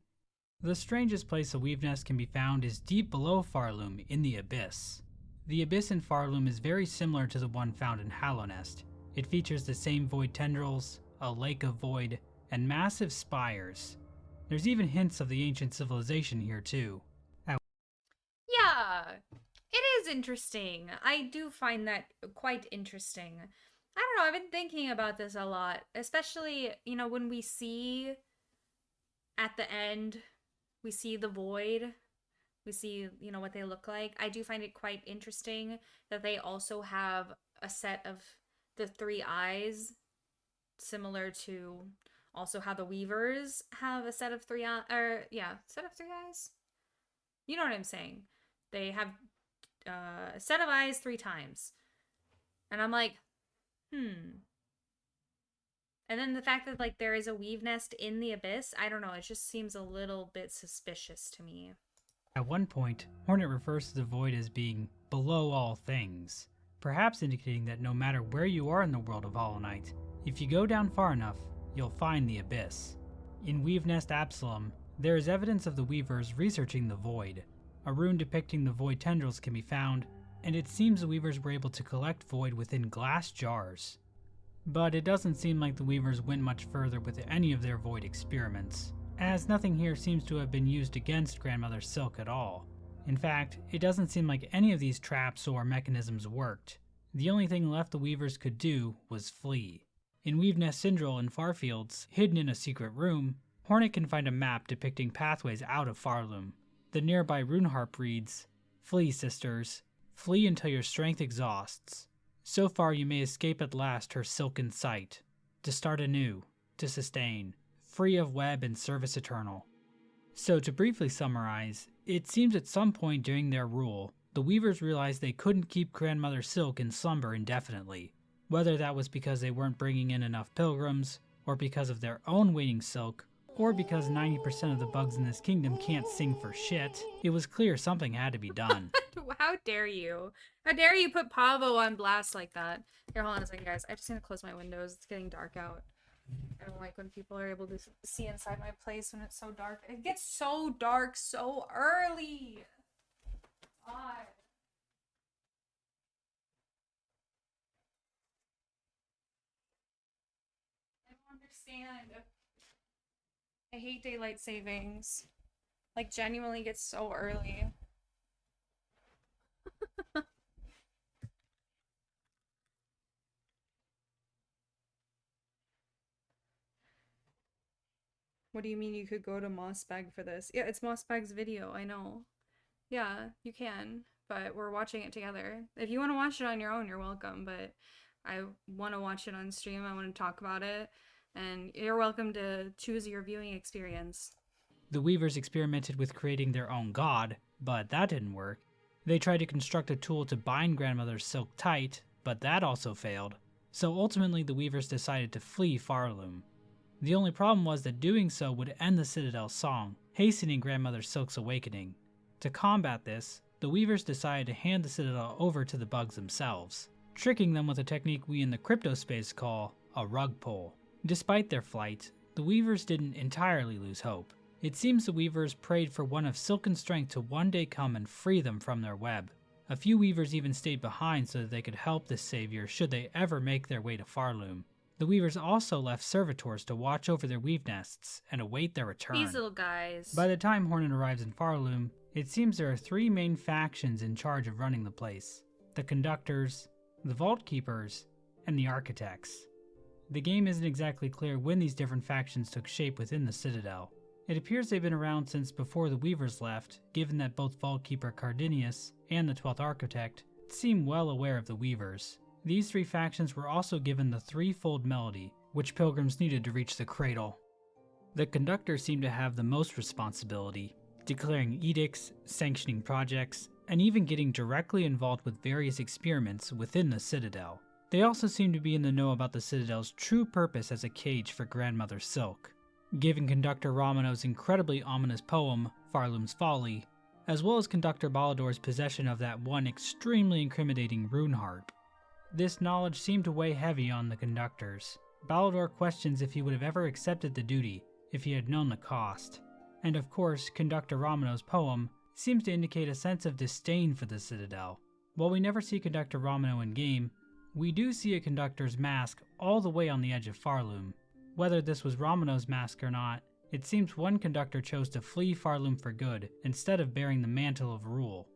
The strangest place a weave nest can be found is deep below Farloom in the Abyss. The Abyss in Farloom is very similar to the one found in Hallownest. It features the same void tendrils, a lake of void, and massive spires. There's even hints of the ancient civilization here too. Yeah, it is interesting. I do find that quite interesting. I don't know, I've been thinking about this a lot, especially, when we see at the end, we see the void, we see, what they look like. I do find it quite interesting that they also have a set of the 3 eyes, similar to also how the Weavers have a set of 3 eyes, set of 3 eyes. You know what I'm saying? They have a set of eyes 3 times. And I'm like, And then the fact that, there is a weave nest in the Abyss, I don't know, it just seems a little bit suspicious to me. At one point, Hornet refers to the void as being below all things, perhaps indicating that no matter where you are in the world of Hollow Knight, if you go down far enough, you'll find the Abyss. In Weavenest Absalom, there is evidence of the Weavers researching the void. A rune depicting the void tendrils can be found, and it seems the Weavers were able to collect void within glass jars. But it doesn't seem like the Weavers went much further with any of their void experiments, as nothing here seems to have been used against Grandmother Silk at all. In fact, it doesn't seem like any of these traps or mechanisms worked. The only thing left the Weavers could do was flee. In Weavenest Syndril in Farfields, hidden in a secret room, Hornet can find a map depicting pathways out of Farloom. The nearby runeharp reads, "Flee, sisters. Flee until your strength exhausts. So far you may escape at last her silken sight. To start anew, to sustain, free of web and service eternal." So to briefly summarize, it seems at some point during their rule, the Weavers realized they couldn't keep Grandmother Silk in slumber indefinitely. Whether that was because they weren't bringing in enough pilgrims, or because of their own waning silk, or because 90% of the bugs in this kingdom can't sing for shit, it was clear something had to be done. How dare you? How dare you put Pavo on blast like that? Here, hold on a second, guys. I just need to close my windows. It's getting dark out. I don't like when people are able to see inside my place when it's so dark. It gets so dark so early. God. I don't understand. I hate daylight savings. Genuinely gets so early. What do you mean you could go to Mossbag for this? Yeah, it's Mossbag's video, I know. Yeah, you can, but we're watching it together. If you want to watch it on your own, you're welcome, but I want to watch it on stream, I want to talk about it, and you're welcome to choose your viewing experience. The Weavers experimented with creating their own god, but that didn't work. They tried to construct a tool to bind Grandmother Silk tight, but that also failed. So ultimately the Weavers decided to flee Farloom. The only problem was that doing so would end the Citadel's song, hastening Grandmother Silk's awakening. To combat this, the Weavers decided to hand the Citadel over to the bugs themselves, tricking them with a technique we in the cryptospace call a rug pull. Despite their flight, the Weavers didn't entirely lose hope. It seems the Weavers prayed for one of silken strength to one day come and free them from their web. A few weavers even stayed behind so that they could help this savior should they ever make their way to Farloom. The weavers also left servitors to watch over their weave nests and await their return. These little guys. By the time Hornet arrives in Farloom, it seems there are 3 main factions in charge of running the place: the Conductors, the Vault Keepers, and the Architects. The game isn't exactly clear when these different factions took shape within the Citadel. It appears they've been around since before the Weavers left, given that both Vault Keeper Cardinius and the 12th Architect seem well aware of the Weavers. These 3 factions were also given the threefold melody, which pilgrims needed to reach the cradle. The Conductors seem to have the most responsibility, declaring edicts, sanctioning projects, and even getting directly involved with various experiments within the Citadel. They also seem to be in the know about the Citadel's true purpose as a cage for Grandmother Silk, giving Conductor Romano's incredibly ominous poem, Farloom's Folly, as well as Conductor Ballador's possession of that one extremely incriminating rune harp. This knowledge seemed to weigh heavy on the Conductors. Ballador questions if he would have ever accepted the duty if he had known the cost. And of course, Conductor Romano's poem seems to indicate a sense of disdain for the Citadel. While we never see Conductor Romano in-game, we do see a Conductor's mask all the way on the edge of Farloom. Whether this was Romano's mask or not, it seems one Conductor chose to flee Farloom for good instead of bearing the mantle of rule.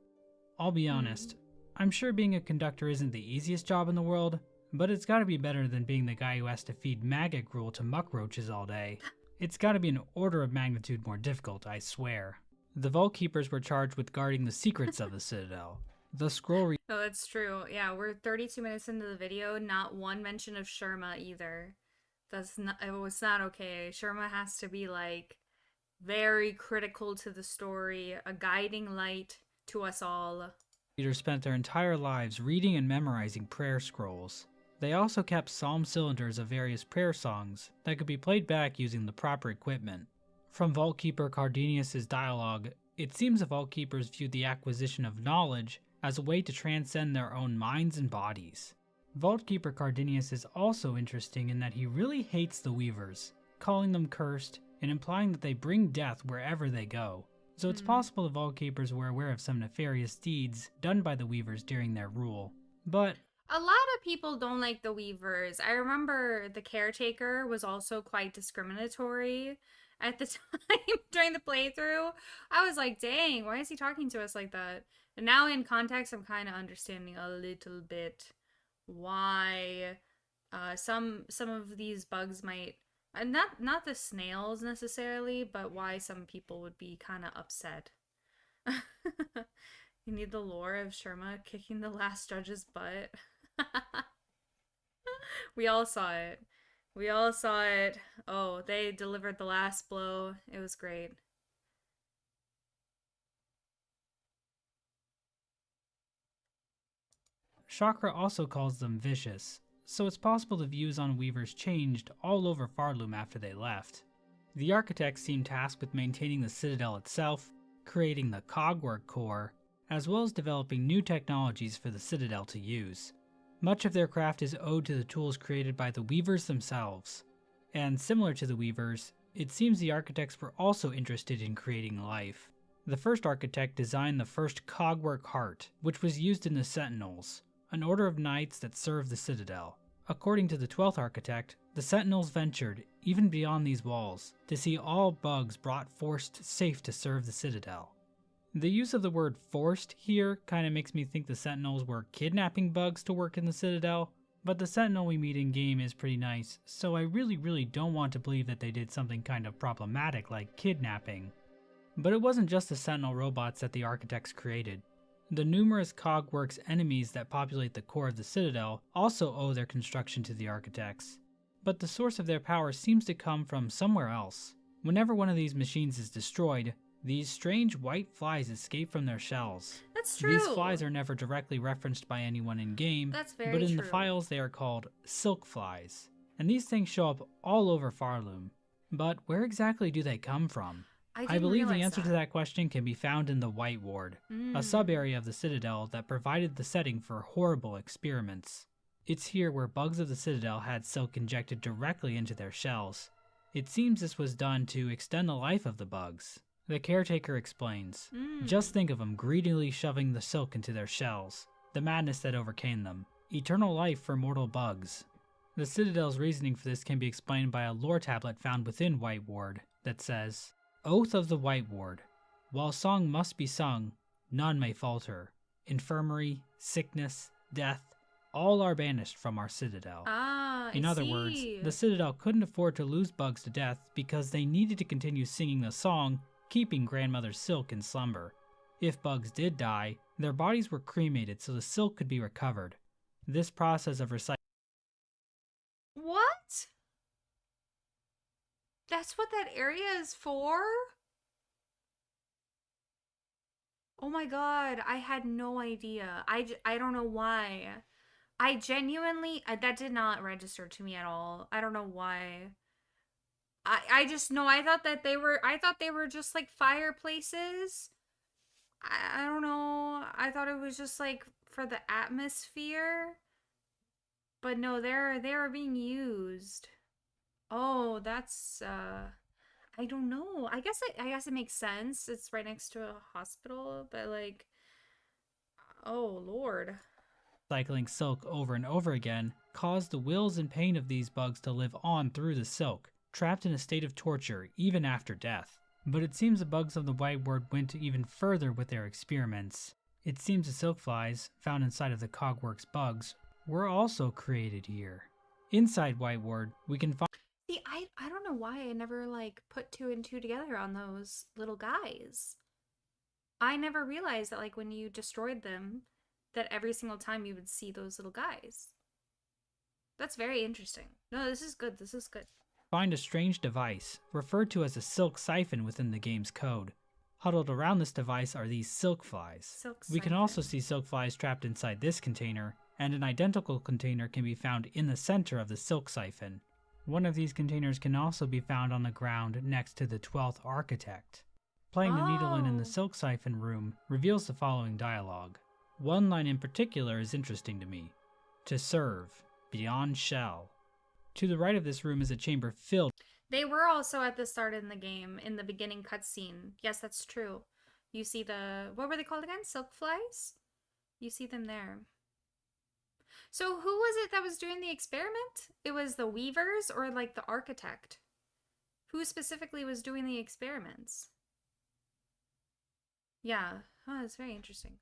I'll be honest, I'm sure being a Conductor isn't the easiest job in the world, but it's gotta be better than being the guy who has to feed maggot gruel to muck roaches all day. It's gotta be an order of magnitude more difficult, I swear. The Vault Keepers were charged with guarding the secrets of the Citadel. The scroll Oh, that's true. Yeah, we're 32 minutes into the video, not one mention of Sherma either. It was not okay. Sherma has to be, like, very critical to the story, a guiding light to us all. readers spent their entire lives reading and memorizing prayer scrolls. They also kept psalm cylinders of various prayer songs that could be played back using the proper equipment. From Vault Keeper Cardinius' dialogue, it seems the Vault Keepers viewed the acquisition of knowledge as a way to transcend their own minds and bodies. Vault Keeper Cardinius is also interesting in that he really hates the Weavers, calling them cursed and implying that they bring death wherever they go. So it's possible the Vault Keepers were aware of some nefarious deeds done by the Weavers during their rule. But a lot of people don't like the Weavers. I remember the Caretaker was also quite discriminatory at the time during the playthrough. I was like, dang, why is he talking to us like that? And now in context, I'm kind of understanding a little bit why some of these bugs might, not the snails necessarily, but why some people would be kind of upset. You need the lore of Sherma kicking the last judge's butt. We all saw it. We all saw it. Oh, they delivered the last blow. It was great. Chakra also calls them vicious, so it's possible the views on Weavers changed all over Farloom after they left. The Architects seem tasked with maintaining the Citadel itself, creating the Cogwork core, as well as developing new technologies for the Citadel to use. Much of their craft is owed to the tools created by the Weavers themselves. And similar to the Weavers, it seems the Architects were also interested in creating life. The first Architect designed the first Cogwork Heart, which was used in the Sentinels, an order of knights that served the Citadel. According to the 12th Architect, the Sentinels ventured, even beyond these walls, to see all bugs brought forced safe to serve the Citadel. The use of the word forced here kind of makes me think the Sentinels were kidnapping bugs to work in the Citadel, but the Sentinel we meet in game is pretty nice, so I really don't want to believe that they did something kind of problematic like kidnapping. But it wasn't just the Sentinel robots that the Architects created. The numerous Cogworks enemies that populate the core of the Citadel also owe their construction to the Architects, but the source of their power seems to come from somewhere else. Whenever one of these machines is destroyed, these strange white flies escape from their shells. That's true. These flies are never directly referenced by anyone in-game, That's very but in the true. files they are called silk flies, and these things show up all over Farloom. But where exactly do they come from? I believe the answer to that question can be found in the White Ward, a sub-area of the Citadel that provided the setting for horrible experiments. It's here where bugs of the Citadel had silk injected directly into their shells. It seems this was done to extend the life of the bugs. The caretaker explains. Just think of them greedily shoving the silk into their shells. The madness that overcame them. Eternal life for mortal bugs. The Citadel's reasoning for this can be explained by a lore tablet found within White Ward that says, Oath of the White Ward. While song must be sung, none may falter. Infirmary, sickness, death, all are banished from our Citadel. In other words, the Citadel couldn't afford to lose bugs to death because they needed to continue singing the song, keeping Grandmother Silk in slumber. If bugs did die, their bodies were cremated so the silk could be recovered. This process of recycling. What? That's what that area is for? Oh my god, I had no idea. I don't know why. I genuinely, that did not register to me at all. I don't know why. I just know, I thought they were just like fireplaces. I don't know. I thought it was just like for the atmosphere. But no, they are being used. Oh, that's I don't know. I guess it makes sense. It's right next to a hospital, but like, oh Lord. Cycling silk over and over again caused the wills and pain of these bugs to live on through the silk, trapped in a state of torture even after death. But it seems the bugs of the White Ward went even further with their experiments. It seems the silk flies, found inside of the Cogworks bugs, were also created here. Inside White Ward, we can find. See, I don't know why I never like put two and two together on those little guys. I never realized that like when you destroyed them, that every single time you would see those little guys. That's very interesting. No, this is good. This is good. Find a strange device, referred to as a silk siphon within the game's code. Huddled around this device are these silk flies. We can also see silk flies trapped inside this container, and an identical container can be found in the center of the silk siphon. One of these containers can also be found on the ground next to the 12th Architect. Playing the needle in the silk siphon room reveals the following dialogue. One line in particular is interesting to me. To serve, beyond shell. To the right of this room is a chamber filled. They were also at the start in the game, in the beginning cutscene. Yes, that's true. You see what were they called again? Silk flies? You see them there. So who was it that was doing the experiment? It was the weavers or like the architect? Who specifically was doing the experiments? Yeah, that's very interesting.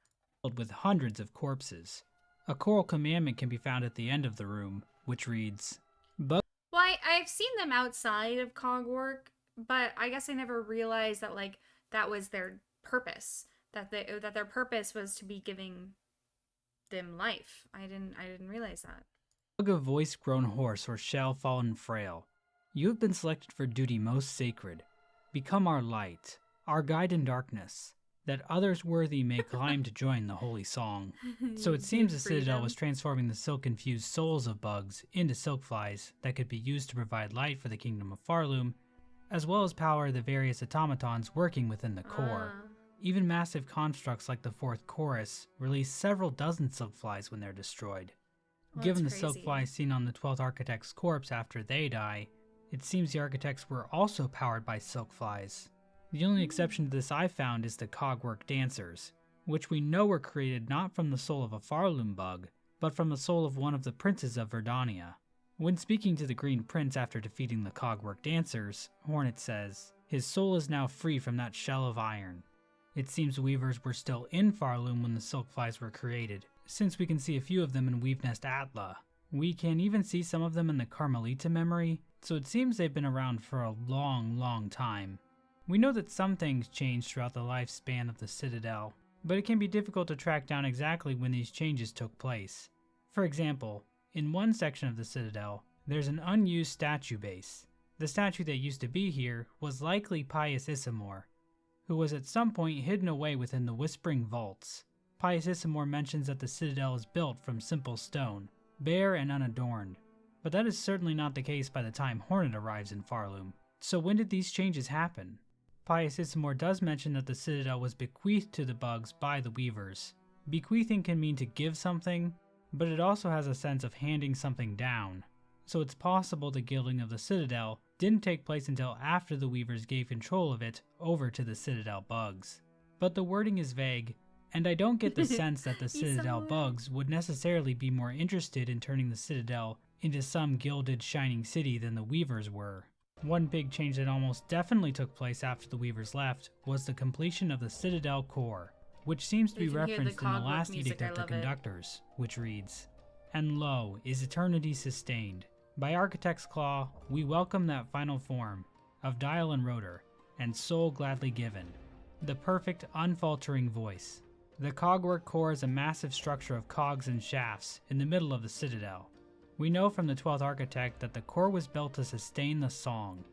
With hundreds of corpses. A choral commandment can be found at the end of the room, which reads, Well, I've seen them outside of Cogwork, but I guess I never realized that like that was their purpose. That their purpose was to be giving them life. I didn't realize that. Bug of voice-grown horse or shell fallen frail. You have been selected for duty most sacred. Become our light, our guide in darkness, that others worthy may climb to join the holy song. So it seems the Citadel was transforming the silk-infused souls of bugs into silk flies that could be used to provide light for the kingdom of Farloom, as well as power the various automatons working within the core. Even massive constructs like the fourth chorus release several dozen silk flies when they're destroyed. Given the silk flies seen on the 12th Architect's corpse after they die, it seems the Architects were also powered by silk flies. The only exception to this I've found is the Cogwork Dancers, which we know were created not from the soul of a Farloom bug, but from the soul of one of the princes of Verdania. When speaking to the Green Prince after defeating the Cogwork Dancers, Hornet says, his soul is now free from that shell of iron. It seems weavers were still in Farloom when the silk flies were created, since we can see a few of them in Weavenest Atla. We can even see some of them in the Carmelita memory, so it seems they've been around for a long time. We know that some things changed throughout the lifespan of the Citadel, but it can be difficult to track down exactly when these changes took place. For example, in one section of the Citadel, there's an unused statue base. The statue that used to be here was likely Pius Issamor, who was at some point hidden away within the Whispering Vaults. Pius Issamor mentions that the Citadel is built from simple stone, bare and unadorned, but that is certainly not the case by the time Hornet arrives in Farloom. So when did these changes happen? Pius Issamor does mention that the Citadel was bequeathed to the bugs by the Weavers. Bequeathing can mean to give something, but it also has a sense of handing something down. So it's possible the gilding of the Citadel didn't take place until after the Weavers gave control of it over to the Citadel bugs. But the wording is vague, and I don't get the sense that the Citadel bugs would necessarily be more interested in turning the Citadel into some gilded, shining city than the Weavers were. One big change that almost definitely took place after the Weavers left was the completion of the Citadel core, which seems to be referenced in the last edict of the conductors, which reads, "And lo, is eternity sustained. By Architect's Claw, we welcome that final form of dial and rotor, and soul gladly given. The perfect, unfaltering voice. The cogwork core is a massive structure of cogs and shafts in the middle of the Citadel. We know from the 12th Architect that the core was built to sustain the song.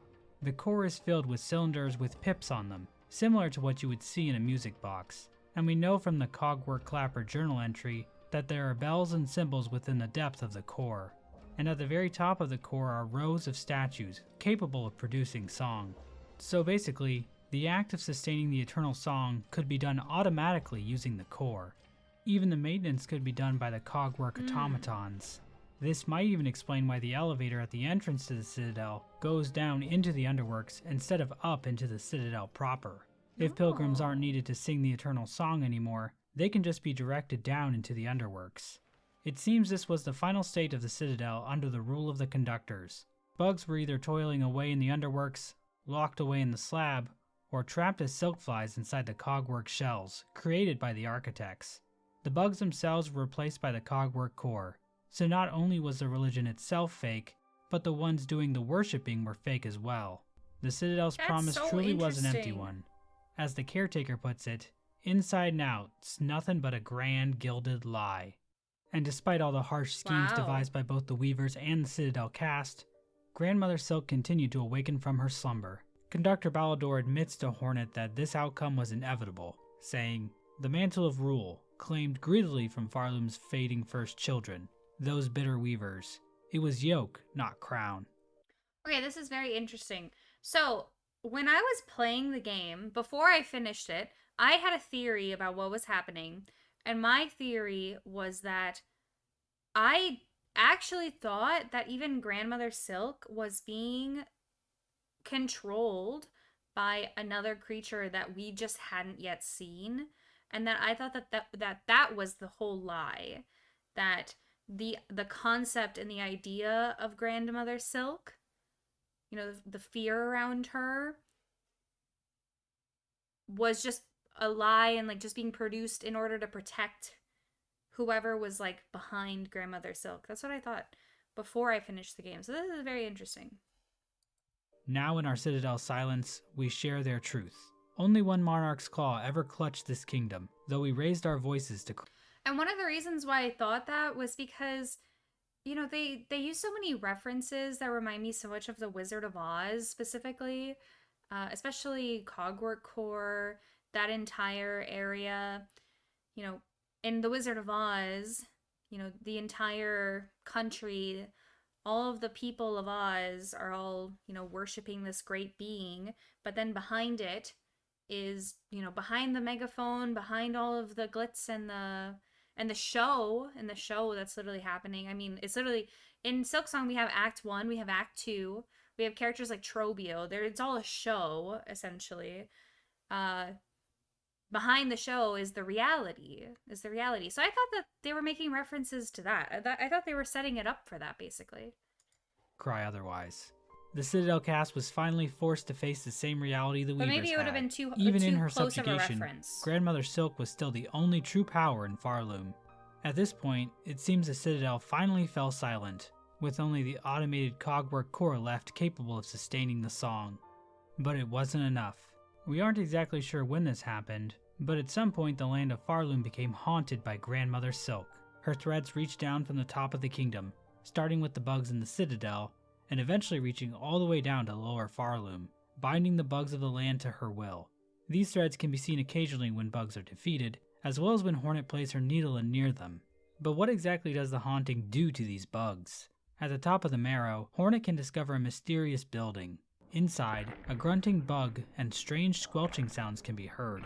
The core is filled with cylinders with pips on them, similar to what you would see in a music box. And we know from the Cogwork Clapper journal entry that there are bells and cymbals within the depth of the core. And at the very top of the core are rows of statues capable of producing song. So basically, the act of sustaining the eternal song could be done automatically using the core. Even the maintenance could be done by the Cogwork automatons. This might even explain why the elevator at the entrance to the Citadel goes down into the underworks instead of up into the Citadel proper. If pilgrims aren't needed to sing the eternal song anymore, they can just be directed down into the underworks. It seems this was the final state of the Citadel under the rule of the conductors. Bugs were either toiling away in the underworks, locked away in the slab, or trapped as silkflies inside the cogwork shells created by the architects. The bugs themselves were replaced by the cogwork core, so not only was the religion itself fake, but the ones doing the worshipping were fake as well. The Citadel's promise truly was an empty one. As the caretaker puts it, inside and out, it's nothing but a grand gilded lie. And despite all the harsh schemes devised by both the Weavers and the Citadel cast, Grandmother Silk continued to awaken from her slumber. Conductor Balador admits to Hornet that this outcome was inevitable, saying, "The mantle of rule, claimed greedily from Farloom's fading first children, those bitter Weavers. It was yoke, not crown." Okay, this is very interesting. So, when I was playing the game, before I finished it, I had a theory about what was happening. And my theory was that I actually thought that even Grandmother Silk was being controlled by another creature that we just hadn't yet seen. And that I thought that was the whole lie. That the concept and the idea of Grandmother Silk, you know, the fear around her, was just a lie and like just being produced in order to protect whoever was like behind Grandmother Silk. That's what I thought before I finished the game. So this is very interesting. Now in our Citadel silence, we share their truth. Only one monarch's claw ever clutched this kingdom, though we raised our voices to... And one of the reasons why I thought that was because, you know, they use so many references that remind me so much of the Wizard of Oz specifically, especially Cogwork Core, that entire area. You know, in the Wizard of Oz, you know, the entire country, all of the people of Oz are all, you know, worshiping this great being, but then behind it is, you know, behind the megaphone, behind all of the glitz and the show that's literally happening. I mean, it's literally in Silksong we have Act 1, we have Act 2, we have characters like Trobio. It's all a show essentially. Behind the show is the reality. So I thought that they were making references to that. I thought they were setting it up for that basically. Cry otherwise. The Citadel cast was finally forced to face the same reality the Weavers had. But maybe it would have been too Even in too her close of a subjugation, reference. Grandmother Silk was still the only true power in Farloom. At this point, it seems the Citadel finally fell silent, with only the automated cogwork core left capable of sustaining the song. But it wasn't enough. We aren't exactly sure when this happened, but at some point the land of Farloom became haunted by Grandmother Silk. Her threads reached down from the top of the kingdom, starting with the bugs in the Citadel, and eventually reaching all the way down to lower Farloom, binding the bugs of the land to her will. These threads can be seen occasionally when bugs are defeated, as well as when Hornet plays her needle in near them. But what exactly does the haunting do to these bugs? At the top of the marrow, Hornet can discover a mysterious building. Inside, a grunting bug and strange squelching sounds can be heard.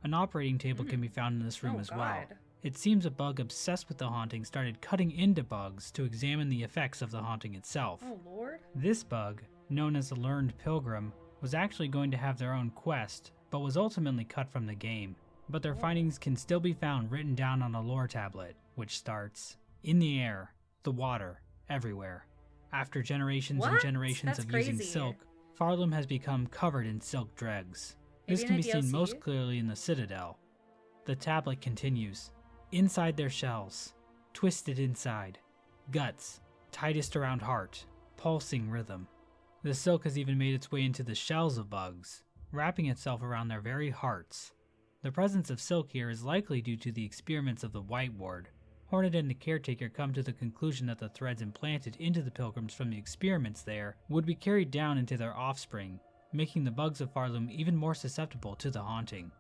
An operating table can be found in this room as well. It seems a bug obsessed with the haunting started cutting into bugs to examine the effects of the haunting itself. Oh, Lord. This bug, known as the Learned Pilgrim, was actually going to have their own quest, but was ultimately cut from the game. But their findings can still be found written down on a lore tablet, which starts, "In the air, the water, everywhere. After generations and What? generations That's of using crazy. silk, Farlum has become covered in silk dregs. This Maybe can in be the seen DLC? most clearly in the Citadel. The tablet continues. Inside their shells, twisted inside, guts, tightest around heart, pulsing rhythm. The silk has even made its way into the shells of bugs, wrapping itself around their very hearts. The presence of silk here is likely due to the experiments of the White Ward. Hornet and the caretaker come to the conclusion that the threads implanted into the pilgrims from the experiments there would be carried down into their offspring, making the bugs of Farlum even more susceptible to the haunting.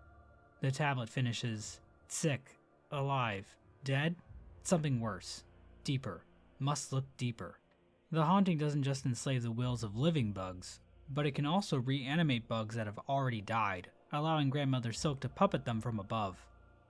The tablet finishes, sick, alive, dead, something worse, deeper, must look deeper. The haunting doesn't just enslave the wills of living bugs, but it can also reanimate bugs that have already died, allowing Grandmother Silk to puppet them from above.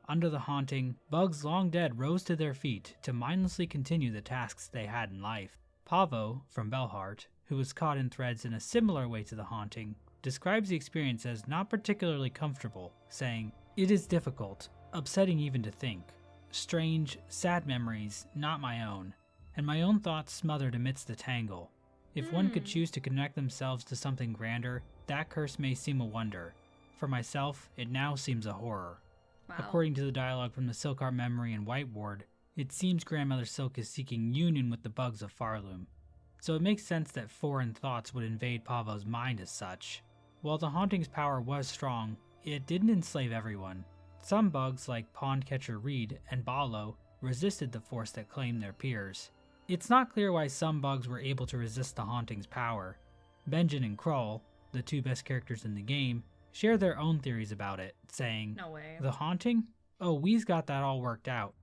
Under the haunting, bugs long dead rose to their feet to mindlessly continue the tasks they had in life. Pavo, from Belhart, who was caught in threads in a similar way to the haunting, describes the experience as not particularly comfortable, saying, "It is difficult, upsetting even to think. Strange, sad memories, not my own, and my own thoughts smothered amidst the tangle. If one could choose to connect themselves to something grander, that curse may seem a wonder. For myself, it now seems a horror." Wow. According to the dialogue from the Silkheart Memory and White Ward, it seems Grandmother Silk is seeking union with the bugs of Farlum. So it makes sense that foreign thoughts would invade Pavo's mind as such. While the haunting's power was strong, it didn't enslave everyone. Some bugs like Pondcatcher Reed and Balo resisted the force that claimed their peers. It's not clear why some bugs were able to resist the haunting's power. Benjen and Krull, the two best characters in the game, share their own theories about it, saying, No way. "The haunting? Oh, we's got that all worked out.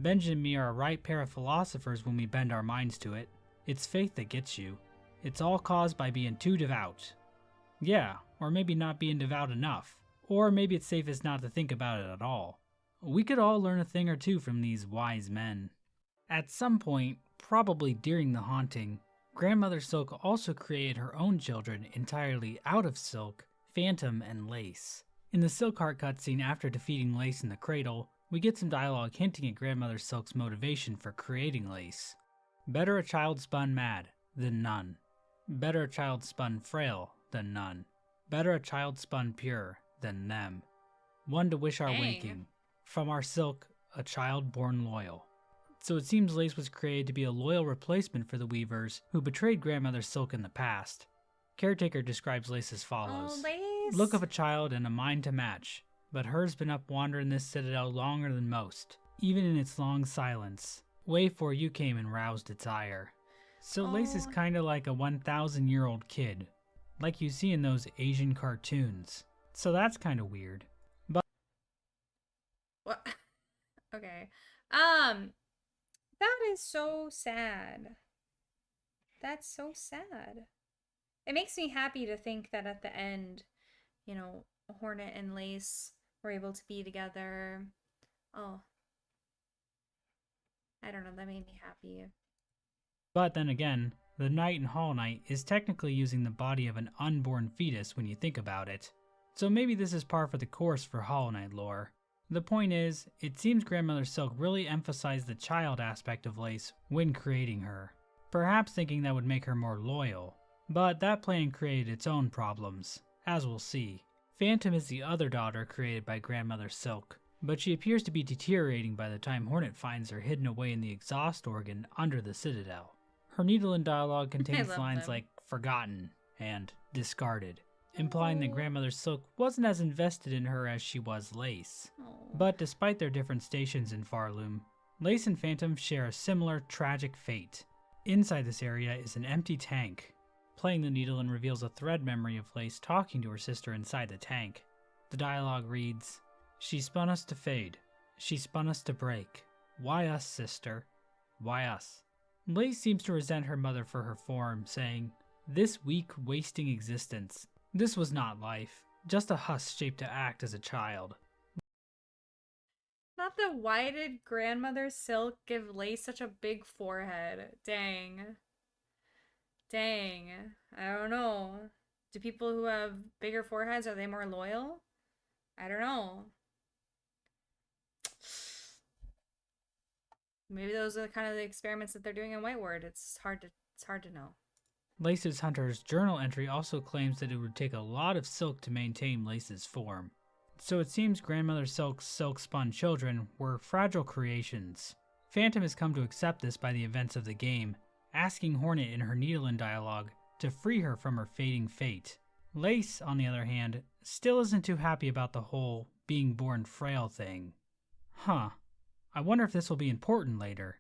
Benjen and me are a right pair of philosophers when we bend our minds to it. It's faith that gets you. It's all caused by being too devout. Yeah, or maybe not being devout enough. Or maybe it's safest not to think about it at all. We could all learn a thing or two from these wise men." At some point, probably during the haunting, Grandmother Silk also created her own children entirely out of silk, Phantom and Lace. In the Silkheart cutscene after defeating Lace in the cradle, we get some dialogue hinting at Grandmother Silk's motivation for creating Lace. "Better a child spun mad than none. Better a child spun frail than none. Better a child spun pure than them. One to wish our Dang. waking. From our silk, a child born loyal." So it seems Lace was created to be a loyal replacement for the Weavers who betrayed Grandmother Silk in the past. Caretaker describes Lace as follows. Oh, Lace. "Look of a child and a mind to match, but her's been up wandering this citadel longer than most, even in its long silence. Way 'fore you came and roused its ire." So Lace is Oh. kinda like a 1,000-year-old kid, like you see in those Asian cartoons. So that's kinda weird. What? Okay. That is so sad. That's so sad. It makes me happy to think that at the end, you know, Hornet and Lace were able to be together. Oh. I don't know, that made me happy. But then again, the Knight in Hollow Knight is technically using the body of an unborn fetus when you think about it. So maybe this is par for the course for Hollow Knight lore. The point is, it seems Grandmother Silk really emphasized the child aspect of Lace when creating her, perhaps thinking that would make her more loyal. But that plan created its own problems, as we'll see. Phantom is the other daughter created by Grandmother Silk, but she appears to be deteriorating by the time Hornet finds her hidden away in the exhaust organ under the Citadel. Her needle and dialogue contains love lines them. like "forgotten" and "discarded," implying that Oh. Grandmother Silk wasn't as invested in her as she was Lace. Oh. But despite their different stations in Farlum, Lace and Phantom share a similar tragic fate. Inside this area is an empty tank. Playing the needle and reveals a thread memory of Lace talking to her sister inside the tank. The dialogue reads, "She spun us to fade. She spun us to break. Why us, sister? Why us?" Lace seems to resent her mother for her form, saying, "This weak, wasting existence. This was not life, just a husk shaped to act as a child." Not why did Grandmother Silk give Lace such a big forehead? Dang. Dang. I don't know. Do people who have bigger foreheads, are they more loyal? I don't know. Maybe those are kind of the experiments that they're doing in Whiteward. It's hard to know. Lace's hunter's journal entry also claims that it would take a lot of silk to maintain Lace's form. So it seems Grandmother Silk's silk-spun children were fragile creations. Phantom has come to accept this by the events of the game, asking Hornet in her Needlein dialogue to free her from her fading fate. Lace, on the other hand, still isn't too happy about the whole being born frail thing. Huh. I wonder if this will be important later.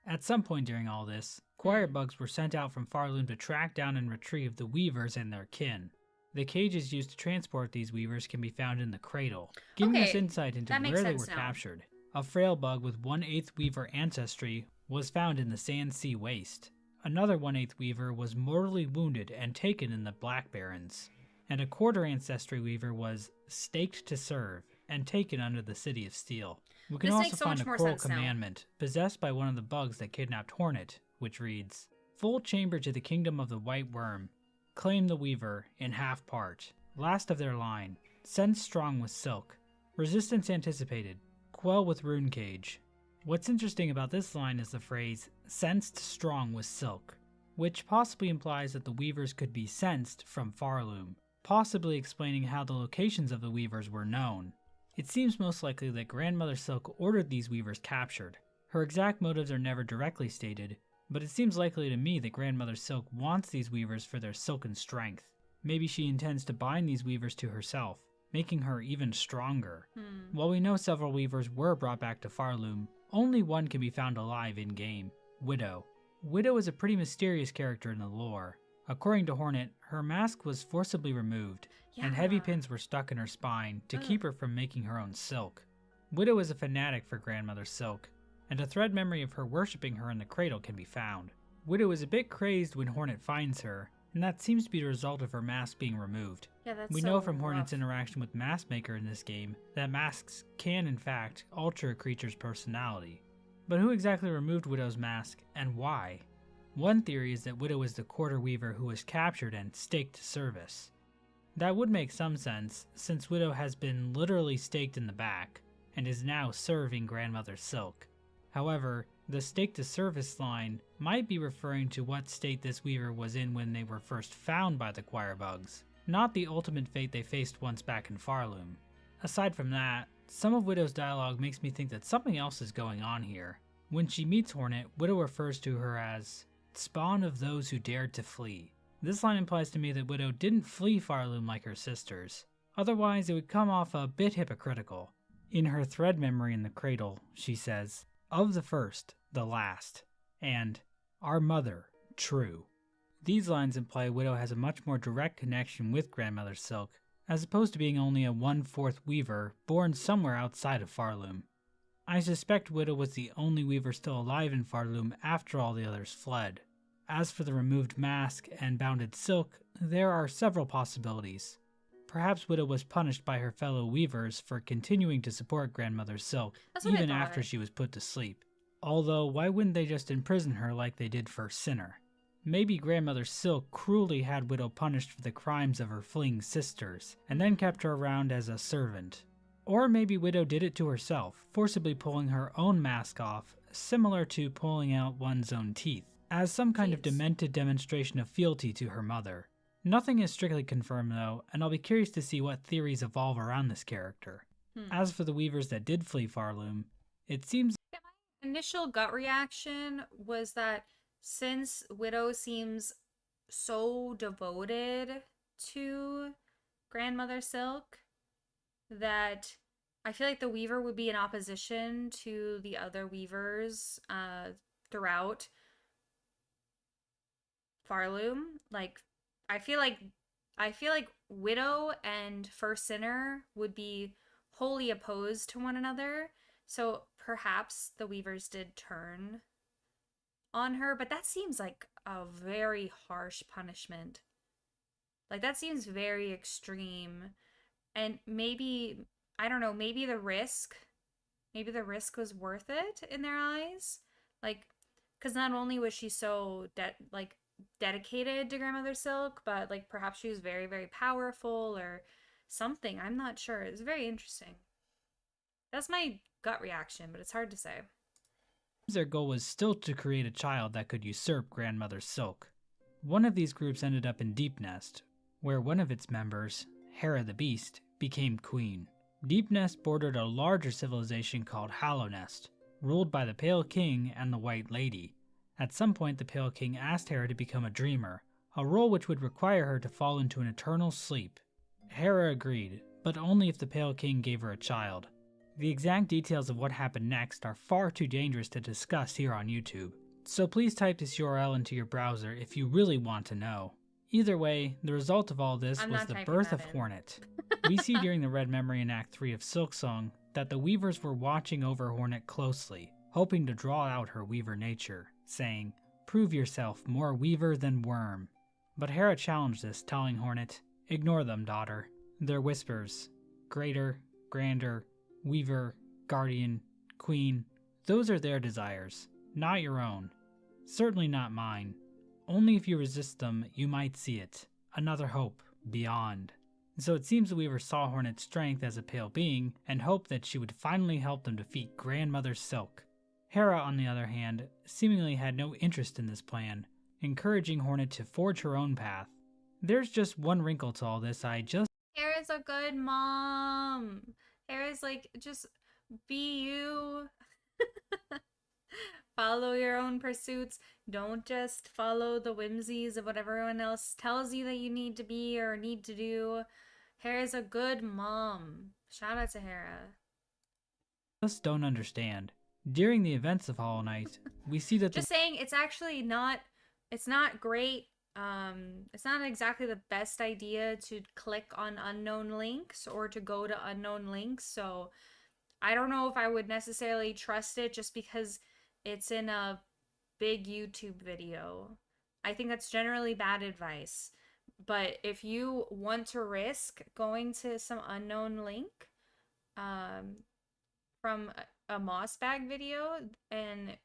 At some point during all this, choir bugs were sent out from Farloom to track down and retrieve the weavers and their kin. The cages used to transport these weavers can be found in the cradle, giving us insight into where they were captured. A frail bug with 1/8 weaver ancestry was found in the Sand Sea Waste. Another 1/8 weaver was mortally wounded and taken in the Black Barrens. And a 1/4 ancestry weaver was staked to serve and taken under the City of Steel. We can also find a coral commandment possessed by one of the bugs that kidnapped Hornet, which reads, "Full chamber to the kingdom of the white worm. Claim the weaver in half part. Last of their line. Send strong with silk. Resistance anticipated. Quell with rune cage." What's interesting about this line is the phrase, "sensed strong with silk," which possibly implies that the weavers could be sensed from Farloom, possibly explaining how the locations of the weavers were known. It seems most likely that Grandmother Silk ordered these weavers captured. Her exact motives are never directly stated, but it seems likely to me that Grandmother Silk wants these weavers for their silken strength. Maybe she intends to bind these weavers to herself, making her even stronger. While we know several weavers were brought back to Farloom, only one can be found alive in-game, Widow. Widow is a pretty mysterious character in the lore. According to Hornet, her mask was forcibly removed, and heavy pins were stuck in her spine to keep her from making her own silk. Widow is a fanatic for Grandmother Silk, and a thread memory of her worshipping her in the cradle can be found. Widow is a bit crazed when Hornet finds her, and that seems to be the result of her mask being removed. We know from Hornet's interaction with Maskmaker in this game that masks can in fact alter a creature's personality. But who exactly removed Widow's mask, and why? One theory is that Widow is the 1/4 weaver who was captured and staked to service. That would make some sense, since Widow has been literally staked in the back, and is now serving Grandmother Silk. However, the stake to service line might be referring to what state this weaver was in when they were first found by the choir bugs, not the ultimate fate they faced once back in Farloom. Aside from that, some of Widow's dialogue makes me think that something else is going on here. When she meets Hornet, Widow refers to her as spawn of those who dared to flee. This line implies to me that Widow didn't flee Farloom like her sisters. Otherwise, it would come off a bit hypocritical. In her thread memory in the cradle, she says, "Of the first, the last," and "our mother, true." These lines imply Widow has a much more direct connection with Grandmother Silk, as opposed to being only a 1/4 weaver born somewhere outside of Farloom. I suspect Widow was the only weaver still alive in Farloom after all the others fled. As for the removed mask and bounded silk, there are several possibilities. Perhaps Widow was punished by her fellow weavers for continuing to support Grandmother Silk, even after she was put to sleep. Although, why wouldn't they just imprison her like they did for Sinner? Maybe Grandmother Silk cruelly had Widow punished for the crimes of her fleeing sisters, and then kept her around as a servant. Or maybe Widow did it to herself, forcibly pulling her own mask off, similar to pulling out one's own teeth, as some kind of demented demonstration of fealty to her mother. Nothing is strictly confirmed though, and I'll be curious to see what theories evolve around this character. As for the weavers that did flee Farloom, it seems my initial gut reaction was that since Widow seems so devoted to Grandmother Silk, that I feel like the weaver would be in opposition to the other weavers throughout Farloom. Like, I feel like Widow and First Sinner would be wholly opposed to one another. So perhaps the weavers did turn on her, but that seems like a very harsh punishment. Like, that seems very extreme. And maybe, I don't know, maybe the risk maybe the risk was worth it in their eyes. Like, because not only was she so dedicated to Grandmother Silk, but like perhaps she was very, very powerful or something. I'm not sure. It's very interesting. That's my gut reaction, but it's hard to say. Their goal was still to create a child that could usurp Grandmother Silk. One of these groups ended up in Deep Nest, where one of its members, Hera the Beast, became queen. Deep Nest bordered a larger civilization called Hollow Nest, ruled by the Pale King and the White Lady. At some point, the Pale King asked Hera to become a dreamer, a role which would require her to fall into an eternal sleep. Hera agreed, but only if the Pale King gave her a child. The exact details of what happened next are far too dangerous to discuss here on YouTube, so please type this URL into your browser if you really want to know. Either way, the result of all this was the birth of Hornet. We see during the Red Memory in Act 3 of Silksong that the Weavers were watching over Hornet closely, hoping to draw out her Weaver nature, saying, "Prove yourself more Weaver than Worm." But Hera challenged this, telling Hornet, "Ignore them, daughter. They're whispers. Greater, grander, Weaver, Guardian, Queen, those are their desires, not your own. Certainly not mine. Only if you resist them, you might see it. Another hope, beyond." So it seems the Weaver saw Hornet's strength as a pale being, and hoped that she would finally help them defeat Grandmother Silk. Hera, on the other hand, seemingly had no interest in this plan, encouraging Hornet to forge her own path. There's just one wrinkle to all this Hera's a good mom. Hera's like, just be you. Follow your own pursuits. Don't just follow the whimsies of what everyone else tells you that you need to be or need to do. Hera's a good mom. Shout out to Hera. just don't understand. During the events of Hollow Knight, we see that just saying, it's actually not, it's not great. It's not exactly the best idea to click on unknown links or to go to unknown links. So I don't know if I would necessarily trust it just because it's in a big YouTube video. I think that's generally bad advice. But if you want to risk going to some unknown link from a Mossbag video, and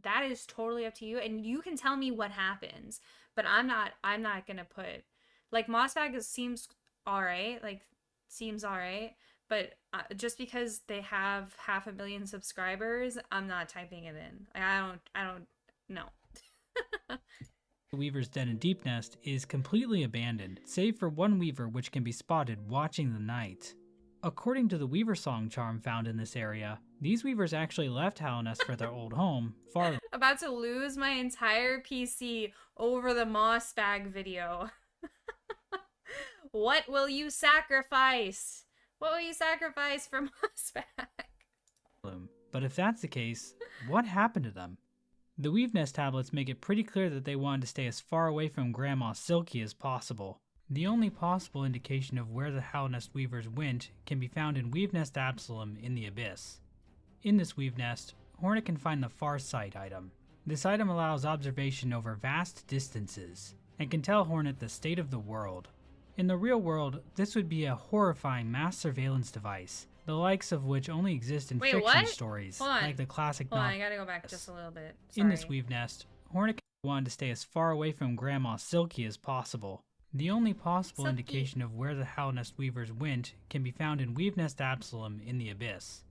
that is totally up to you, and you can tell me what happens, but I'm not gonna put, like, Mossbag seems alright, but just because they have 500,000 subscribers, I'm not typing it in. I don't know. the Weaver's den in Deep Nest is completely abandoned, save for one Weaver which can be spotted watching the night. According to the Weaver song charm found in this area, these Weavers actually left Hollow Nest for their old home, far About to lose my entire PC over the Mossbag video. What will you sacrifice? What will you sacrifice for Mossbag? But if that's the case, what happened to them? The Weave Nest tablets make it pretty clear that they wanted to stay as far away from Grandma Silky as possible. The only possible indication of where the Hollow Nest Weavers went can be found in Weave Nest Absalom in the Abyss. In this Weave Nest, Hornet can find the Far Sight item. This item allows observation over vast distances, and can tell Hornet the state of the world. In the real world, this would be a horrifying mass surveillance device, the likes of which only exist in fiction stories, like the classic novel. Hold on, I gotta go back just a little bit. Sorry. In this Weave Nest, Hornet wanted to stay as far away from Grandma Silky as possible. The only possible indication of where the Hollow Nest Weavers went can be found in Weave Nest Absalom in the Abyss.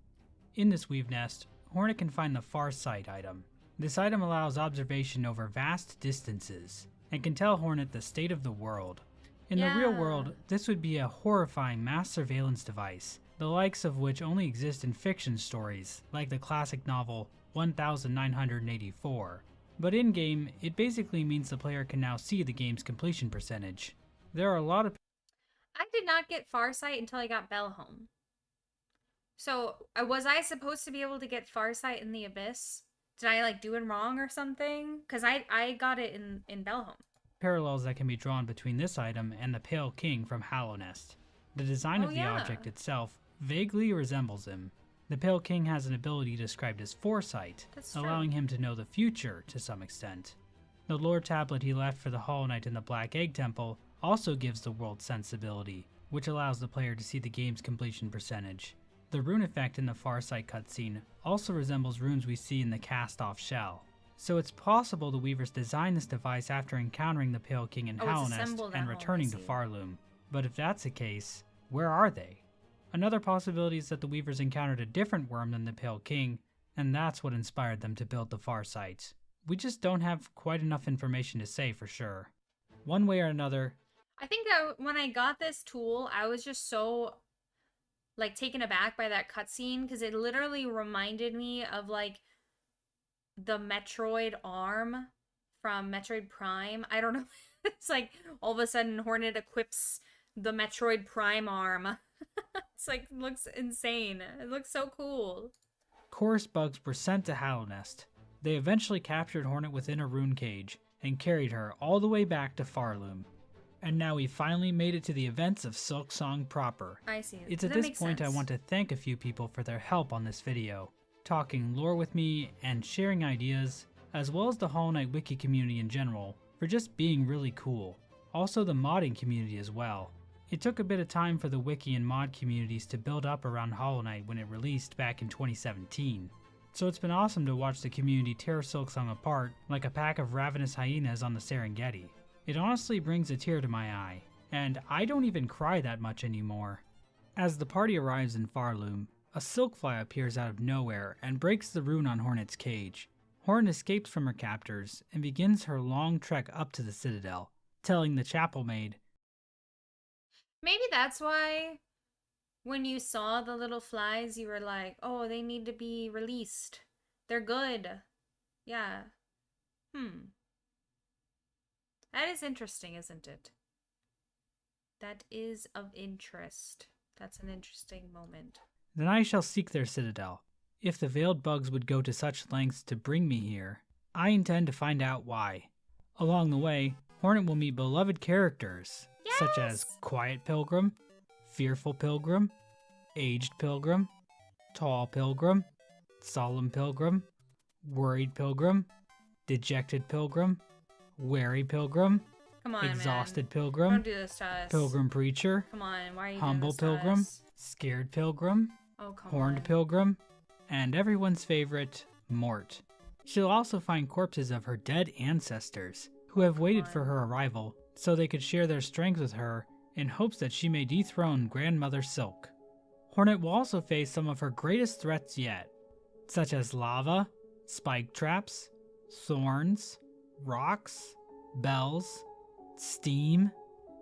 In this Weave Nest, Hornet can find the Far Sight item. This item allows observation over vast distances, and can tell Hornet the state of the world. In the real world, this would be a horrifying mass surveillance device, the likes of which only exist in fiction stories, like the classic novel 1984. But in-game, it basically means the player can now see the game's completion percentage. There are a lot of... I did not get Farsight until I got Bellhome. So, was I supposed to be able to get Farsight in the Abyss? Did I, like, do it wrong or something? Because I got it in Bellhome. Parallels that can be drawn between this item and the Pale King from Hollow Nest. The design of the object itself vaguely resembles him. The Pale King has an ability described as Foresight, allowing him to know the future to some extent. The lore tablet he left for the Hollow Knight in the Black Egg Temple also gives the world sensibility, which allows the player to see the game's completion percentage. The rune effect in the Farsight cutscene also resembles runes we see in the cast-off shell. So it's possible the Weavers designed this device after encountering the Pale King in Oh, it's Howlnest assembled at and home, returning I to see. Farloom. But if that's the case, where are they? Another possibility is that the Weavers encountered a different worm than the Pale King, and that's what inspired them to build the Farsight. We just don't have quite enough information to say for sure. One way or another, I think that when I got this tool, I was just so like taken aback by that cutscene because it literally reminded me of like the Metroid arm from Metroid Prime. I don't know. It's like all of a sudden Hornet equips the Metroid Prime arm. It's like looks insane. It looks so cool. Chorus bugs were sent to Howlnest. They eventually captured Hornet within a rune cage and carried her all the way back to Farloom. And now we finally made it to the events of Silksong proper. I see. It's at That this makes point I sense. want to thank a few people for their help on this video, talking lore with me and sharing ideas, as well as the Hollow Knight wiki community in general, for just being really cool. Also the modding community as well. It took a bit of time for the wiki and mod communities to build up around Hollow Knight when it released back in 2017. So it's been awesome to watch the community tear Silksong apart like a pack of ravenous hyenas on the Serengeti. It honestly brings a tear to my eye, and I don't even cry that much anymore. As the party arrives in Farloom, a silkfly appears out of nowhere and breaks the rune on Hornet's cage. Hornet escapes from her captors and begins her long trek up to the Citadel, telling the chapel maid, Maybe that's why when you saw the little flies, you were like, oh, they need to be released. They're good. Yeah. That is interesting, isn't it? That is of interest. That's an interesting moment. "Then I shall seek their Citadel. If the veiled bugs would go to such lengths to bring me here, I intend to find out why." Along the way, Hornet will meet beloved characters, such as Yes! Quiet Pilgrim, Fearful Pilgrim, Aged Pilgrim, Tall Pilgrim, Solemn Pilgrim, Worried Pilgrim, Dejected Pilgrim, Wary Pilgrim, Come on, Exhausted man. Pilgrim, Don't do this to us. Pilgrim Preacher, Come on, why are you Humble doing this to Pilgrim, us? Scared Pilgrim, Oh, come Horned on. Pilgrim, and everyone's favorite, Mort. She'll also find corpses of her dead ancestors, who have waited for her arrival so they could share their strength with her in hopes that she may dethrone Grandmother Silk. Hornet will also face some of her greatest threats yet, such as lava, spike traps, thorns, rocks, bells, steam,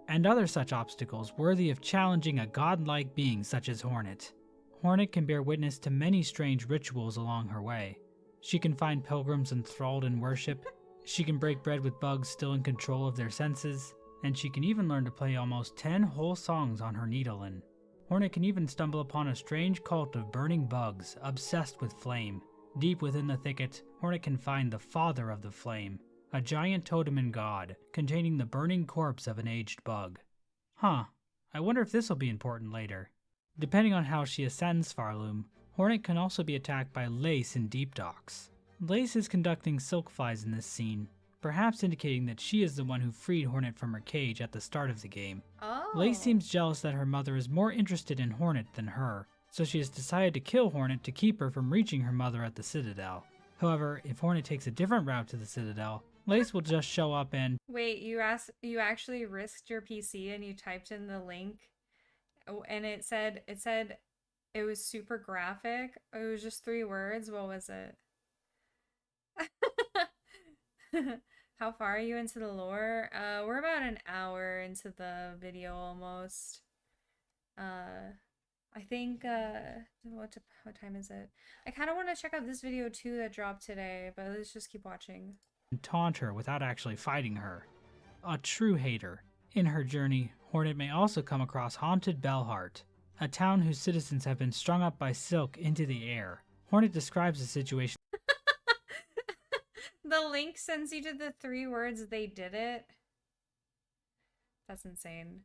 and other such obstacles worthy of challenging a godlike being such as Hornet. Hornet can bear witness to many strange rituals along her way. She can find pilgrims enthralled in worship, she can break bread with bugs still in control of their senses, and she can even learn to play almost 10 whole songs on her needlein. Hornet can even stumble upon a strange cult of burning bugs obsessed with flame. Deep within the thicket, Hornet can find the Father of the Flame, a giant totem and god containing the burning corpse of an aged bug. Huh, I wonder if this will be important later. Depending on how she ascends Farloom, Hornet can also be attacked by Lace in Deep Docks. Lace is conducting silkflies in this scene, perhaps indicating that she is the one who freed Hornet from her cage at the start of the game. Oh. Lace seems jealous that her mother is more interested in Hornet than her, so she has decided to kill Hornet to keep her from reaching her mother at the Citadel. However, if Hornet takes a different route to the Citadel, Lace will just show up and Wait, you actually risked your PC and you typed in the link, and it said it was super graphic. It was just 3 words. What was it? How far are you into the lore? We're about an hour into the video almost. I think what time is it? I kind of want to check out this video too that dropped today, but let's just keep watching. taunt her without actually fighting her. A true hater. In her journey, Hornet may also come across Haunted Bellheart, a town whose citizens have been strung up by silk into the air. Hornet describes the situation. The link sends you to the 3 words they did it. That's insane.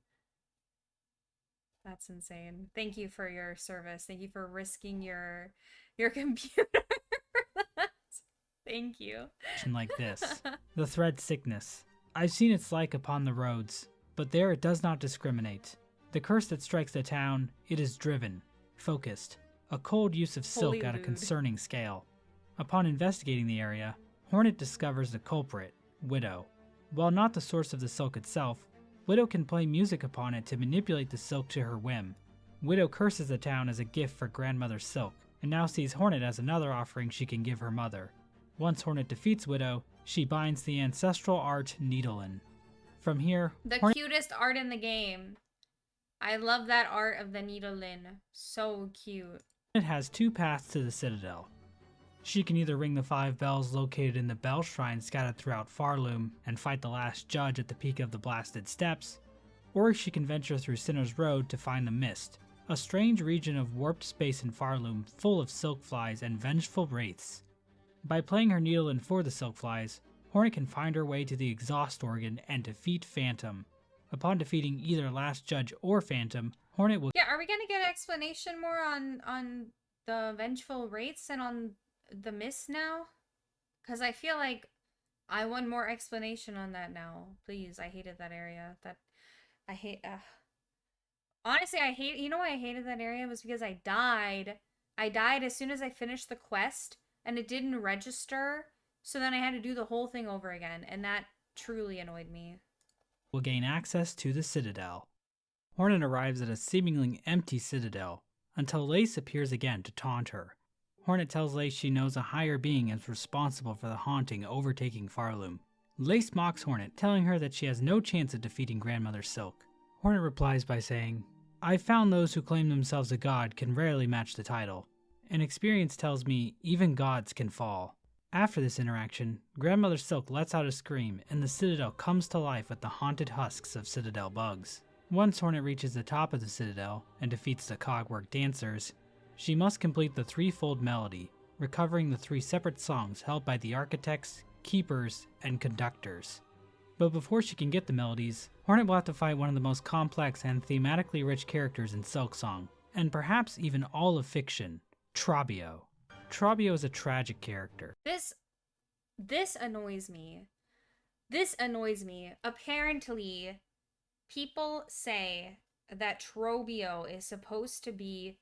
That's insane. Thank you for your service. Thank you for risking your computer for that. Thank you. Like this. The thread sickness. I've seen its like upon the roads, but there it does not discriminate. The curse that strikes the town, it is driven, focused, a cold use of silk Holy at a dude. concerning scale. Upon investigating the area, Hornet discovers the culprit, Widow. While not the source of the silk itself, Widow can play music upon it to manipulate the silk to her whim. Widow curses the town as a gift for Grandmother's silk, and now sees Hornet as another offering she can give her mother. Once Hornet defeats Widow, she binds the ancestral art Needlin. From here, The Hornet cutest art in the game. I love that art of the Needlin. So cute. has two paths to the Citadel. She can either ring the 5 bells located in the bell shrine scattered throughout Farloom and fight the last judge at the peak of the Blasted Steps, or she can venture through Sinner's Road to find the Mist, a strange region of warped space in Farloom full of silk flies and vengeful wraiths. By playing her Needlin for the silk flies, Hornet can find her way to the exhaust organ and defeat Phantom. Upon defeating either Last Judge or Phantom, Hornet will Yeah, are we gonna get an explanation more on the vengeful wraiths and on the mist now? Because I feel like I want more explanation on that now. Please, I hated that area. I hate. Honestly, you know why I hated that area was because I died. I died as soon as I finished the quest, and it didn't register. So then I had to do the whole thing over again, and that truly annoyed me. gain access to the Citadel. Hornet arrives at a seemingly empty Citadel, until Lace appears again to taunt her. Hornet tells Lace she knows a higher being is responsible for the haunting overtaking Farloom. Lace mocks Hornet, telling her that she has no chance of defeating Grandmother Silk. Hornet replies by saying, "I've found those who claim themselves a god can rarely match the title, and experience tells me even gods can fall." After this interaction, Grandmother Silk lets out a scream, and the Citadel comes to life with the haunted husks of Citadel bugs. Once Hornet reaches the top of the Citadel and defeats the Cogwork dancers, she must complete the threefold melody, recovering the 3 separate songs held by the architects, keepers, and conductors. But before she can get the melodies, Hornet will have to fight one of the most complex and thematically rich characters in Silksong, and perhaps even all of fiction, Trabio. Trabio is a tragic character. This annoys me. This annoys me. Apparently, people say that Trobio is supposed to be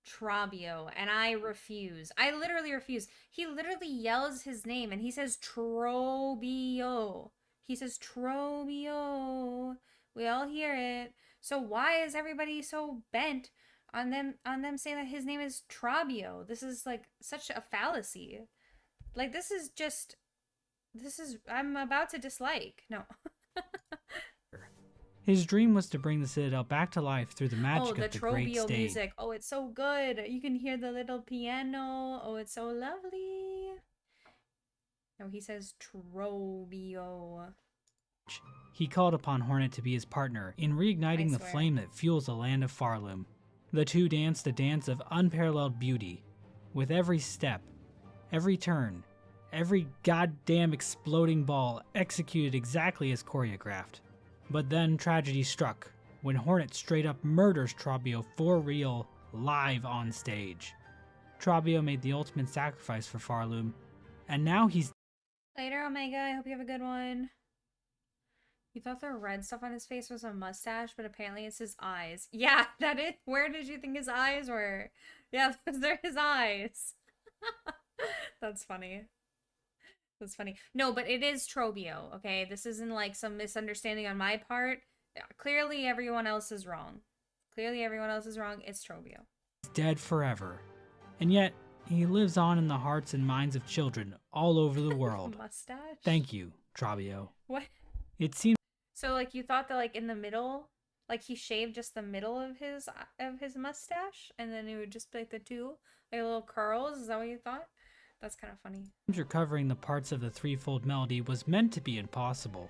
Trabio, and I refuse. I literally refuse. He literally yells his name, and he says Trobio. He says Trobio. We all hear it. So why is everybody so bent on them saying that his name is Trabio? This is like such a fallacy. Like I'm about to dislike. No. His dream was to bring the Citadel back to life through the magic the of the great Trobio stage. music. Oh, it's so good. You can hear the little piano. Oh, it's so lovely. No, he says Trobio. He called upon Hornet to be his partner in reigniting I the swear. flame that fuels the land of Farloom. The two danced a dance of unparalleled beauty, with every step, every turn, every goddamn exploding ball executed exactly as choreographed. But then tragedy struck, when Hornet straight up murders Trabio for real, live on stage. Trabio made the ultimate sacrifice for Farloom, and now he's Later, Omega. I hope you have a good one. You thought the red stuff on his face was a mustache, but apparently it's his eyes. Yeah, that is. Where did you think his eyes were? Yeah, they're his eyes. That's funny. That's funny. No, but it is Trobio, okay? This isn't like some misunderstanding on my part. Clearly, everyone else is wrong. Clearly, everyone else is wrong. It's Trobio. dead forever. And yet, he lives on in the hearts and minds of children all over the world. Mustache? Thank you, Trabio. What? It seems So, like, you thought that, like, in the middle, like, he shaved just the middle of his mustache, and then it would just be, like, the two, like, little curls? Is that what you thought? That's kind of funny. recovering the parts of the threefold melody was meant to be impossible.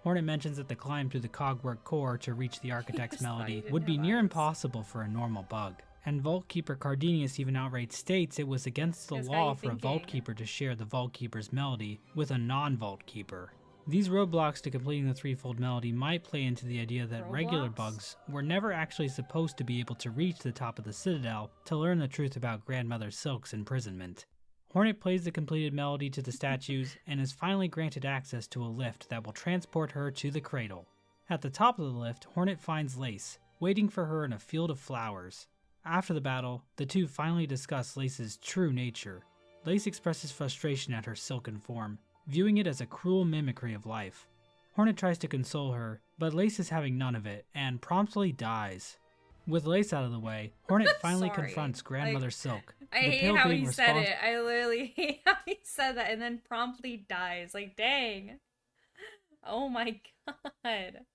Hornet mentions that the climb through the Cogwork core to reach the Architect's just thought melody he didn't would be have near eyes. impossible for a normal bug. And Vault Keeper Cardenius even outright states it was against the Just got law you for a Vault thinking. Keeper to share the Vault Keeper's melody with a non-Vault Keeper. These roadblocks to completing the threefold melody might play into the idea that regular Roadblocks? bugs were never actually supposed to be able to reach the top of the Citadel to learn the truth about Grandmother Silk's imprisonment. Hornet plays the completed melody to the statues and is finally granted access to a lift that will transport her to the cradle. At the top of the lift, Hornet finds Lace, waiting for her in a field of flowers. After the battle, the two finally discuss Lace's true nature. Lace expresses frustration at her silken form, viewing it as a cruel mimicry of life. Hornet tries to console her, but Lace is having none of it and promptly dies. With Lace out of the way, Hornet finally Sorry. confronts Grandmother Silk. I the hate pale how being he said respons- it. I literally hate how he said that and then promptly dies. Like, dang. Oh my god.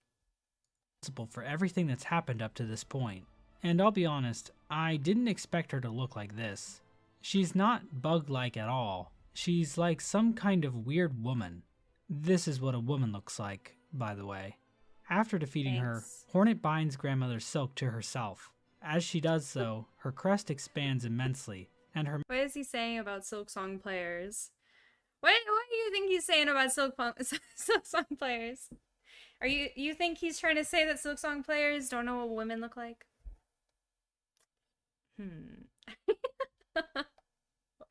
responsible for everything that's happened up to this point. And I'll be honest, I didn't expect her to look like this. She's not bug-like at all. She's like some kind of weird woman. This is what a woman looks like, by the way. After defeating her, Thanks. Hornet binds Grandmother Silk to herself. As she does so, her crest expands immensely, and her What is he saying about Silksong players? What do you think he's saying about Silksong players? You think he's trying to say that Silksong players don't know what women look like?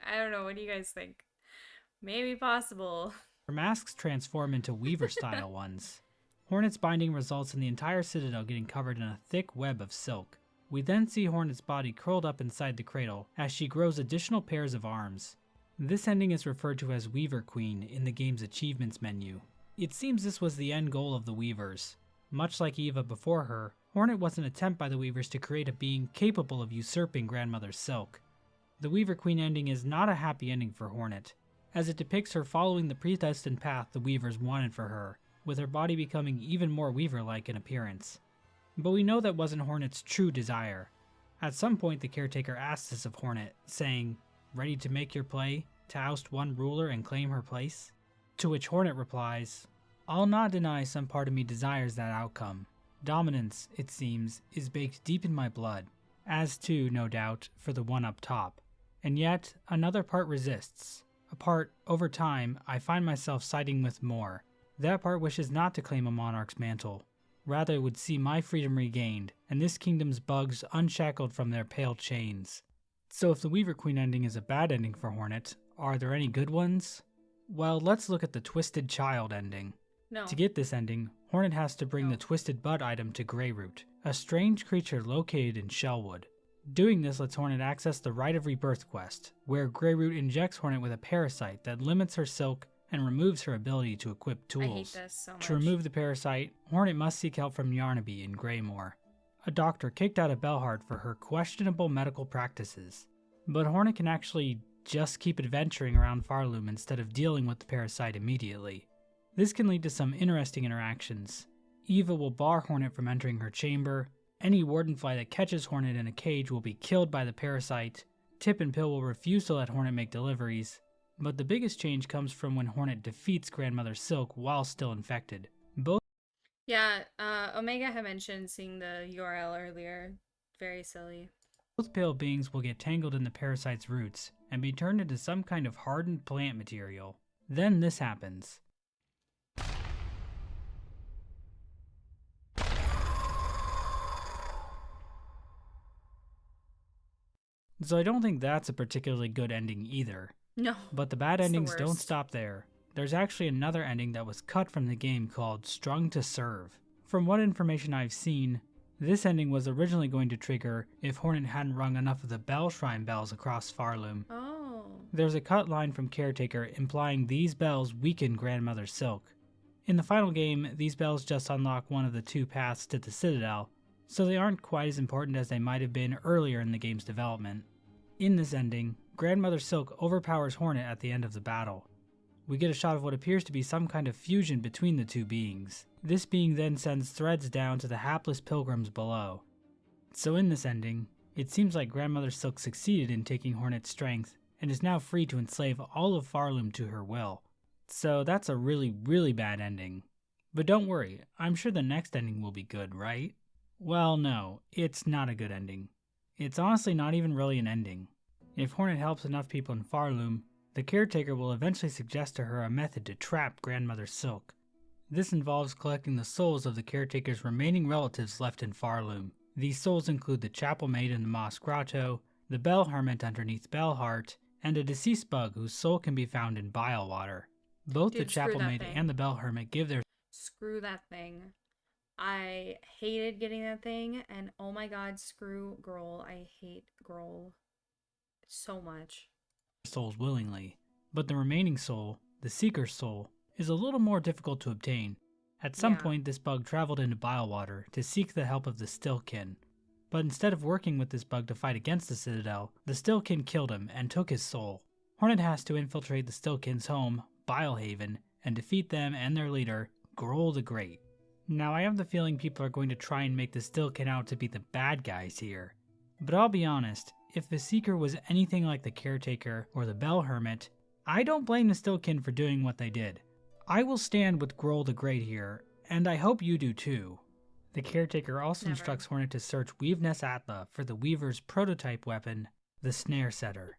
I don't know. What do you guys think? Maybe possible. Her masks transform into Weaver-style ones. Hornet's binding results in the entire citadel getting covered in a thick web of silk. We then see Hornet's body curled up inside the cradle as she grows additional pairs of arms. This ending is referred to as Weaver Queen in the game's achievements menu. It seems this was the end goal of the Weavers. Much like Eva before her, Hornet was an attempt by the Weavers to create a being capable of usurping Grandmother Silk. The Weaver Queen ending is not a happy ending for Hornet, as it depicts her following the predestined path the Weavers wanted for her, with her body becoming even more Weaver-like in appearance. But we know that wasn't Hornet's true desire. At some point the caretaker asks this of Hornet, saying, "Ready to make your play, to oust one ruler and claim her place?" To which Hornet replies, "I'll not deny some part of me desires that outcome. Dominance, it seems, is baked deep in my blood, as too, no doubt, for the one up top. And yet, another part resists. A part, over time, I find myself siding with more. That part wishes not to claim a monarch's mantle. Rather would see my freedom regained, and this kingdom's bugs unshackled from their pale chains." So if the Weaver Queen ending is a bad ending for Hornet, are there any good ones? Well, let's look at the Twisted Child ending. No. To get this ending, Hornet has to bring the Twisted Bud item to Greyroot, a strange creature located in Shellwood. Doing this lets Hornet access the Rite of Rebirth quest, where Greyroot injects Hornet with a parasite that limits her silk and removes her ability to equip tools. I hate this so much. To remove the parasite, Hornet must seek help from Yarnaby in Greymoor, a doctor kicked out of Belhart for her questionable medical practices. But Hornet can actually just keep adventuring around Farloom instead of dealing with the parasite immediately. This can lead to some interesting interactions. Eva will bar Hornet from entering her chamber. Any wardenfly that catches Hornet in a cage will be killed by the parasite. Tip and Pill will refuse to let Hornet make deliveries. But the biggest change comes from when Hornet defeats Grandmother Silk while still infected. Yeah, Omega had mentioned seeing the URL earlier. Very silly. Both pale beings will get tangled in the parasite's roots and be turned into some kind of hardened plant material. Then this happens. So I don't think that's a particularly good ending either. No. But the bad It's the endings don't worst. stop there. There's actually another ending that was cut from the game called Strung to Serve. From what information I've seen, this ending was originally going to trigger if Hornet hadn't rung enough of the Bell Shrine bells across Farloom. Oh. There's a cut line from Caretaker implying these bells weaken Grandmother Silk. In the final game, these bells just unlock one of the two paths to the Citadel, so they aren't quite as important as they might have been earlier in the game's development. In this ending, Grandmother Silk overpowers Hornet at the end of the battle. We get a shot of what appears to be some kind of fusion between the two beings. This being then sends threads down to the hapless pilgrims below. So in this ending, it seems like Grandmother Silk succeeded in taking Hornet's strength and is now free to enslave all of Farloom to her will. So that's a really, really bad ending. But don't worry, I'm sure the next ending will be good, right? Well, no, it's not a good ending. It's honestly not even really an ending. If Hornet helps enough people in Farloom, the Caretaker will eventually suggest to her a method to trap Grandmother Silk. This involves collecting the souls of the Caretaker's remaining relatives left in Farloom. These souls include the Chapel Maid in the Moss Grotto, the Bell Hermit underneath Bellheart, and a deceased bug whose soul can be found in Bile Water. Both the Dude, screw Chapel that Maid thing. and the Bell Hermit give their Screw that thing. I hated getting that thing, and oh my god, screw Grohl. I hate Grohl so much. Souls willingly, but the remaining soul, the Seeker's soul, is a little more difficult to obtain. At some Yeah. point, this bug traveled into Bilewater to seek the help of the Stillkin. But instead of working with this bug to fight against the Citadel, the Stillkin killed him and took his soul. Hornet has to infiltrate the Stillkin's home, Bilehaven, and defeat them and their leader, Grohl the Great. Now, I have the feeling people are going to try and make the Stillkin out to be the bad guys here. But I'll be honest, if the Seeker was anything like the Caretaker or the Bell Hermit, I don't blame the Stillkin for doing what they did. I will stand with Grohl the Great here, and I hope you do too. The Caretaker also Never. instructs Hornet to search Weaveness Atla for the Weaver's prototype weapon, the Snare Setter.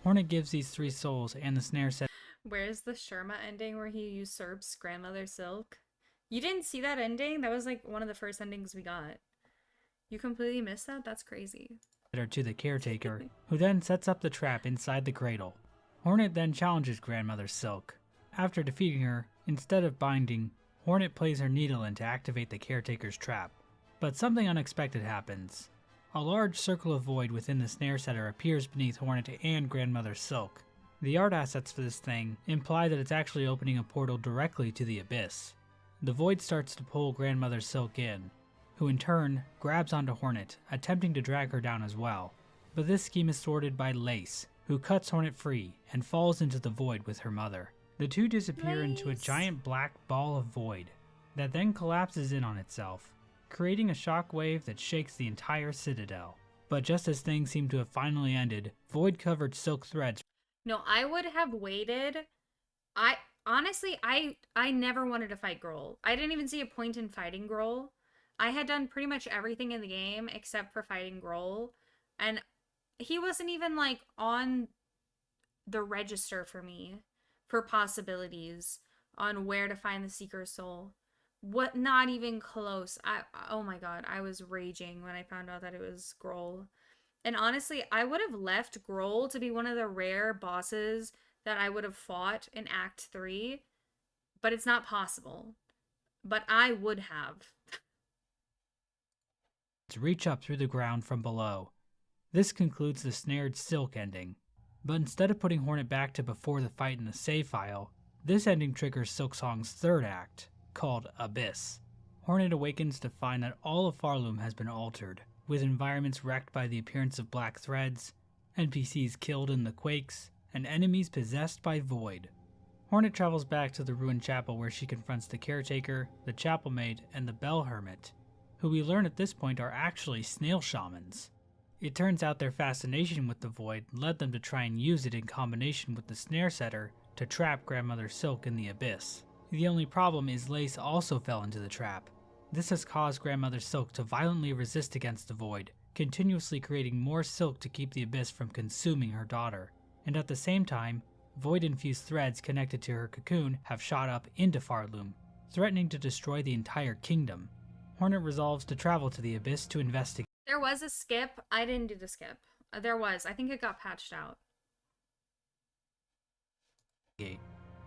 Hornet gives these 3 souls and the Snare Setter. Where's the Sherma ending where he usurps Grandmother Silk? You didn't see that ending? That was like one of the first endings we got. You completely missed that? That's crazy. To the Caretaker, who then sets up the trap inside the cradle. Hornet then challenges Grandmother Silk. After defeating her, instead of binding, Hornet plays her needle in to activate the Caretaker's trap. But something unexpected happens. A large circle of void within the Snare Setter appears beneath Hornet and Grandmother Silk. The art assets for this thing imply that it's actually opening a portal directly to the Abyss. The void starts to pull Grandmother Silk in, who in turn grabs onto Hornet, attempting to drag her down as well. But this scheme is thwarted by Lace, who cuts Hornet free and falls into the void with her mother. The two disappear into a Lace. giant black ball of void that then collapses in on itself, creating a shockwave that shakes the entire Citadel. But just as things seem to have finally ended, void-covered silk threads. No, I would have waited. I never wanted to fight Grohl. I didn't even see a point in fighting Grohl. I had done pretty much everything in the game except for fighting Grohl, and he wasn't even like on the register for me for possibilities on where to find the Seeker's Soul. What? Not even close. Oh my god, I was raging when I found out that it was Grohl. And honestly, I would have left Grohl to be one of the rare bosses that I would have fought in Act 3, but it's not possible. But I would have. Reach up through the ground from below. This concludes the snared Silk ending. But instead of putting Hornet back to before the fight in the save file, this ending triggers Silksong's third act, called Abyss. Hornet awakens to find that all of Farloom has been altered, with environments wrecked by the appearance of black threads, NPCs killed in the quakes, and enemies possessed by void. Hornet travels back to the ruined chapel where she confronts the Caretaker, the Chapel Maid, and the Bell Hermit, who we learn at this point are actually snail shamans. It turns out their fascination with the void led them to try and use it in combination with the Snare Setter to trap Grandmother Silk in the Abyss. The only problem is Lace also fell into the trap. This has caused Grandmother Silk to violently resist against the void, continuously creating more silk to keep the Abyss from consuming her daughter. And at the same time, void-infused threads connected to her cocoon have shot up into Farloom, threatening to destroy the entire kingdom. Hornet resolves to travel to the Abyss to investigate. There was a skip. I didn't do the skip. There was. I think it got patched out.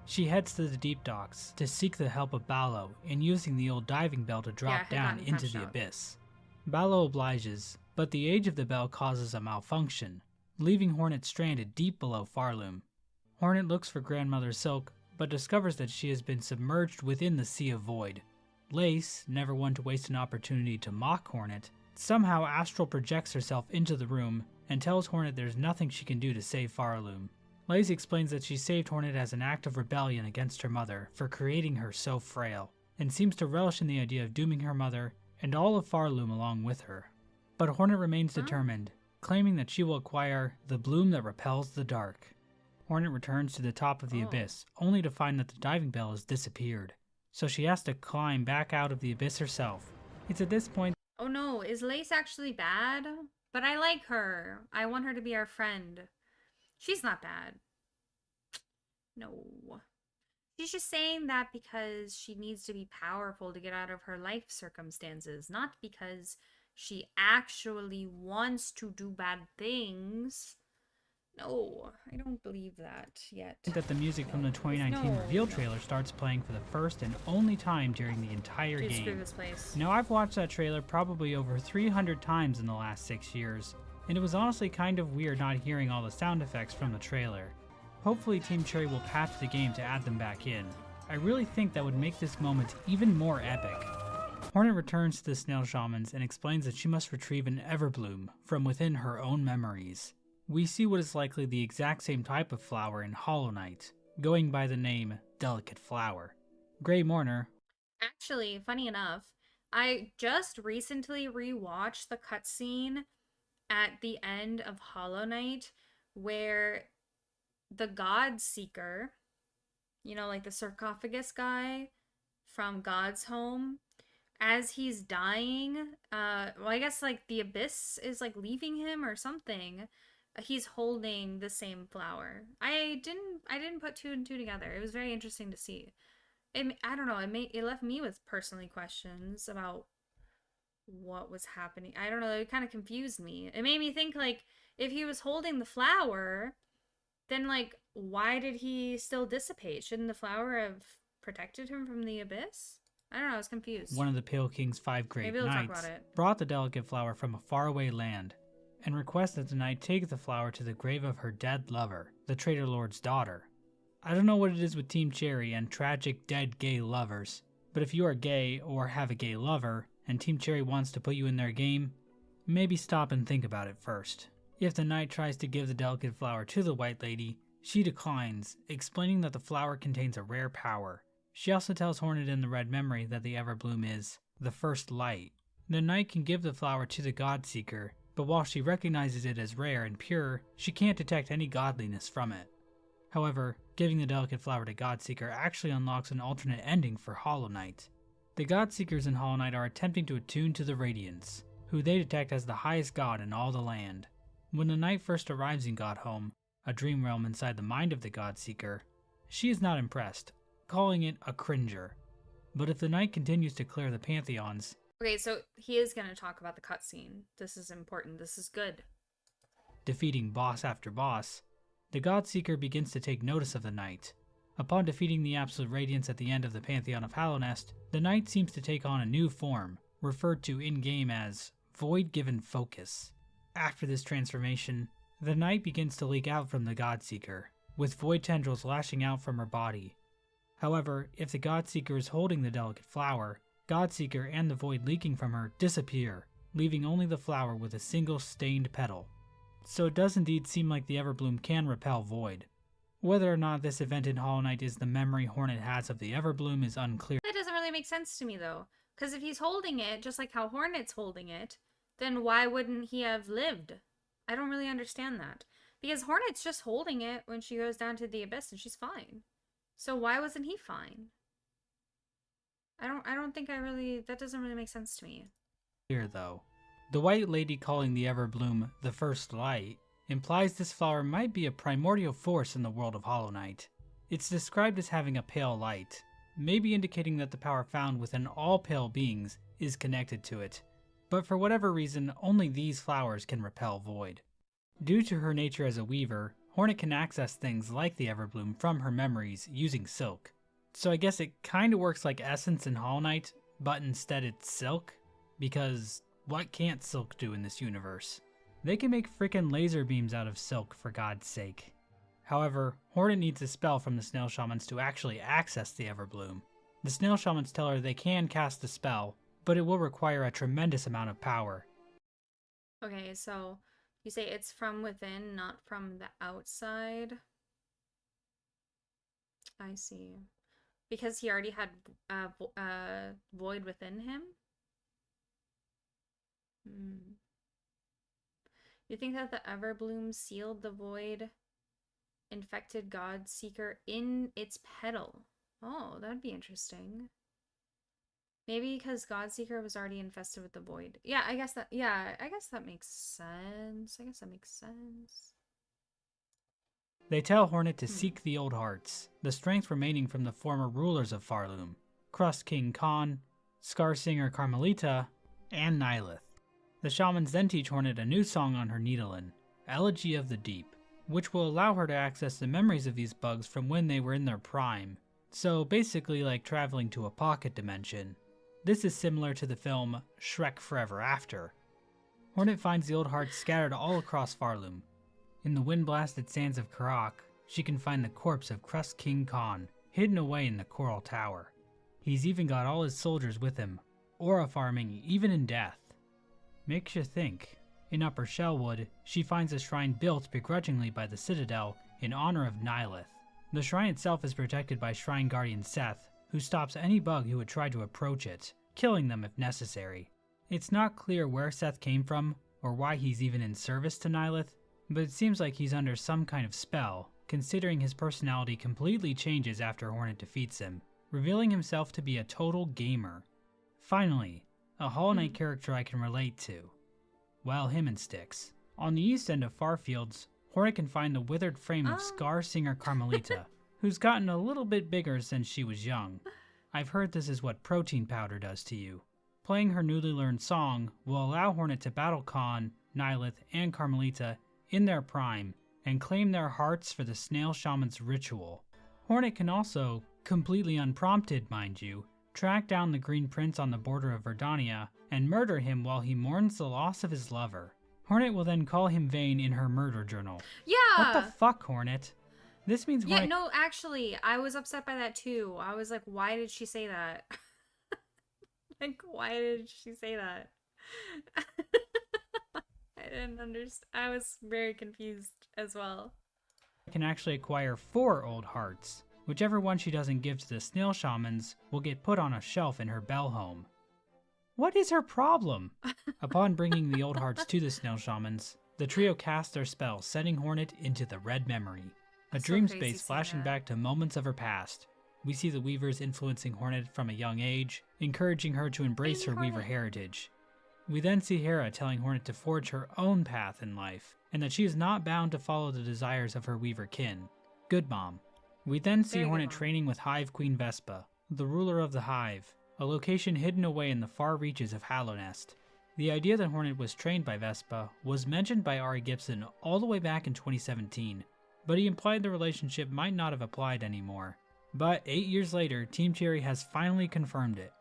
She heads to the deep docks to seek the help of Ballo in using the old diving bell to drop Yeah, it had down gotten into patched the out. Abyss. Ballo obliges, but the age of the bell causes a malfunction, leaving Hornet stranded deep below Farloom. Hornet looks for Grandmother Silk, but discovers that she has been submerged within the Sea of Void. Lace, never one to waste an opportunity to mock Hornet, somehow astral projects herself into the room and tells Hornet there's nothing she can do to save Farloom. Lace explains that she saved Hornet as an act of rebellion against her mother for creating her so frail, and seems to relish in the idea of dooming her mother and all of Farloom along with her. But Hornet remains determined, claiming that she will acquire the bloom that repels the dark. Hornet returns to the top of the Abyss, only to find that the diving bell has disappeared, so she has to climb back out of the Abyss herself. It's at this point Oh no, is Lace actually bad? But I like her. I want her to be our friend. She's not bad. No. She's just saying that because she needs to be powerful to get out of her life circumstances, not because she actually wants to do bad things. No, I don't believe that yet. That the music from the 2019 No, reveal no. trailer starts playing for the first and only time during the entire Dude, screw game. this place. Now, I've watched that trailer probably over 300 times in the last 6 years, and it was honestly kind of weird not hearing all the sound effects from the trailer. Hopefully Team Cherry will patch the game to add them back in. I really think that would make this moment even more epic. Hornet returns to the Snail Shamans and explains that she must retrieve an Everbloom from within her own memories. We see what is likely the exact same type of flower in Hollow Knight, going by the name Delicate Flower. Grey Mourner. Actually, funny enough, I just recently rewatched the cutscene at the end of Hollow Knight where the God Seeker, you know, like the sarcophagus guy from God's Home, as he's dying, well, I guess like the abyss is like leaving him or something. He's holding the same flower. I didn't put two and two together. It was very interesting to see. I don't know. It left me with personally questions about what was happening. I don't know. It kind of confused me. It made me think like if he was holding the flower, then like why did he still dissipate? Shouldn't the flower have protected him from the abyss? I don't know. I was confused. One of the Pale King's 5 great Maybe we'll talk knights, about it. brought the delicate flower from a faraway land, and requested that the knight take the flower to the grave of her dead lover, the Traitor Lord's daughter. I don't know what it is with Team Cherry and tragic dead gay lovers, but if you are gay or have a gay lover, and Team Cherry wants to put you in their game, maybe stop and think about it first. If the knight tries to give the delicate flower to the White Lady, she declines, explaining that the flower contains a rare power. She also tells Hornet in the Red Memory that the Everbloom is the first light. The knight can give the flower to the God Seeker, but while she recognizes it as rare and pure, she can't detect any godliness from it. However, giving the delicate flower to Godseeker actually unlocks an alternate ending for Hollow Knight. The Godseekers in Hollow Knight are attempting to attune to the Radiants, who they detect as the highest god in all the land. When the knight first arrives in Godhome, a dream realm inside the mind of the Godseeker, she is not impressed, calling it a cringer. But if the knight continues to clear the pantheons... Okay, so he is going to talk about the cutscene. This is important. This is good. defeating boss after boss, the Godseeker begins to take notice of the knight. Upon defeating the Absolute Radiance at the end of the Pantheon of Hallownest, the knight seems to take on a new form, referred to in-game as Void-Given Focus. After this transformation, the knight begins to leak out from the Godseeker, with void tendrils lashing out from her body. However, if the Godseeker is holding the delicate flower, Godseeker and the void leaking from her disappear, leaving only the flower with a single stained petal. So it does indeed seem like the Everbloom can repel void. Whether or not this event in Hollow Knight is the memory Hornet has of the Everbloom is unclear. That doesn't really make sense to me, though. Because if he's holding it, just like how Hornet's holding it, then why wouldn't he have lived? I don't really understand that. Because Hornet's just holding it when she goes down to the abyss and she's fine. So why wasn't he fine? I don't think that doesn't really make sense to me. Here though. The White Lady calling the Everbloom the First Light implies this flower might be a primordial force in the world of Hollow Knight. It's described as having a pale light, maybe indicating that the power found within all pale beings is connected to it, but for whatever reason, only these flowers can repel void. Due to her nature as a weaver, Hornet can access things like the Everbloom from her memories using silk. So I guess it kinda works like Essence in Hollow Knight, but instead it's silk, because what can't silk do in this universe? They can make frickin' laser beams out of silk, for God's sake. However, Hornet needs a spell from the Snail Shamans to actually access the Everbloom. The Snail Shamans tell her they can cast the spell, but it will require a tremendous amount of power. Okay, so you say it's from within, not from the outside. I see. Because he already had void within him? You think that the Everbloom sealed the void infected Godseeker in its petal? Oh, that'd be interesting. Maybe because Godseeker was already infested with the void. Yeah, I guess that makes sense. They tell Hornet to seek the old hearts, the strength remaining from the former rulers of Farloom, Crust King Khan, Scarsinger Carmelita, and Nihilith. The shamans then teach Hornet a new song on her needlein, Elegy of the Deep. which will allow her to access the memories of these bugs from when they were in their prime. So basically like traveling to a pocket dimension. This is similar to the film Shrek Forever After. Hornet finds the old hearts scattered all across Farloom. In the wind-blasted sands of Karak, she can find the corpse of Crust King Khan, hidden away in the Coral Tower. He's even got all his soldiers with him, aura farming even in death. Makes you think. In Upper Shellwood, she finds a shrine built begrudgingly by the Citadel in honor of Nihilith. The shrine itself is protected by Shrine Guardian Seth, who stops any bug who would try to approach it, killing them if necessary. It's not clear where Seth came from, or why he's even in service to Nihilith, but it seems like he's under some kind of spell, considering his personality completely changes after Hornet defeats him, revealing himself to be a total gamer. Finally, a Hollow Knight character I can relate to. Well, him and Styx. On the east end of Farfields, Hornet can find the withered frame of Scar Singer Carmelita, who's gotten a little bit bigger since she was young. I've heard this is what protein powder does to you. Playing her newly learned song will allow Hornet to battle Khan, Nihilith, and Carmelita in their prime, and claim their hearts for the Snail Shaman's ritual. Hornet can also, completely unprompted mind you, track down the Green Prince on the border of Verdania and murder him while he mourns the loss of his lover. Hornet will then call him vain in her murder journal. Yeah! What the fuck, Hornet? This means Hornet— Yeah, no, actually, I was upset by that too. I was like, why did she say that? Like, why did she say that? I didn't understand. I was very confused as well. can actually acquire 4 old hearts. Whichever one she doesn't give to the Snail Shamans will get put on a shelf in her bell home. What is her problem? Upon bringing the old hearts to the Snail Shamans, the trio cast their spell, sending Hornet into the Red Memory, a So dream crazy space seeing flashing that. back to moments of her past. We see the Weavers influencing Hornet from a young age, encouraging her to embrace Baby her Weaver Hornet. heritage. We then see Hera telling Hornet to forge her own path in life, and that she is not bound to follow the desires of her Weaver kin. Good mom. We then see Very good Hornet mom. training with Hive Queen Vespa, the ruler of the Hive, a location hidden away in the far reaches of Hallownest. The idea that Hornet was trained by Vespa was mentioned by Ari Gibson all the way back in 2017, but he implied the relationship might not have applied anymore. But 8 years later, Team Cherry has finally confirmed it.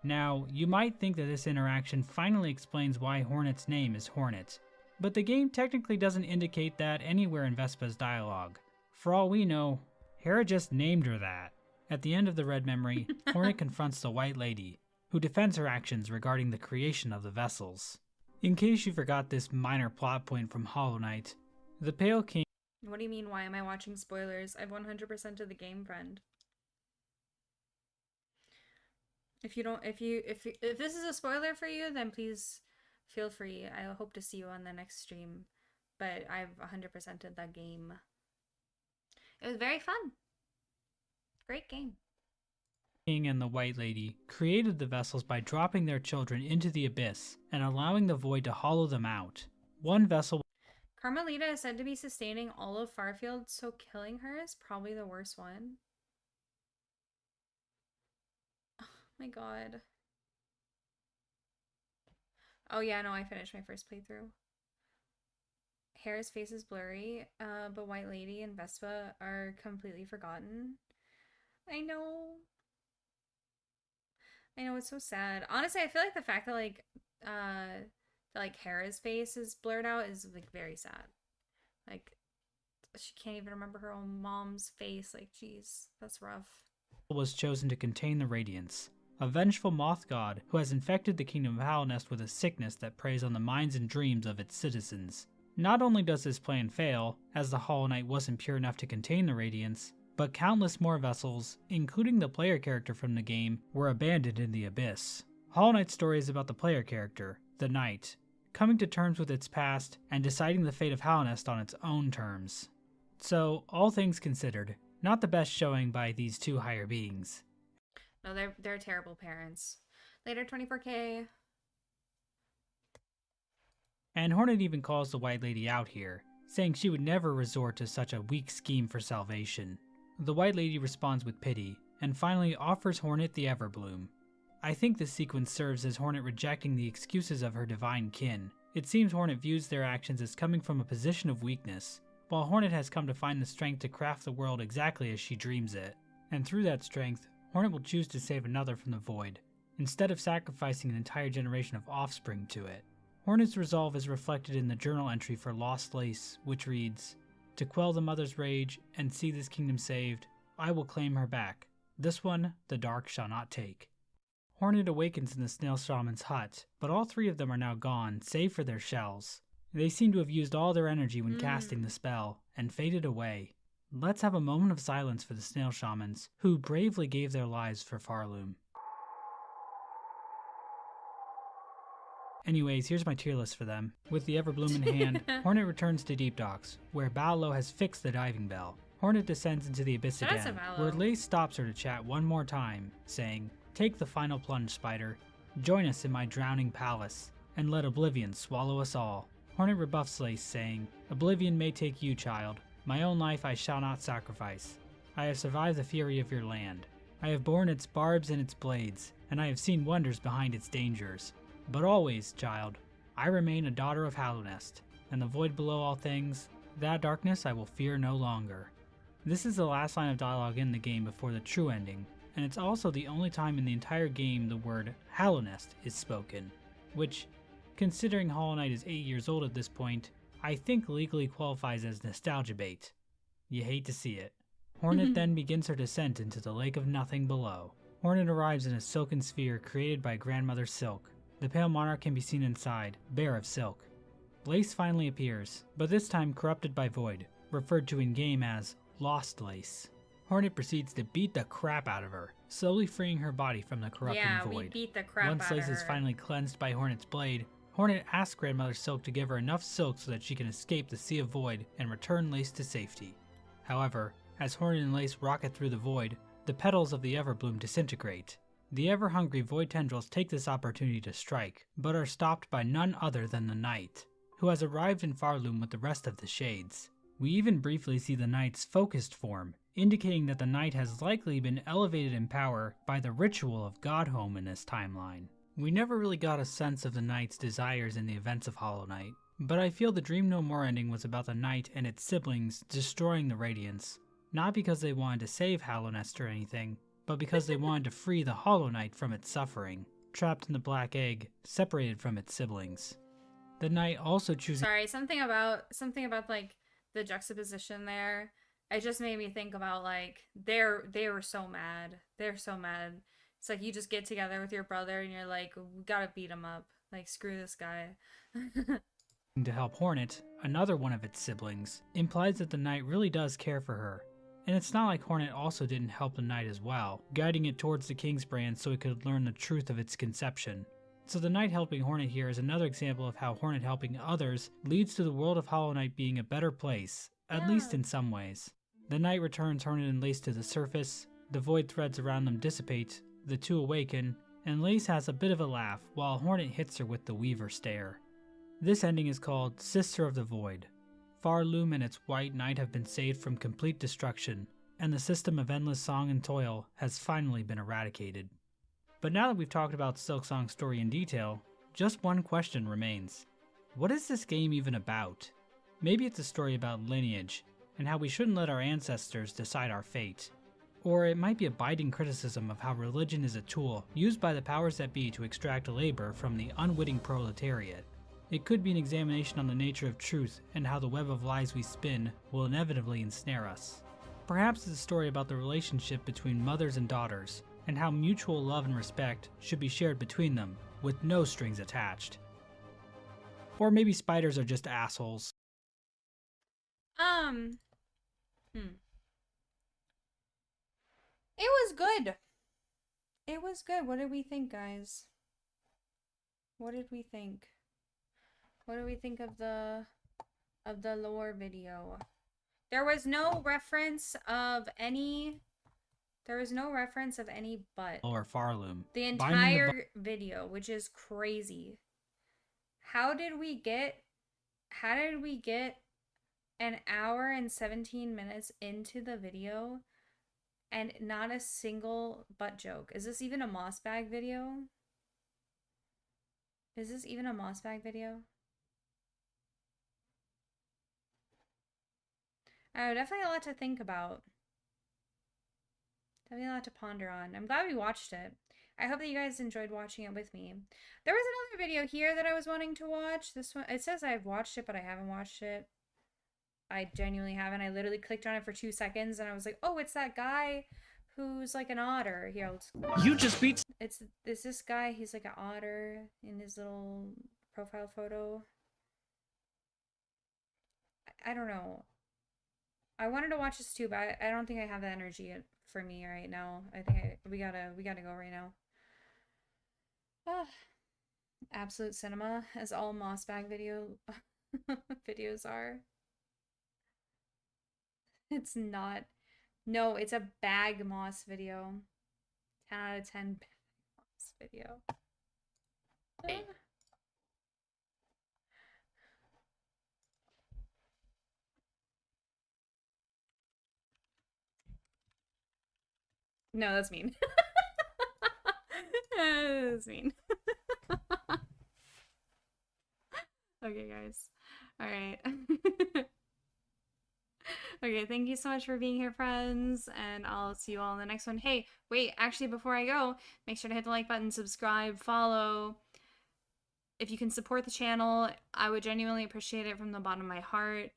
Now, you might think that this interaction finally explains why Hornet's name is Hornet, but the game technically doesn't indicate that anywhere in Vespa's dialogue. For all we know, Hera just named her that. At the end of the Red Memory, Hornet confronts the White Lady, who defends her actions regarding the creation of the vessels. In case you forgot this minor plot point from Hollow Knight, the Pale King What do you mean, why am I watching spoilers? I've 100% of the game, friend. If this is a spoiler for you, then please feel free. I hope to see you on the next stream. But I've 100%ed the game. It was very fun. Great game. and the White Lady created the vessels by dropping their children into the abyss and allowing the void to hollow them out. One vessel Carmelita is said to be sustaining all of Farfield, so killing her is probably the worst one. Oh my god. Oh yeah, no, I finished my first playthrough. Hera's face is blurry, but White Lady and Vespa are completely forgotten. I know. I know, it's so sad. Honestly, I feel like the fact that Hera's face is blurred out is like very sad. Like she can't even remember her own mom's face. Like, jeez, that's rough. was chosen to contain the Radiance, a vengeful moth god who has infected the kingdom of Hallownest with a sickness that preys on the minds and dreams of its citizens. Not only does this plan fail, as the Hollow Knight wasn't pure enough to contain the Radiance, but countless more vessels, including the player character from the game, were abandoned in the Abyss. Hollow Knight's story is about the player character, the Knight, coming to terms with its past and deciding the fate of Hallownest on its own terms. So, all things considered, not the best showing by these two higher beings. No, they're terrible parents. Later, 24K. And Hornet even calls the White Lady out here, saying she would never resort to such a weak scheme for salvation. The White Lady responds with pity, and finally offers Hornet the Everbloom. I think this sequence serves as Hornet rejecting the excuses of her divine kin. It seems Hornet views their actions as coming from a position of weakness, while Hornet has come to find the strength to craft the world exactly as she dreams it. And through that strength, Hornet will choose to save another from the void, instead of sacrificing an entire generation of offspring to it. Hornet's resolve is reflected in the journal entry for Lost Lace, which reads, "To quell the mother's rage and see this kingdom saved, I will claim her back. This one the dark shall not take." Hornet awakens in the snail shaman's hut, but all three of them are now gone, save for their shells. They seem to have used all their energy when casting the spell, and faded away. Let's have a moment of silence for the snail shamans, who bravely gave their lives for Farloom. Anyways, here's my tier list for them. With the Everbloom in hand, Hornet returns to Deep Docks, where Ballo has fixed the diving bell. Hornet descends into the abyss Shout out to again, Ballo. where Lace stops her to chat one more time, saying, "Take the final plunge, Spider. Join us in my drowning palace, and let Oblivion swallow us all." Hornet rebuffs Lace, saying, "Oblivion may take you, child. My own life I shall not sacrifice. I have survived the fury of your land. I have borne its barbs and its blades, and I have seen wonders behind its dangers. But always, child, I remain a daughter of Hallownest, and the void below all things, that darkness I will fear no longer." This is the last line of dialogue in the game before the true ending, and it's also the only time in the entire game the word Hallownest is spoken, which, considering Hollow Knight is 8 years old at this point, I think legally qualifies as nostalgia bait. You hate to see it. Hornet then begins her descent into the lake of nothing below. Hornet arrives in a silken sphere created by Grandmother Silk. The pale monarch can be seen inside, bare of silk. Lace finally appears, but this time corrupted by Void, referred to in-game as Lost Lace. Hornet proceeds to beat the crap out of her, slowly freeing her body from the corrupting Yeah, Void. we beat the crap Once out Lace of is her. finally cleansed by Hornet's blade, Hornet asks Grandmother Silk to give her enough silk so that she can escape the Sea of Void and return Lace to safety. However, as Hornet and Lace rocket through the Void, the petals of the Everbloom disintegrate. The ever-hungry Void tendrils take this opportunity to strike, but are stopped by none other than the Knight, who has arrived in Farloom with the rest of the Shades. We even briefly see the Knight's focused form, indicating that the Knight has likely been elevated in power by the ritual of Godhome in this timeline. We never really got a sense of the Knight's desires in the events of Hollow Knight, but I feel the Dream No More ending was about the Knight and its siblings destroying the Radiance, not because they wanted to save Hallownest or anything, but because they wanted to free the Hollow Knight from its suffering, trapped in the Black Egg, separated from its siblings. The Knight also chooses— Sorry, something about like the juxtaposition there. It just made me think about like they were so mad. They're so mad. It's like you just get together with your brother and you're like, we gotta beat him up. Like, screw this guy. to help Hornet, another one of its siblings, implies that the Knight really does care for her. And it's not like Hornet also didn't help the Knight as well, guiding it towards the King's brand so it could learn the truth of its conception. So the Knight helping Hornet here is another example of how Hornet helping others leads to the world of Hollow Knight being a better place, at least in some ways. The Knight returns Hornet and Lace to the surface, the void threads around them dissipate, the two awaken, and Lace has a bit of a laugh while Hornet hits her with the Weaver Stare. This ending is called Sister of the Void. Farloom and its White Knight have been saved from complete destruction, and the system of endless song and toil has finally been eradicated. But now that we've talked about Silksong's story in detail, just one question remains. What is this game even about? Maybe it's a story about lineage, and how we shouldn't let our ancestors decide our fate. Or it might be a biting criticism of how religion is a tool used by the powers that be to extract labor from the unwitting proletariat. It could be an examination on the nature of truth and how the web of lies we spin will inevitably ensnare us. Perhaps it's a story about the relationship between mothers and daughters, and how mutual love and respect should be shared between them, with no strings attached. Or maybe spiders are just assholes. It was good. It was good. What did we think, guys? What did we think? What do we think of the lore video? There was no reference of any butt. Or Farloom. The entire video, which is crazy. How did we get an hour and 17 minutes into the video and not a single butt joke? Is this even a moss bag video? Is this even a moss bag video? Definitely a lot to think about. Definitely a lot to ponder on. I'm glad we watched it. I hope that you guys enjoyed watching it with me. There was another video here that I was wanting to watch. This one, it says I've watched it, but I haven't watched it. I genuinely haven't. I literally clicked on it for 2 seconds and I was like, oh, it's that guy who's like an otter. Here, You just beat. it's this guy. He's like an otter in his little profile photo. I don't know. I wanted to watch this too, but I don't think I have the energy for me right now. I think we gotta go right now. Ah, absolute cinema, as all Mossbag videos are. It's not. No, it's a bag moss video. 10 out of 10 bag moss video. Hey. No, that's mean. That's mean. Okay, guys. All right. Okay, thank you so much for being here, friends, and I'll see you all in the next one. Hey, wait, actually, before I go, make sure to hit the like button, subscribe, follow. If you can support the channel, I would genuinely appreciate it from the bottom of my heart.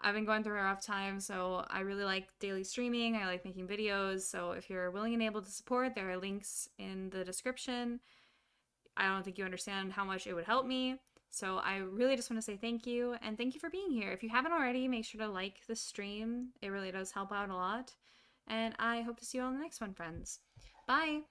I've been going through a rough time, so I really like daily streaming. I like making videos, so if you're willing and able to support, there are links in the description. I don't think you understand how much it would help me. So I really just want to say thank you, and thank you for being here. If you haven't already, make sure to like the stream. It really does help out a lot. And I hope to see you all in the next one, friends. Bye!